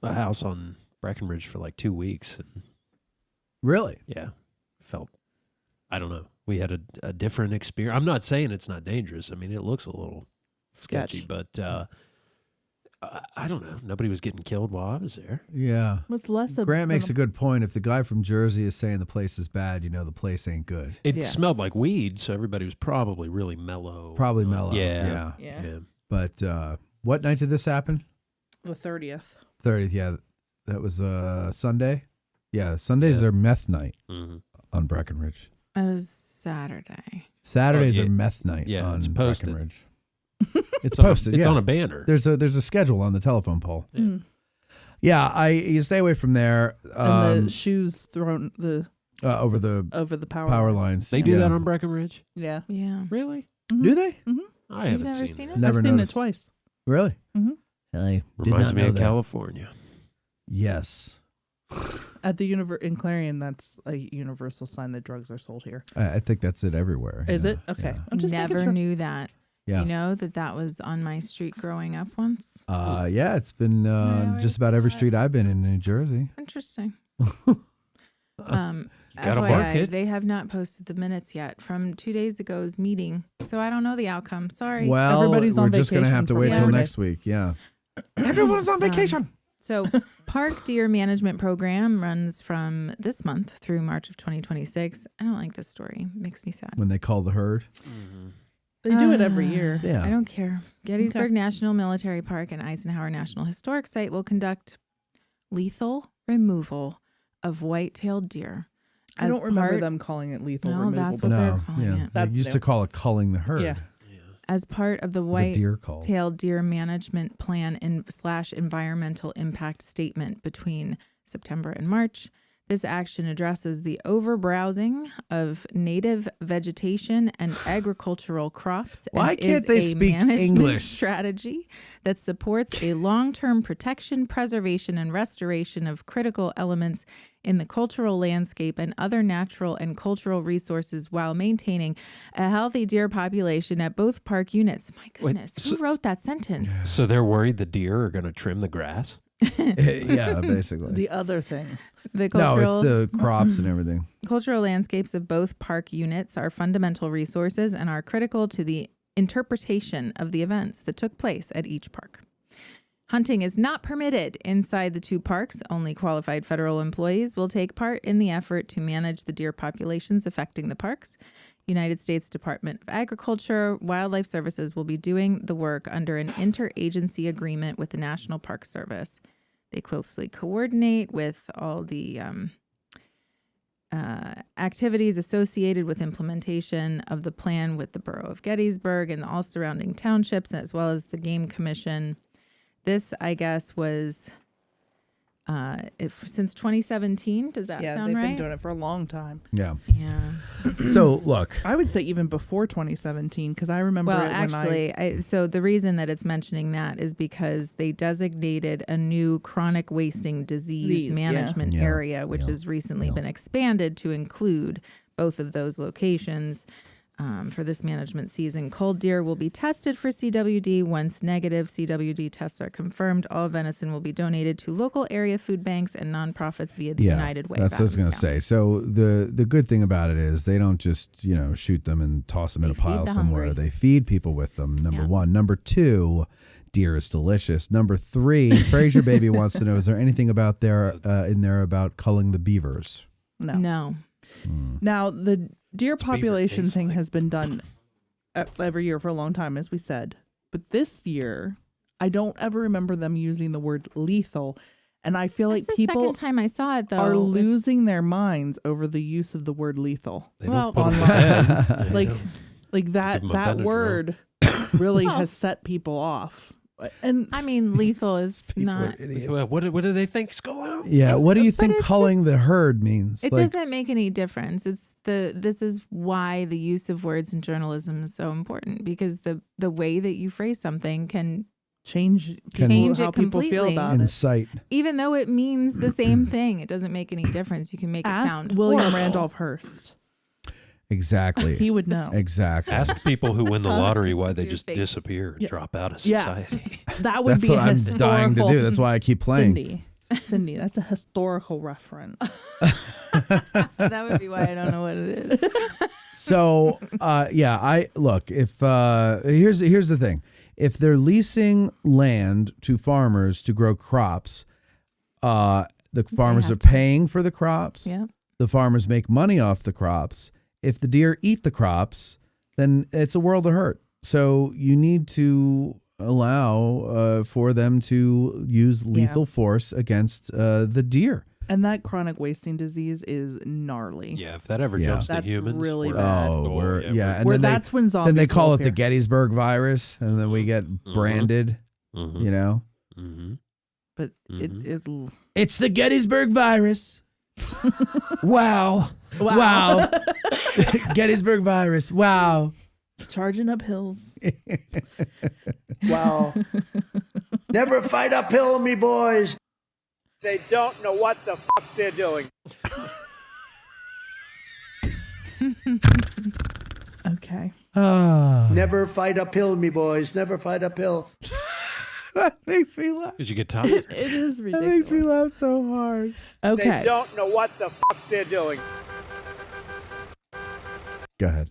house on Breckenridge for like 2 weeks. And really? Yeah. I don't know. We had a different experience. I'm not saying it's not dangerous. I mean, it looks a little sketchy, but I don't know. Nobody was getting killed while I was there. Yeah. What's less of Grant makes a good point. If the guy from Jersey is saying the place is bad, the place ain't good. It smelled like weed, so everybody was probably really mellow. Probably mellow. Yeah. But what night did this happen? The 30th. 30th, yeah. That was Sunday? Yeah, Sundays are meth night on Breckenridge. It was Saturday. Saturdays are meth night on it's posted. Breckenridge. It's posted. It's yeah. on a banner. There's a schedule on the telephone pole. Yeah, you stay away from there. And the shoes thrown over the power lines. They do that on Breckenridge? Yeah. Really? Mm-hmm. Do they? Mm-hmm. I haven't seen it. Never I've seen it noticed. twice. Really? Mm-hmm. I did Reminds not me know of that. California. Yes. At the in Clarion, that's a universal sign that drugs are sold here. I think that's it everywhere. Is it? Okay. I'm just making Never sure. knew that. Yeah. You know that was on my street growing up once? Yeah, it's been just about every street I've been in New Jersey. Interesting. Got a bark FYI, it? they have not posted the minutes yet from 2 days ago's meeting, so I don't know the outcome. Sorry. Well, Everybody's on we're just going to vacation have to for wait till Friday. next week. Yeah. Everyone's on vacation. So, Park Deer Management Program runs from this month through March of 2026. I don't like this story. It makes me sad. When they call the herd. They do it every year. Yeah. I don't care. Gettysburg National Military Park and Eisenhower National Historic Site will conduct lethal removal of white-tailed deer. I don't remember them calling it lethal removal. That's what they're calling it. They used to call it culling the herd. Yeah. As part of the deer call. white-tailed deer management plan / environmental impact statement between September and March, this action addresses the overbrowsing of native vegetation and agricultural crops. Why and can't is they a speak management English? strategy that supports a long-term protection, preservation, and restoration of critical elements in the cultural landscape and other natural and cultural resources while maintaining a healthy deer population at both park units. My goodness, who wrote that sentence? So they're worried the deer are going to trim the grass? Yeah, basically. The other things. The cultural, No, it's the crops and everything. Cultural landscapes of both park units are fundamental resources and are critical to the interpretation of the events that took place at each park. Hunting is not permitted inside the 2 parks. Only qualified federal employees will take part in the effort to manage the deer populations affecting the parks. United States Department of Agriculture, Wildlife Services will be doing the work under an interagency agreement with the National Park Service. They closely coordinate with all the activities associated with implementation of the plan with the Borough of Gettysburg and all surrounding townships, as well as the Game Commission. This, I guess, was since 2017. Does that sound they've right? been doing it for a long time. Yeah. Yeah. So look, I would say even before 2017, because I remember Well, it when actually, so the reason that it's mentioning that is because they designated a new chronic wasting disease management area, which has recently been expanded to include both of those locations. For this management season, culled deer will be tested for CWD. Once negative CWD tests are confirmed, all venison will be donated to local area food banks and nonprofits via the United Way. That's what I was going to say. So the good thing about it is they don't just shoot them and toss them in a pile somewhere. hungry. They feed people with them. Number one. Number two, deer is delicious. Number three, Fraser Baby wants to know: is there anything about in there about culling the beavers? No. Now, the deer beaver population tastes thing like? has been done every year for a long time, as we said. But this year, I don't ever remember them using the word lethal. And I feel like the people second time I saw it, though. are losing their minds over the use of the word lethal. They Well- don't put 'em to bed. Like that Give 'em a Benadryl. word really has set people off. And I mean, lethal is not. Well, what do they think's going on? Yeah. What do you but think it's culling the herd means? It doesn't make any difference. This is why the use of words in journalism is so important, because the way that you phrase something can change how people feel completely. about it. Incite. Even though it means the same thing, it doesn't make any difference. You can make it Ask sound William horrible. Randolph Hearst. Exactly. He would know. Exactly. Ask people who win the lottery why they Your just face. disappear and Yeah. drop out of Yeah. society. That would That's be what a I'm historical, dying to do. That's why I keep playing. Cindy, that's a historical reference. That would be why I don't know what it is. So, I look, if here's the thing. If they're leasing land to farmers to grow crops, the farmers are paying for the crops. Yeah. The farmers make money off the crops. If the deer eat the crops, then it's a world of hurt. So you need to allow for them to use lethal force against the deer. And that chronic wasting disease is gnarly. Yeah, if that ever Yeah. jumps to That's humans, really we're- bad. And Where then that's when then zombies they call will it the appear. Gettysburg virus, and then we get branded. Mhm. You know, But it is. it's the Gettysburg virus. Wow. Wow. Gettysburg virus. Wow. Charging up hills. Wow. Never fight uphill, me boys. They don't know what the fuck they're doing. Okay. Never fight uphill, me boys. Never fight uphill. That makes me laugh. Did you get tired? It is That ridiculous. makes me laugh so hard. Okay. They don't know what the fuck they're doing. Go ahead.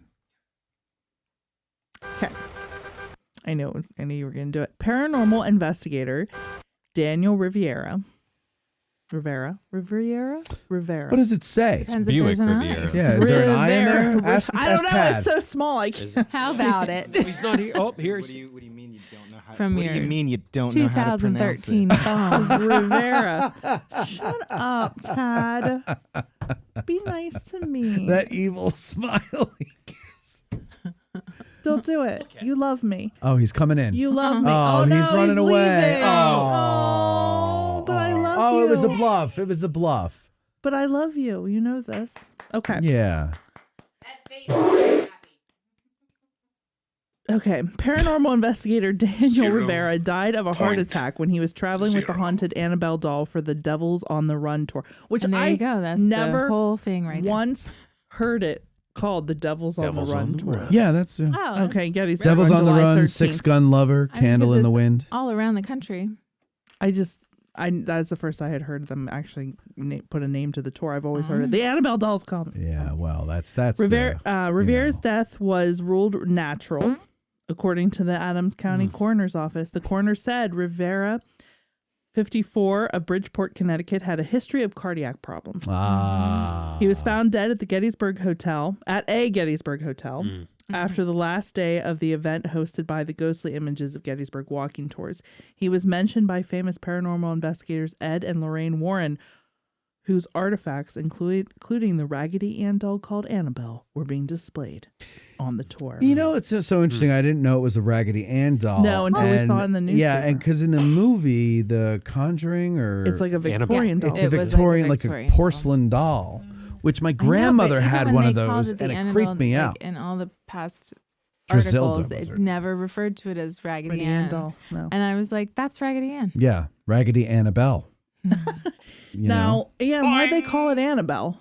Okay. I knew you were going to do it. Paranormal investigator Daniel Rivera. What does it say? Depends if Buick there's an Riviera. eye. Yeah, is there an eye in there? Rivera. Ask I don't know. Tad. It's so small. I can't. How about it? He's not here. Oh, here. What do you mean you don't know how? From what your do you mean you don't know how to pronounce 2013 it? phone. Rivera. Shut up, Tad. Be nice to me. That evil smiley kiss. Don't do it. You love me. Oh, he's coming in. You love me. Oh, no, he's running away. leaving. Oh, but I love oh, you. it was a bluff. It was a bluff. But I love you. You know this. Okay. Yeah. Okay. Paranormal investigator Daniel Rivera died of a heart attack when he was traveling with the haunted Annabelle doll for the Devils on the Run tour, which And there I you go. That's never the whole thing right there. once heard it called the Devils on the Run tour. Yeah, that's Oh, Okay, Gettysburg. Devil's on the July Run, 13th. Six Gun Lover, I mean, Candle 'cause in the it's Wind. all around the country. That's the first I had heard them actually put a name to the tour. I've always heard it. The Annabelle Dolls Comedy. Yeah, well, that's Rivera's death was ruled natural, according to the Adams County Coroner's Office. The coroner said Rivera 54 of Bridgeport, Connecticut, had a history of cardiac problems. Ah. He was found dead at a Gettysburg hotel Mm. after the last day of the event hosted by the Ghostly Images of Gettysburg walking tours. He was mentioned by famous paranormal investigators Ed and Lorraine Warren, whose artifacts, including the Raggedy Ann doll called Annabelle, were being displayed on the tour. You know, it's so interesting. I didn't know it was a Raggedy Ann doll. No, until we saw it in the newspaper. Yeah, and because in the movie, The Conjuring, It's like a Victorian doll. It's a It was Victorian, like like a a porcelain doll, which my grandmother had one of those, and it creeped me out. In all the past Griselda articles, was it her. never referred to it as Raggedy Ann doll. No. And I was like, that's Raggedy Ann. Yeah, Raggedy Annabelle. Now, why they call it Annabelle?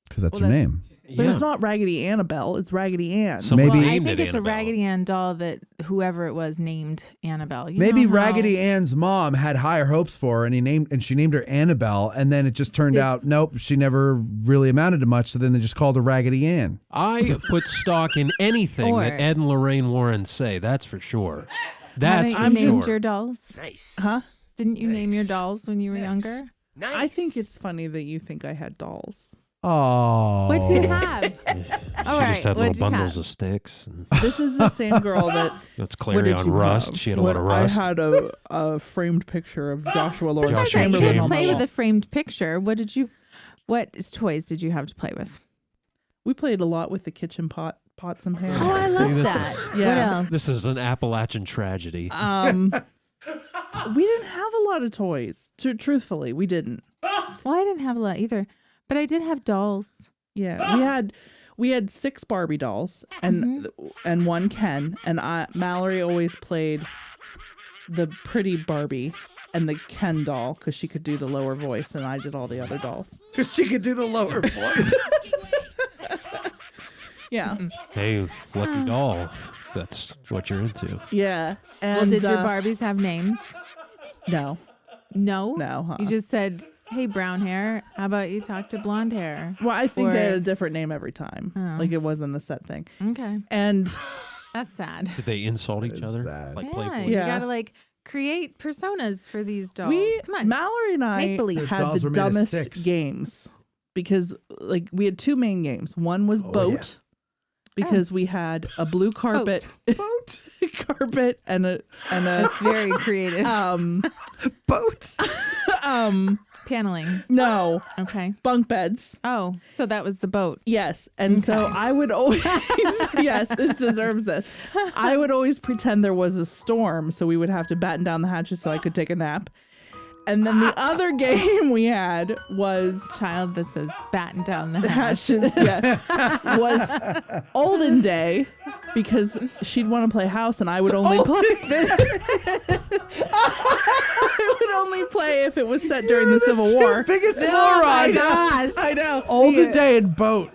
Because that's Well, her that's- name. But it's not Raggedy Annabelle, it's Raggedy Ann. Maybe Well, I think it's a Raggedy Ann doll that whoever it was named Annabelle. You Maybe know how- Raggedy Ann's mom had higher hopes for her, and she named her Annabelle, and then it just turned out nope, she never really amounted to much. So then they just called her Raggedy Ann. I put stock in anything that Ed and Lorraine Warren say. That's for sure. That's for Haven't you named sure. your dolls? Nice. Huh? Didn't you name your dolls when you were younger? I think it's funny that you think I had dolls. Oh, What'd you have? She All right, just had what'd little you bundles have? of sticks. and- This is the same girl that. That's What Clary did on you Rust. have? She had a lot of Rust. I had a framed picture of Joshua Lawrence Joshua You Chamberlain didn't on my play with wall. a framed picture. What toys did you have to play with? We played a lot with the kitchen pots and pans. Oh, I love See, this that. is- What Yeah. else? This is an Appalachian tragedy. We didn't have a lot of toys. Truthfully, we didn't. Well, I didn't have a lot either, but I did have dolls. Yeah, we had 6 Barbie dolls and one Ken, and Mallory always played the pretty Barbie and the Ken doll because she could do the lower voice, and I did all the other dolls. Because she could do the lower voice. Yeah. Hey, lucky doll. That's what you're into. Yeah. And Well, did your Barbies have names? No. No? No, huh? You just said, hey, brown hair, how about you talk to blonde hair? Well, I think Or- they had a different name every time. Oh. Like it wasn't a set thing. Okay. And That's sad. Did they insult each other? Like Yeah, playfully? you gotta like create personas for these dolls. Come on. Mallory and I Make believe. had dolls the were made of dumbest sticks. games because like we had 2 main games. One was boat because we had a blue carpet, carpet and a That's very creative. boat. Paneling. No. Okay. Bunk beds. Oh, so that was the boat. Yes. And so I would always, yes, this deserves this. I would always pretend there was a storm. So we would have to batten down the hatches so I could take a nap. And then the other game we had was Child that says batten down the hatches. hatches. Yeah. Was olden day because she'd want to play house and I would only play. I would only play if it was set during the Civil War. Biggest Oh moron. my gosh. I know. Olden day and boat.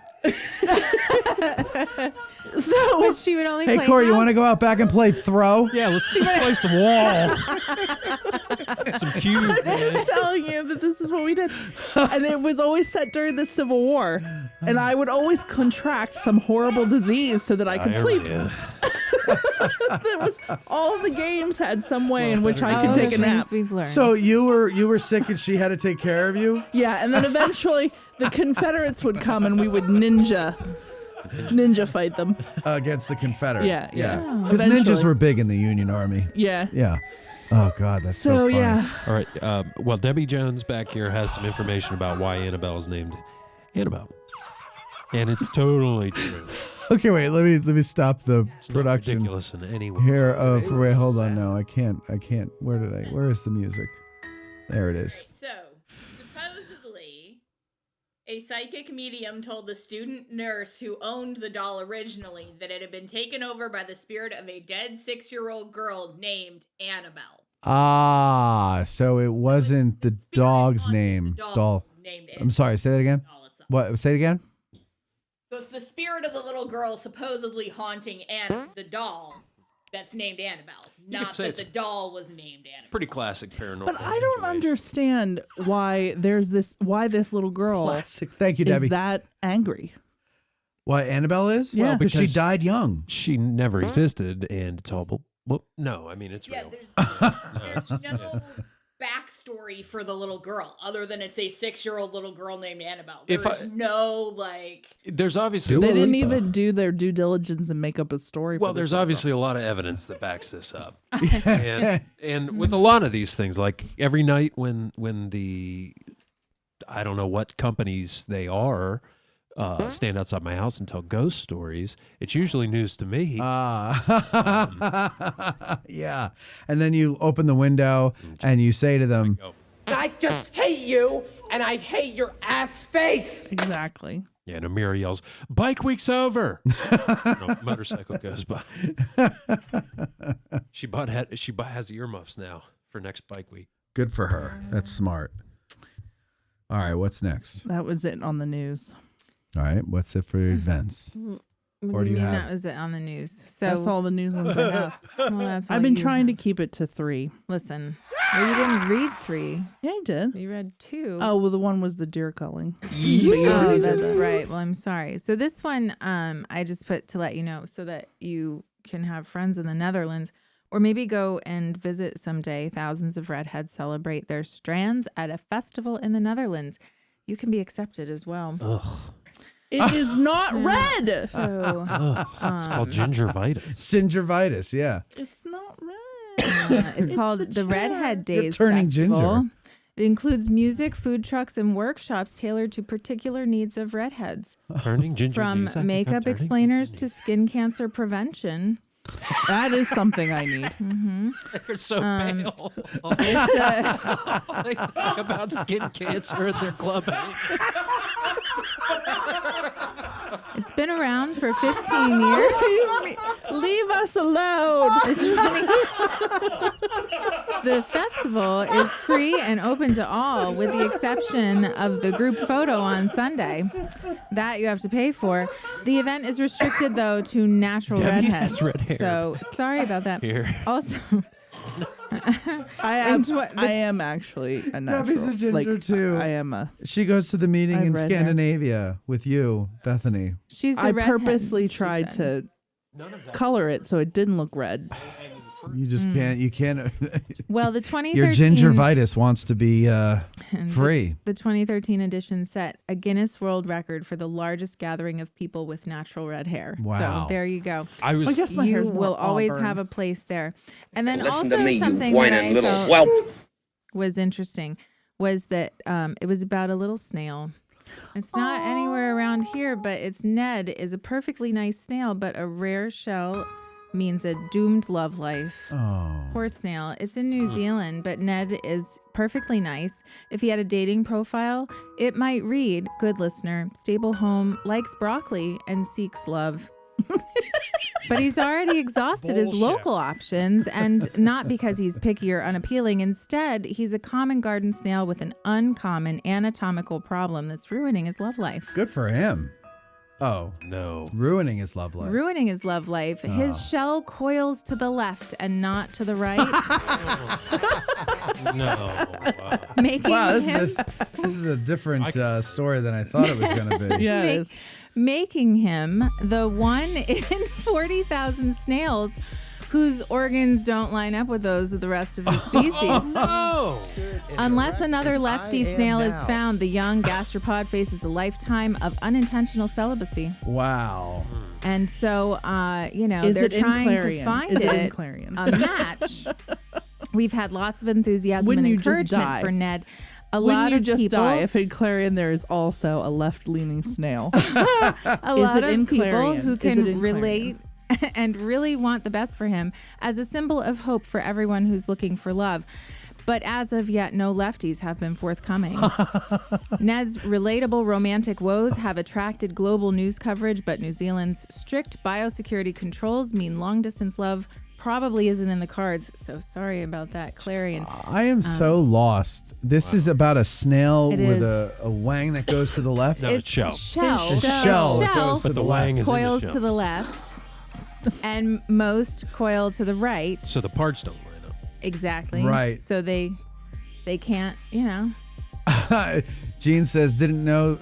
So But she would only Hey, play Corey, you house. want to go out back and play throw? Yeah, let's play some wall. Some cubes. I'm telling you that this is what we did. And it was always set during the Civil War. And I would always contract some horrible disease so that I could sleep. That was all the games had some way in which I could take a nap. We've learned. So you were sick and she had to take care of you? Yeah, and then eventually the Confederates would come and we would ninja fight them. Against the Confederates. Yeah, yeah. Because ninjas Eventually. were big in the Union Army. Yeah. Yeah. Oh, God, that's so funny. yeah. All right. Well, Debbie Jones back here has some information about why Annabelle is named Annabelle. And it's totally true. Okay, wait. Let me stop the It's not production ridiculous in any way. here. Wait, hold on. No, I can't. Where is the music? There it is. So, supposedly, a psychic medium told the student nurse who owned the doll originally that it had been taken over by the spirit of a dead 6-year-old girl named Annabelle. Ah, so it wasn't the dog's name. Doll. Named I'm sorry. Say that again. What? Say it again. So it's the spirit of the little girl supposedly haunting the doll that's named Annabelle. Not say that it's the doll was named Annabelle. Pretty classic paranormal. But I don't understand why this little girl Classic. Thank you, is Debbie. that angry. What Annabelle is? Yeah. because she died young. She never existed, and it's all. Well, no, I mean it's real. There's no backstory for the little girl other than it's a 6-year-old little girl named Annabelle. If There's no There's obviously They didn't even do their due diligence and make up a story. Well, for this there's little obviously a lot of evidence that backs this up, and with a lot of these things, like every night when the I don't know what companies they are. Stand outside my house and tell ghost stories. It's usually news to me. Yeah. And then you open the window and you say to them, I just hate you, and I hate your ass face. Exactly. Yeah, and Amira yells, "Bike week's over." And a motorcycle goes by. She has earmuffs now for next bike week. good for her. That's smart. All right, what's next? That was it on the news. All right, what's it for events? Or do you have? That was it on the news. So That's all the news ones I have. Well, that's I've all been you trying have. to keep it to 3. Listen, well, you didn't read 3. Yeah, I did. You read 2. Oh, well, the one was the deer culling. Oh, that's right. Well, I'm sorry. So this one, I just put to let you know so that you can have friends in the Netherlands, or maybe go and visit someday. Thousands of redheads celebrate their strands at a festival in the Netherlands. You can be accepted as well. Ugh. It is not red. So, It's called gingivitis. Gingivitis, yeah. It's not red. it's called the Redhead Days You're turning Festival. ginger. It includes music, food trucks, and workshops tailored to particular needs of redheads. Turning ginger. From Lisa, I think makeup I'm turning explainers to skin cancer prevention. That is something I need. Mm-hmm. They're so pale. They talk about skin cancer at their club. It's been around for 15 years. Leave us alone. The festival is free and open to all, with the exception of the group photo on Sunday. That you have to pay for. The event is restricted, though, to natural Debbie redheads. has red hair. So sorry about that. Here. Also, I am actually a natural. Debbie's a ginger too. I am a. She goes to the meeting I have in red hair. Scandinavia with you, Bethany. she's a I redhead, purposely she tried said. to color it so it didn't look red. You just can't. You can't. Well, the 2013 Your gingivitis wants to be free. The 2013 edition set a Guinness World Record for the largest gathering of people with natural red hair. Wow. So there you go. I was. I guess my You hair's more will always auburn. have a place there. And then Listen also to me, you something whining that I little felt whelp. was interesting was that it was about a little snail. It's not anywhere around here, but its Ned is a perfectly nice snail, but a rare shell means a doomed love life. Oh. Poor snail. It's in New Zealand, but Ned is perfectly nice. If he had a dating profile, it might read, good listener, stable home, likes broccoli, and seeks love. But he's already exhausted his local options, and not because he's picky or unappealing. Instead, he's a common garden snail with an uncommon anatomical problem that's ruining his love life. Good for him. Oh. No. Ruining his love life. Ruining his love life. His shell coils to the left and not to the right. No. Wow. Making Wow, him this is a different story than I thought it was going to be. Yeah, it is. making him the one in 40,000 snails whose organs don't line up with those of the rest of his species. Oh. Unless another lefty snail is found, the young gastropod faces a lifetime of unintentional celibacy. Wow. And so, Is they're it in trying to Clarion? find Is it in it Clarion? a match. We've had lots of enthusiasm Wouldn't and you just encouragement die? for Ned. Wouldn't lot you of just people, die if in Clarion there is also a left-leaning snail? a lot in of people Clarion? who Is it can in relate and really want the best for him as a symbol of hope for everyone who's looking for love. But as of yet, no lefties have been forthcoming. Ned's relatable romantic woes have attracted global news coverage, but New Zealand's strict biosecurity controls mean long-distance love probably isn't in the cards. So sorry about that, Clarion. I am so lost. This is about a snail It with is. a wang that goes to the left. No, it's shell. Shell. It's shell that goes to But the the wang left. is in the Coils shell. to the left, and most coil to the right. So the parts don't line up. Exactly. Right. So they can't, Gene says, didn't know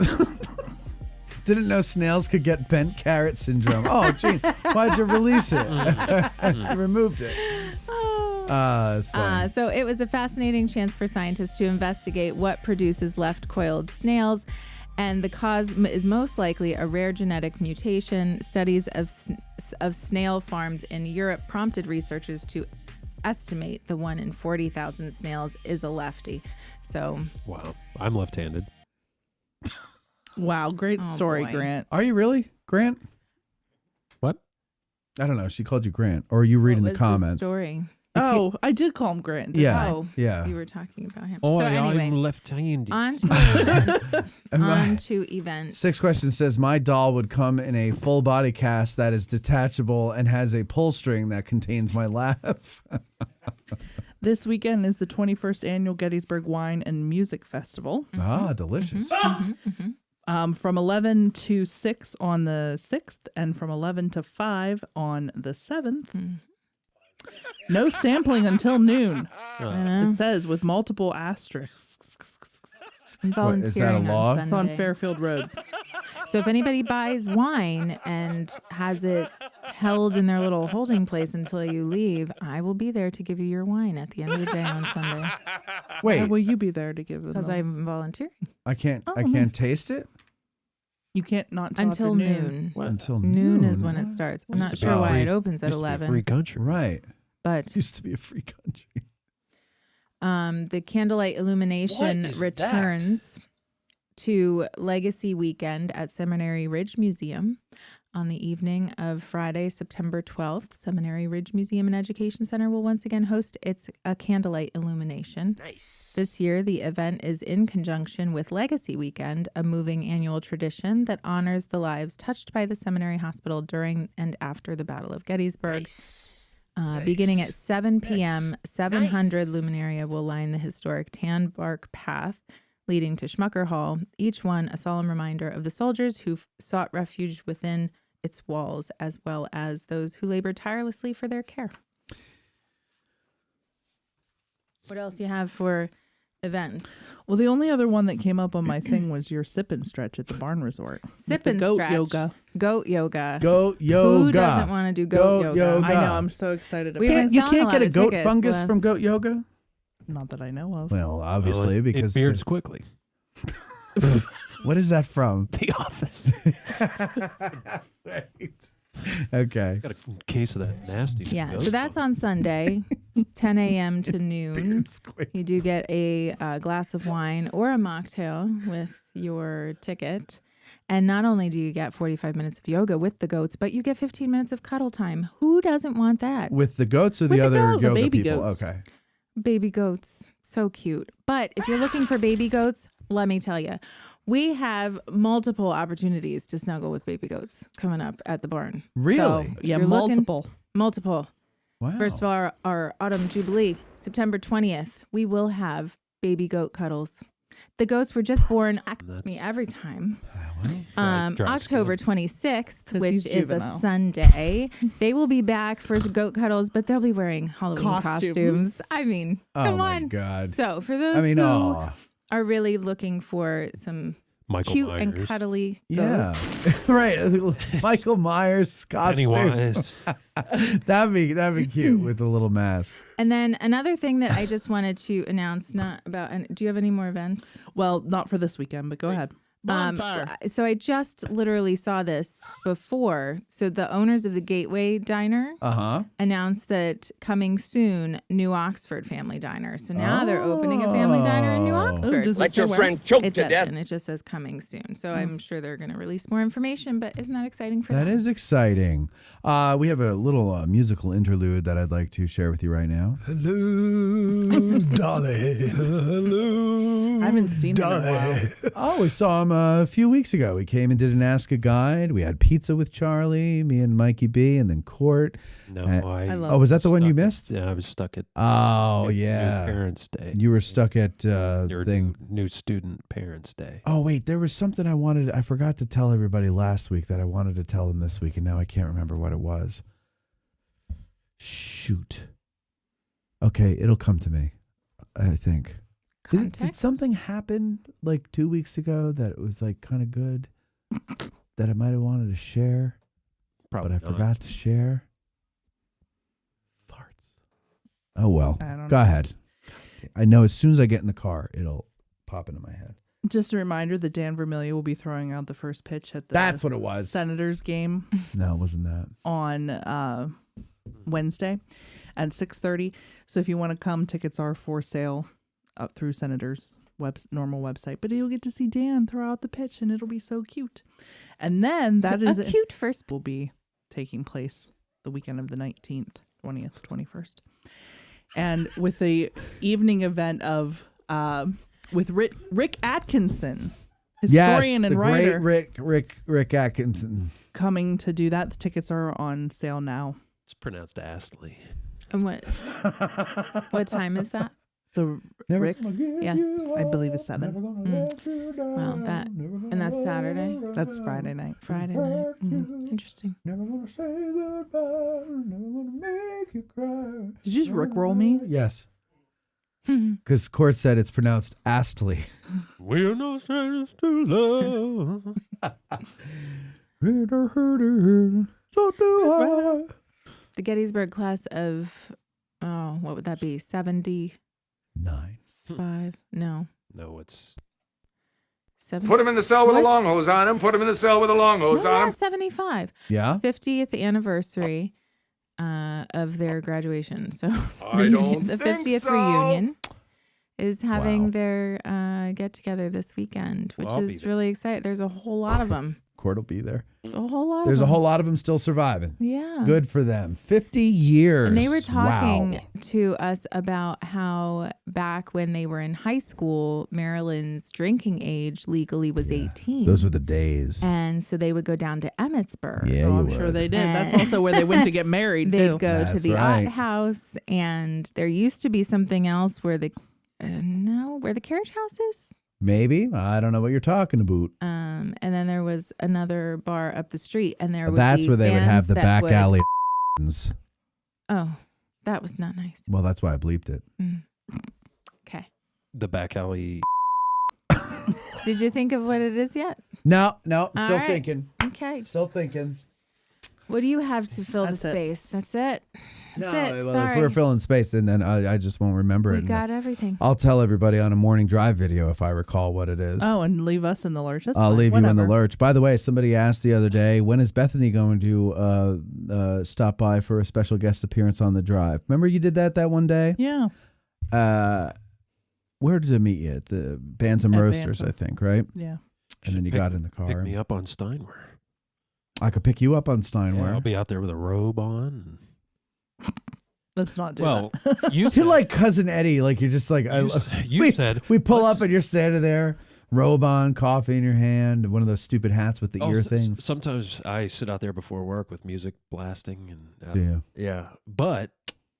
snails could get bent carrot syndrome. Oh, Gene, why'd you release it? You removed it. That's funny. So it was a fascinating chance for scientists to investigate what produces left-coiled snails, and the cause is most likely a rare genetic mutation. Studies of snail farms in Europe prompted researchers to estimate the 1 in 40,000 snails is a lefty. So wow, I'm left-handed. Wow, great story, boy. Grant. Are you really, Grant? What? I don't know. She called you Grant, or are you reading what the was comments? story? Oh, I did call him Grant. Didn't Yeah. I? Oh, yeah. You were talking about him. Oh, so anyway, I'm left-handed. on to events. On to events. 6 question says, my doll would come in a full body cast that is detachable and has a pull string that contains my laugh. This weekend is the 21st annual Gettysburg Wine and Music Festival. Ah, delicious. From 11 to 6 on the 6th and from 11 to 5 on the 7th. No sampling until noon. It says with multiple asterisks. Volunteering Is that a law? on It's on Sunday. Fairfield Road. So if anybody buys wine and has it held in their little holding place until you leave, I will be there to give you your wine at the end of the day on Sunday. Wait. Why will you be there to give them? Because I'm volunteering. I can't nice. taste it? You can't not till Until after noon. Until Noon noon. is when it starts. I'm not Used to sure be why free- it opens at used to be a 11. free country. Right. But Used to be a free country. the candlelight illumination What is returns to Legacy Weekend at Seminary Ridge Museum on the evening of Friday, September 12th. Seminary Ridge Museum and Education Center will once again host a candlelight illumination. Nice. This year, the event is in conjunction with Legacy Weekend, a moving annual tradition that honors the lives touched by the seminary hospital during and after the Battle of Gettysburg. Beginning at 7 p.m., 700 luminaria will line the historic tan bark path leading to Schmucker Hall, each one a solemn reminder of the soldiers who sought refuge within its walls, as well as those who labored tirelessly for their care. What else you have for events? Well, the only other one that came up on my thing was your sip and stretch at the Barn Resort. Sip The and goat stretch. yoga. Goat yoga. Goat yoga. Who doesn't want to do goat yoga? I know. I'm so excited about We've been it. You selling can't a get lot a of goat tickets fungus last- from goat yoga? Not that I know of. Well, obviously, Well, because it beards quickly. What is that from? The Office. Right. Okay. Got a case of that nasty. Yeah, goat so that's on Sunday, 10 a.m. to noon. You do get a glass of wine or a mocktail with your ticket. And not only do you get 45 minutes of yoga with the goats, but you get 15 minutes of cuddle time. Who doesn't want that? With the goats or With the the other goat. yoga Baby people? goats. Okay. Baby goats. So cute. But if you're looking for baby goats, let me tell you, we have multiple opportunities to snuggle with baby goats coming up at the barn. Really? So if Yeah, you're looking- multiple. multiple. Wow. First of all, our Autumn Jubilee, September 20th, we will have baby goat cuddles. The goats were just born me every time. Dry October 26th, 'Cause which he's is a juvenile. Sunday. They will be back for goat cuddles, but they'll be wearing Halloween costumes. I mean, Oh come my on. God. So for those I mean, who aw. are really looking for some Michael cute Myers. and cuddly Yeah. goats, Right. Michael Myers costume. Pennywise. that'd be cute with the little mask. And then another thing that I just wanted to announce, not about, and do you have any more events? Well, not for this weekend, but go ahead. So I just literally saw this before. So the owners of the Gateway Diner announced that coming soon, New Oxford Family Diner. So now they're opening a family diner in New Oxford. does it Let say your where? friend choke It to death. doesn't. It just says coming soon. So I'm sure they're going to release more information, but isn't that exciting for them? That is exciting. We have a little musical interlude that I'd like to share with you right now. Hello, Dolly. Hello. I haven't seen him in a while. Oh, we saw him a few weeks ago. We came and did an Ask a Guide. We had pizza with Charlie, me and Mikey B, and then Court. No, I love Oh, was that the one you stuck at- missed? Yeah, I was stuck at Oh, New yeah. Parents' Day. You were stuck at Your thing. new student Parents' Day. Oh, wait, there was something I forgot to tell everybody last week that I wanted to tell them this week, and now I can't remember what it was. Shoot. Okay, it'll come to me, I think. Did something happen like 2 weeks ago that it was like kind of good that I might have wanted to share, Probably but I not. forgot to share? Farts. Oh, well. I don't Go know. ahead. I know as soon as I get in the car, it'll pop into my head. Just a reminder that Dan Vermillion will be throwing out the first pitch at the That's what it was. Senators game No, it wasn't that. on Wednesday at 6:30. So if you want to come, tickets are for sale up through Senators' normal website. But you'll get to see Dan throw out the pitch, and it'll be so cute. And then that is a cute first will be taking place the weekend of the 19th, 20th, 21st. And with the evening event of with Rick Atkinson, historian and the writer, great Rick Atkinson. coming to do that. The tickets are on sale now. It's pronounced Astley. And what time is that? The Rick? Yes. I believe it's 7. Well, and that's Saturday? That's Friday night. Friday night. Interesting. Never gonna say goodbye, never gonna make you cry. Did you just Rickroll me? Yes. Because Court said it's pronounced Astley. We're no strangers to love. So do I. The Gettysburg class of, what would that be? 79? 5? No. No, it's 70. Put him in the cell with a long hose on him. Put him in the cell with a long hose on him. 75. Yeah. 50th anniversary of their graduation. So I don't the think 50th so. reunion is having Wow. their get together this weekend, which Well, I'll be is there. really exciting. There's a whole lot of them. Court will be there. There's a whole lot. There's of a whole them. lot of them still surviving. Yeah. Good for them. 50 years. And they were talking Wow. to us about how back when they were in high school, Maryland's drinking age legally was 18. Those were the days. And so they would go down to Emmitsburg. Yeah, Oh, you I'm sure would. they did. That's And- also where they went to get married, They'd too. go to That's the right. art house, and there used to be something else where the where the carriage house is. Maybe. I don't know what you're talking about. And then there was another bar up the street, and there would That's be where they would have bands the that back would- alley. Oh, that was not nice. Well, that's why I bleeped it. Okay. the back alley. Did you think of what it is yet? No, still All right. thinking. Okay. Still thinking. What do you have to fill That's the it. space? That's it. That's it. Well, Sorry. if we're filling space, then I just won't remember We it. got everything. I'll tell everybody on a morning drive video if I recall what it is. Oh, and leave us in the lurch. That's I'll fine. leave you in the Whatever. lurch. By the way, somebody asked the other day, when is Bethany going to stop by for a special guest appearance on the drive? Remember you did that one day? Yeah. Where did I meet you? At the Bantam At Roasters, Bantam. I think, right? Yeah. And then you got in the car. Pick me up on Steinway. I could pick you up on Yeah, Steinway. I'll be out there with a robe on. Let's not do Well, that. you You're said, like Cousin Eddie. Like you're just like you said we pull up and you're standing there, robe on, coffee in your hand, one of those stupid hats with the ear things. Sometimes I sit out there before work with music blasting and yeah. But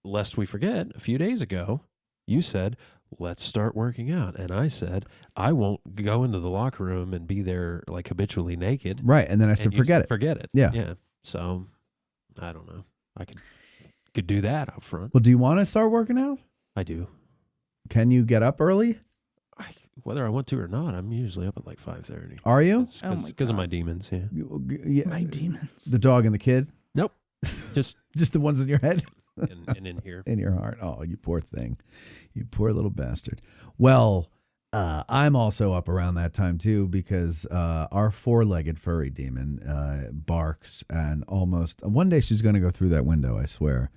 lest we forget, a few days ago, you said, let's start working out. And I said, I won't go into the locker room and be there like habitually naked. Right. And then I said, you forget said, it. Forget it. Yeah. Yeah. So I don't know. I could do that up front. Well, do you want to start working out? I do. Can you get up early? Whether I want to or not, I'm usually up at like 5:30. Are you? Because of my demons, yeah. Yeah. My demons. The dog and the kid? Nope. Just the ones in your head? and in here. In your heart. Oh, you poor thing. You poor little bastard. Well, I'm also up around that time too because our four-legged furry demon barks and almost one day she's going to go through that window, I swear.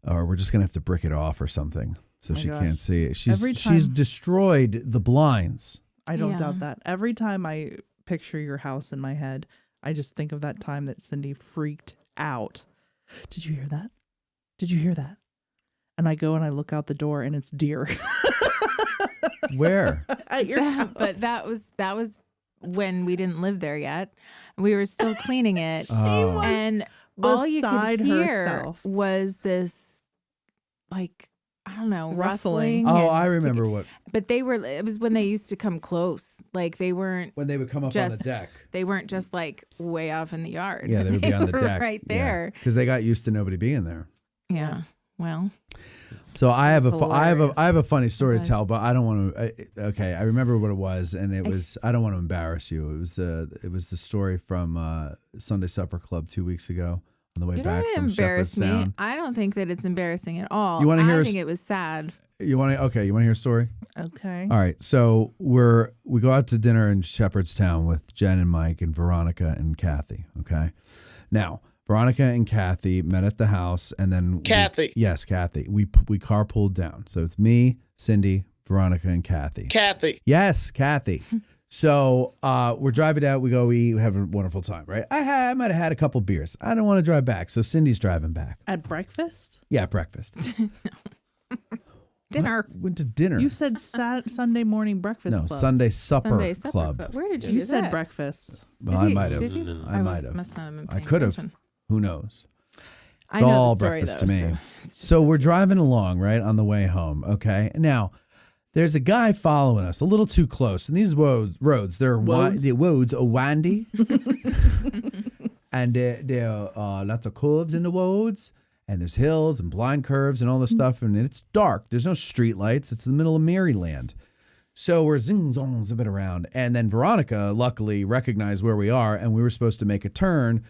Or we're just going to have to brick it off or something so My she gosh. can't see it. Every She's time- destroyed the blinds. I don't doubt that. Every time I picture your house in my head, I just think of that time that Cindy freaked out. Did you hear that? Did you hear that? And I go and I look out the door and it's deer. Where? At your house. But that was when we didn't live there yet. We were still cleaning it. Oh. And all you beside could hear herself. was this, like, I don't know, Rustling. rustling. Oh, and I remember what. But it was when they used to come close. Like they weren't. When they would come up on the deck. They weren't just like way off in the yard. Yeah, they would be on the were deck. right there. Because they got used to nobody being there. Yeah. Well. So I have That's I have a funny story to Nice. tell, but I don't want to. Okay, I remember what it was, and it was. I don't want to embarrass you. It was the story from Sunday Supper Club 2 weeks ago. on the way You back don't from embarrass Shepherd's me. Sound. I don't think that it's embarrassing at all. You wanna hear I a think it was sad. You want to hear a story? Okay. All right. So we go out to dinner in Shepherdstown with Jen and Mike and Veronica and Kathy. Okay. Now, Veronica and Kathy met at the house, and then Kathy. Yes, Kathy. We carpooled down. So it's me, Cindy, Veronica, and Kathy. Kathy. Yes, Kathy. So we're driving out. We go eat. We have a wonderful time, right? I might have had a couple beers. I don't want to drive back, so Cindy's driving back. At breakfast? Yeah, breakfast. Dinner. Went to dinner. You said Sunday morning breakfast No, club. Sunday supper club. But where did you You do said that? breakfast. Well, Did I you? might have. Did you? I might have. Must not have been I paying could have. attention. Who knows? I It's know the all story, breakfast though, to me. so So we're driving along, right, on the way home, okay? Now, there's a guy following us a little too close. And these roads, they're Woads? the roads are windy. And there are lots of curves in the roads. And there's hills and blind curves and all this stuff. And it's dark. There's no street lights. It's the middle of Maryland. So we're zipping around. And then Veronica, luckily, recognized where we are. And we were supposed to make a turn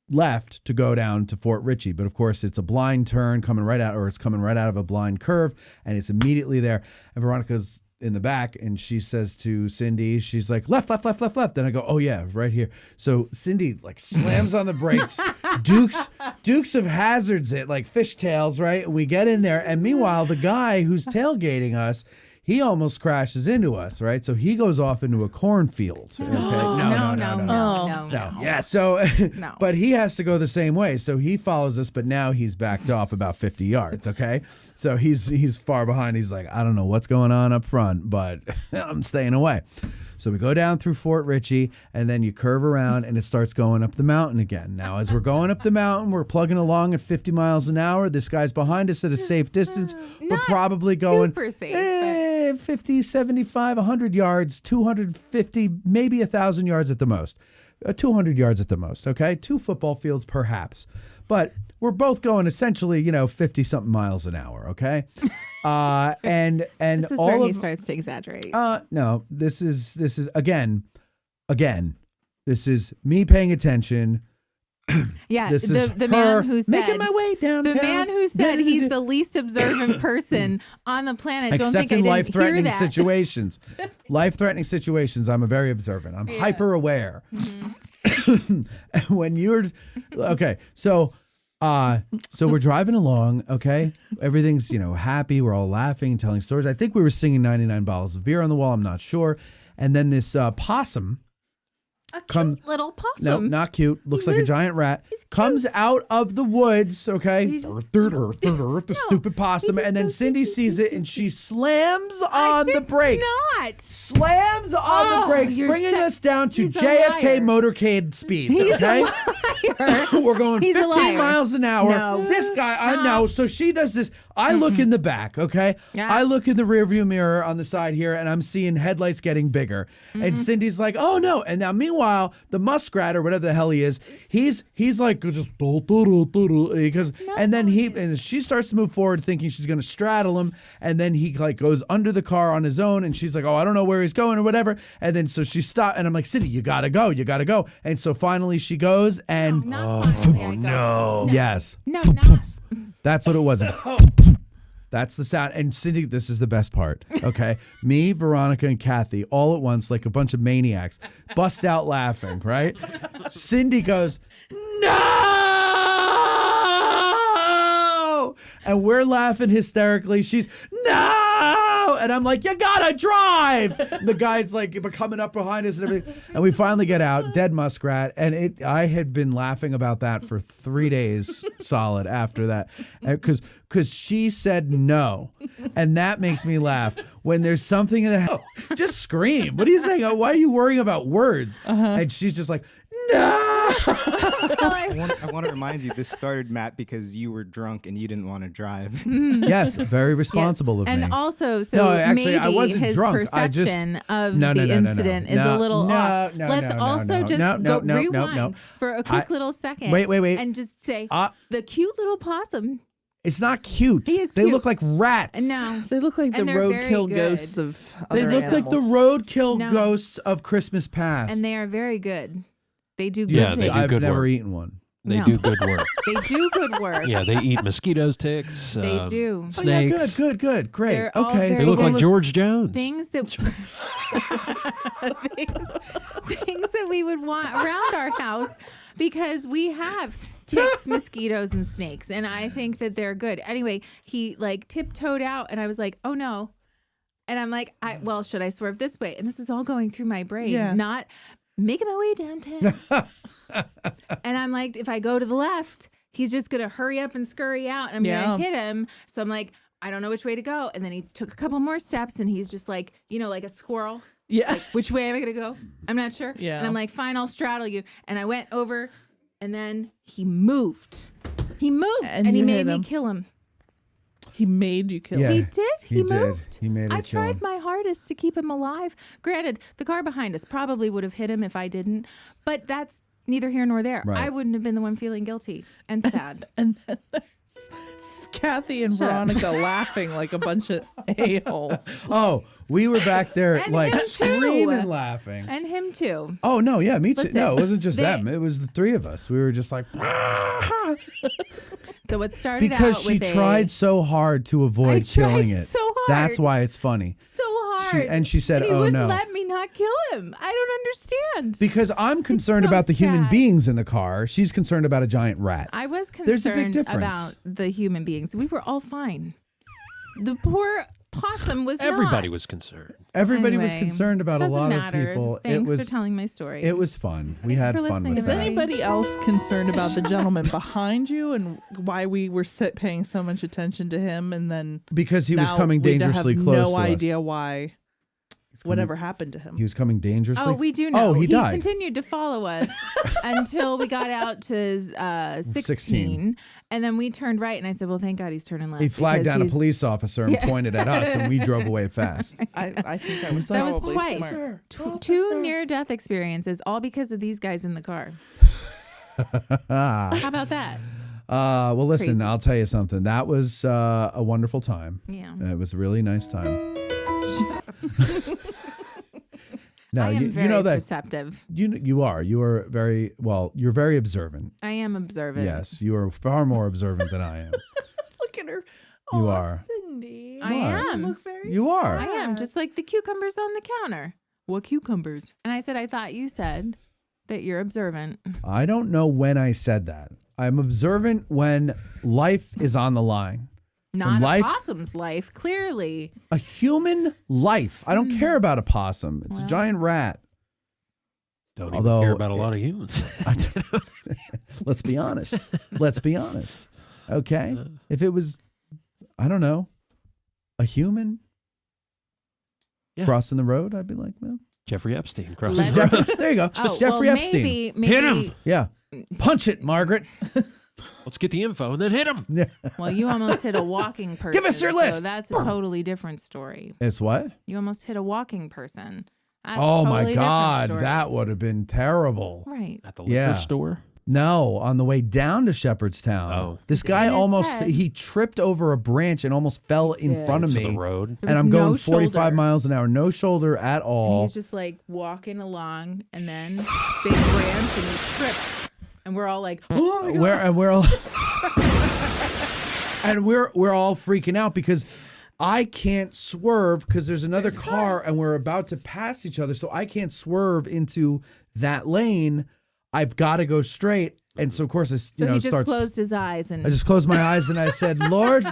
left to go down to Fort Ritchie. But of course, it's a blind turn coming right out of a blind curve. And it's immediately there. And Veronica's in the back, and she says to Cindy, she's like, left. Then I go, oh yeah, right here. So Cindy like slams on the brakes, Dukes of Hazzards it like fishtails, right? And we get in there, and meanwhile, the guy who's tailgating us, he almost crashes into us, right? So he goes off into a cornfield. Okay? No. Yeah. So, No. but he has to go the same way. So he follows us, but now he's backed off about 50 yards. Okay. So he's far behind. He's like, I don't know what's going on up front, but I'm staying away. So we go down through Fort Ritchie, and then you curve around, and it starts going up the mountain again. Now, as we're going up the mountain, we're plugging along at 50 miles an hour. This guy's behind us at a safe distance, but probably going super safe, 50, 75, 100 yards, 250, maybe 1,000 yards at the most. 200 yards at the most, okay? 2 football fields perhaps. But we're both going essentially, 50-something miles an hour, okay? And This is all where he of starts to exaggerate. no, this is again, this is me paying attention. Yeah, This is the her man who said making my way downtown. The man who said he's the least observant person on the planet. Don't Except think I in didn't life-threatening hear that. situations. Life-threatening situations, I'm a very observant. I'm hyper aware. When you're okay, so we're driving along, okay? Everything's, happy. We're all laughing, telling stories. I think we were singing 99 bottles of beer on the wall. I'm not sure. And then this possum. Cute little possum. No, not cute. Looks like a giant rat. Comes out of the woods, okay? The stupid possum. And then Cindy sees it, and she slams on the brakes. Not. Slams on the brakes, bringing us down to JFK motorcade speeds, okay? We're going He's a 15 liar. miles an hour. No. This guy, I know. So she does this. I look in the back, okay? Yeah. I look in the rearview mirror on the side here, and I'm seeing headlights getting bigger. And Cindy's like, oh no. And now meanwhile, the muskrat or whatever the hell he is, he's like just because and then and she starts to move forward thinking she's gonna straddle him, and then he like goes under the car on his own, and she's like, oh, I don't know where he's going or whatever. And then so she stopped, and I'm like, Cindy, you gotta go. And so finally she goes, and No. yes. No, not. That's what it was. That's the sound. And Cindy, this is the best part, okay? Me, Veronica, and Kathy, all at once, like a bunch of maniacs, bust out laughing, right? Cindy goes, no! And we're laughing hysterically. She's, no! And I'm like, you gotta drive! And the guy's like coming up behind us and everything. And we finally get out, dead muskrat. And I had been laughing about that for 3 days solid after that. Because she said no. And that makes me laugh. When there's something that, just scream. What are you saying? Why are you worrying about words? And she's just like, no! I want to remind you, this started, Matt, because you were drunk and you didn't want to drive. Yes, very responsible of me. And also, No, actually, maybe I wasn't his drunk. perception of No, the no, incident is a little off. Let's no, rewind for a quick little second. Wait. And just say, the cute little possum. It's not cute. He is They cute. look like rats. No. They look like the And they're very roadkill good. ghosts of They other look like the roadkill No. ghosts of Christmas past. And they are very good. They do good Yeah, they things. do I've good never work. eaten one. They No. do good work. They do good work. Yeah, they eat mosquitoes, ticks. They do. Snakes. Oh, yeah, good. Great. They're all Okay. very They look like good. George Jones. Things that things that we would want around our house because we have ticks, mosquitoes, and snakes, and I think that they're good. Anyway, he like tiptoed out, and I was like, "Oh no." And I'm like, well, should I swerve this way? And this is all going through my brain, not making my way downtown. And I'm like, if I go to the left, he's just going to hurry up and scurry out. And I'm going to hit him. So I'm like, I don't know which way to go. And then he took a couple more steps and he's just like, like a squirrel. Yeah. Like, which way am I going to go? I'm not sure. Yeah. And I'm like, fine, I'll straddle you. And I went over and then he moved. He moved and he you made hit me him. kill him. He made you kill Yeah, him. He did. He did. moved. He made it I kill tried him. my hardest to keep him alive. Granted, the car behind us probably would have hit him if I didn't, but that's neither here nor there. Right. I wouldn't have been the one feeling guilty and sad. And then there's Kathy and Shut up. Veronica laughing like a bunch of a-holes. Oh, we were back there And like him too. screaming, laughing. And him too. Oh no, yeah, me too. Listen, No, it wasn't just they- them. It was the three of us. We were just like So it started because out she with tried so hard to avoid I killing tried it. so hard. That's why it's funny. so hard. She said, he "Oh wouldn't no." let me not kill him. I don't understand. Because I'm concerned so about the human sad. beings in the car. She's concerned about a giant rat. I was There's a big concerned difference. about the human beings. We were all fine. The poor possum was Everybody not. was concerned. Everybody was Anyway, concerned about a doesn't lot matter. of people. Thanks it was for telling my story. It was fun. We had for fun listening, with Is that. anybody else concerned about the gentleman behind you and why we were paying so much attention to him? And then Because he was now coming we dangerously have close no to us. idea why. Whatever happened to him? He was coming dangerously. Oh, we do know. Oh, he died. Continued to follow us until we got out to 16. And then we turned right, and I said, well, thank God he's turning left. He flagged because down a he's- police officer and Yeah. pointed at us, and we drove away fast. I think I was That was probably twice. smart. Two near-death experiences, all because of these guys in the car. How about that? Well, listen, Crazy. I'll tell you something. That was a wonderful time. Yeah. It was a really nice time. No, I am you very know that perceptive. you are. You are very well. You're very observant. I am observant. Yes, you are far more observant than I am. Look at her. You are. Cindy. I What? am. Look very You are. I am, just like the cucumbers on the counter. What cucumbers? And I said, I thought you said that you're observant. I don't know when I said that. I'm observant when life is on the line. Not life- a possum's life, clearly. A human life. I don't care about a possum. It's a Well. giant rat. Don't Although even care about a lot of humans. Let's be honest. Let's be honest. Okay? If it was, I don't know, a human crossing the road, I'd be like, well. Jeffrey Epstein. Cross Let's- the road. There you go. Oh, Jeffrey well, Epstein. maybe, Hit him. Yeah. Punch it, Margaret. Let's get the info and then hit him. Yeah. Well, you almost hit a walking person. Give us your list. So that's a totally different story. It's what? You almost hit a walking person. That's a Oh my totally different God. story. That would have been terrible. Right. At the liquor Yeah. store. No, on the way down to Shepherdstown. Oh. This guy In his almost, head. he tripped over a branch and almost fell in did. front of To me. the road. There And was I'm no going 45 shoulder. miles an hour. No shoulder at And all. he's just like walking along, and then big branch, and he trips, and we're all like, "Oh my God!" We're all and we're all freaking out because I can't swerve because there's another car and we're about to pass each other, so I can't swerve into that lane. I've got to go straight, and so of course I So he just starts. closed his eyes and I just closed my eyes and I said, "Lord,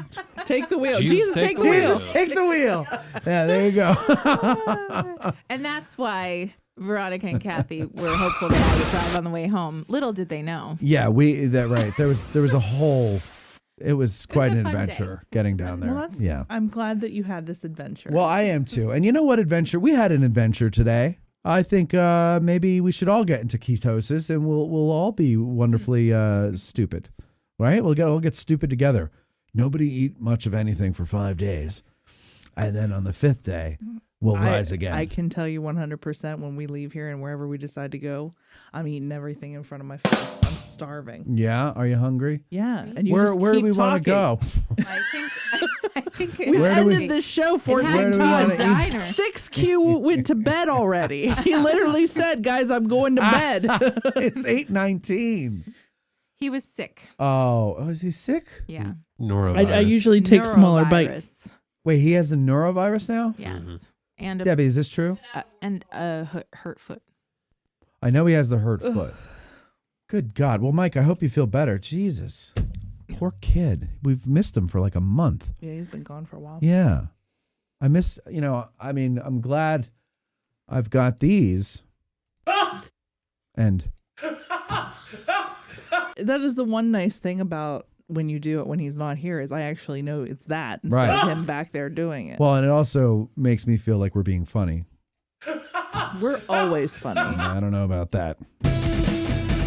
Take the wheel. Jesus, Jesus, take take the the wheel. Jesus, take the wheel." Yeah, there you go. and that's why Veronica and Kathy were hopeful that I would drive on the way home. Little did they know. Yeah, right. There was a whole. It was quite a an fun adventure getting down there. Well, Yeah. I'm glad that you had this adventure. Well, I am too. And you know what adventure? We had an adventure today. I think maybe we should all get into ketosis and we'll all be wonderfully stupid. Right? We'll get stupid together. Nobody eat much of anything for 5 days. And then on the 5th day, we'll rise again. I can tell you 100% when we leave here and wherever we decide to go, I'm eating everything in front of my face. I'm starving. Yeah, are you hungry? Yeah, and you Where just do keep we want to talking. go? I think We've Where do we- ended this show It 14 had Where do we times. wanna Diner. 6Q went to bed already. He literally said, "Guys, I'm going to bed." It's 8:19. He was sick. Oh, is he sick? Yeah. Norovirus. I usually take smaller bites. Wait, he has the norovirus now? Yes. And Debbie, is this true? And a hurt foot. I know he has the hurt foot. Good God. Well, Mike, I hope you feel better. Jesus. Poor kid. We've missed him for like a month. Yeah, he's been gone for a while. Yeah. I miss, I'm glad I've got these. And that is the one nice thing about when you do it when he's not here is I actually know it's that instead of him back there doing it. well, and it also makes me feel like we're being funny. We're always funny. I don't know about that.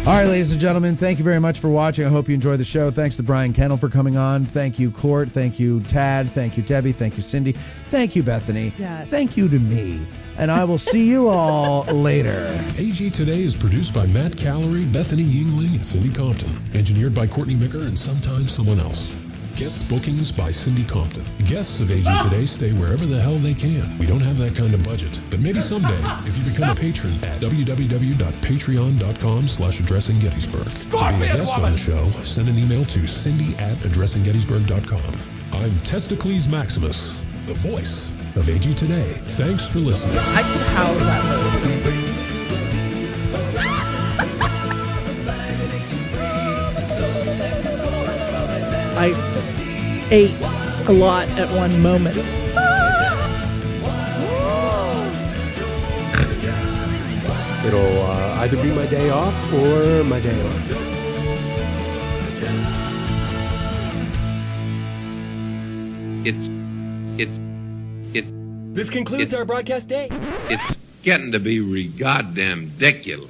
All right, ladies and gentlemen, thank you very much for watching. I hope you enjoyed the show. Thanks to Brian Kennel for coming on. Thank you, Court. Thank you, Tad. Thank you, Debbie. Thank you, Cindy. Thank you, Bethany. Yes. Thank you to me. And I will see you all later. AG Today is produced by Matt Callery, Bethany Yingling, and Cindy Compton. Engineered by Courtney Micker and sometimes someone else. Guest bookings by Cindy Compton. Guests of AG Today stay wherever the hell they can. We don't have that kind of budget, but maybe someday if you become a patron at www.patreon.com/addressinggettysburg. To be a guest on the show, send an email to cindy@addressinggettysburg.com. I'm Testicles Maximus, the voice of AG Today. Thanks for listening. I can howl that I ate a lot at one moment. It'll either be my day off or my day on. This concludes our broadcast day. It's getting to be goddamn ridiculous.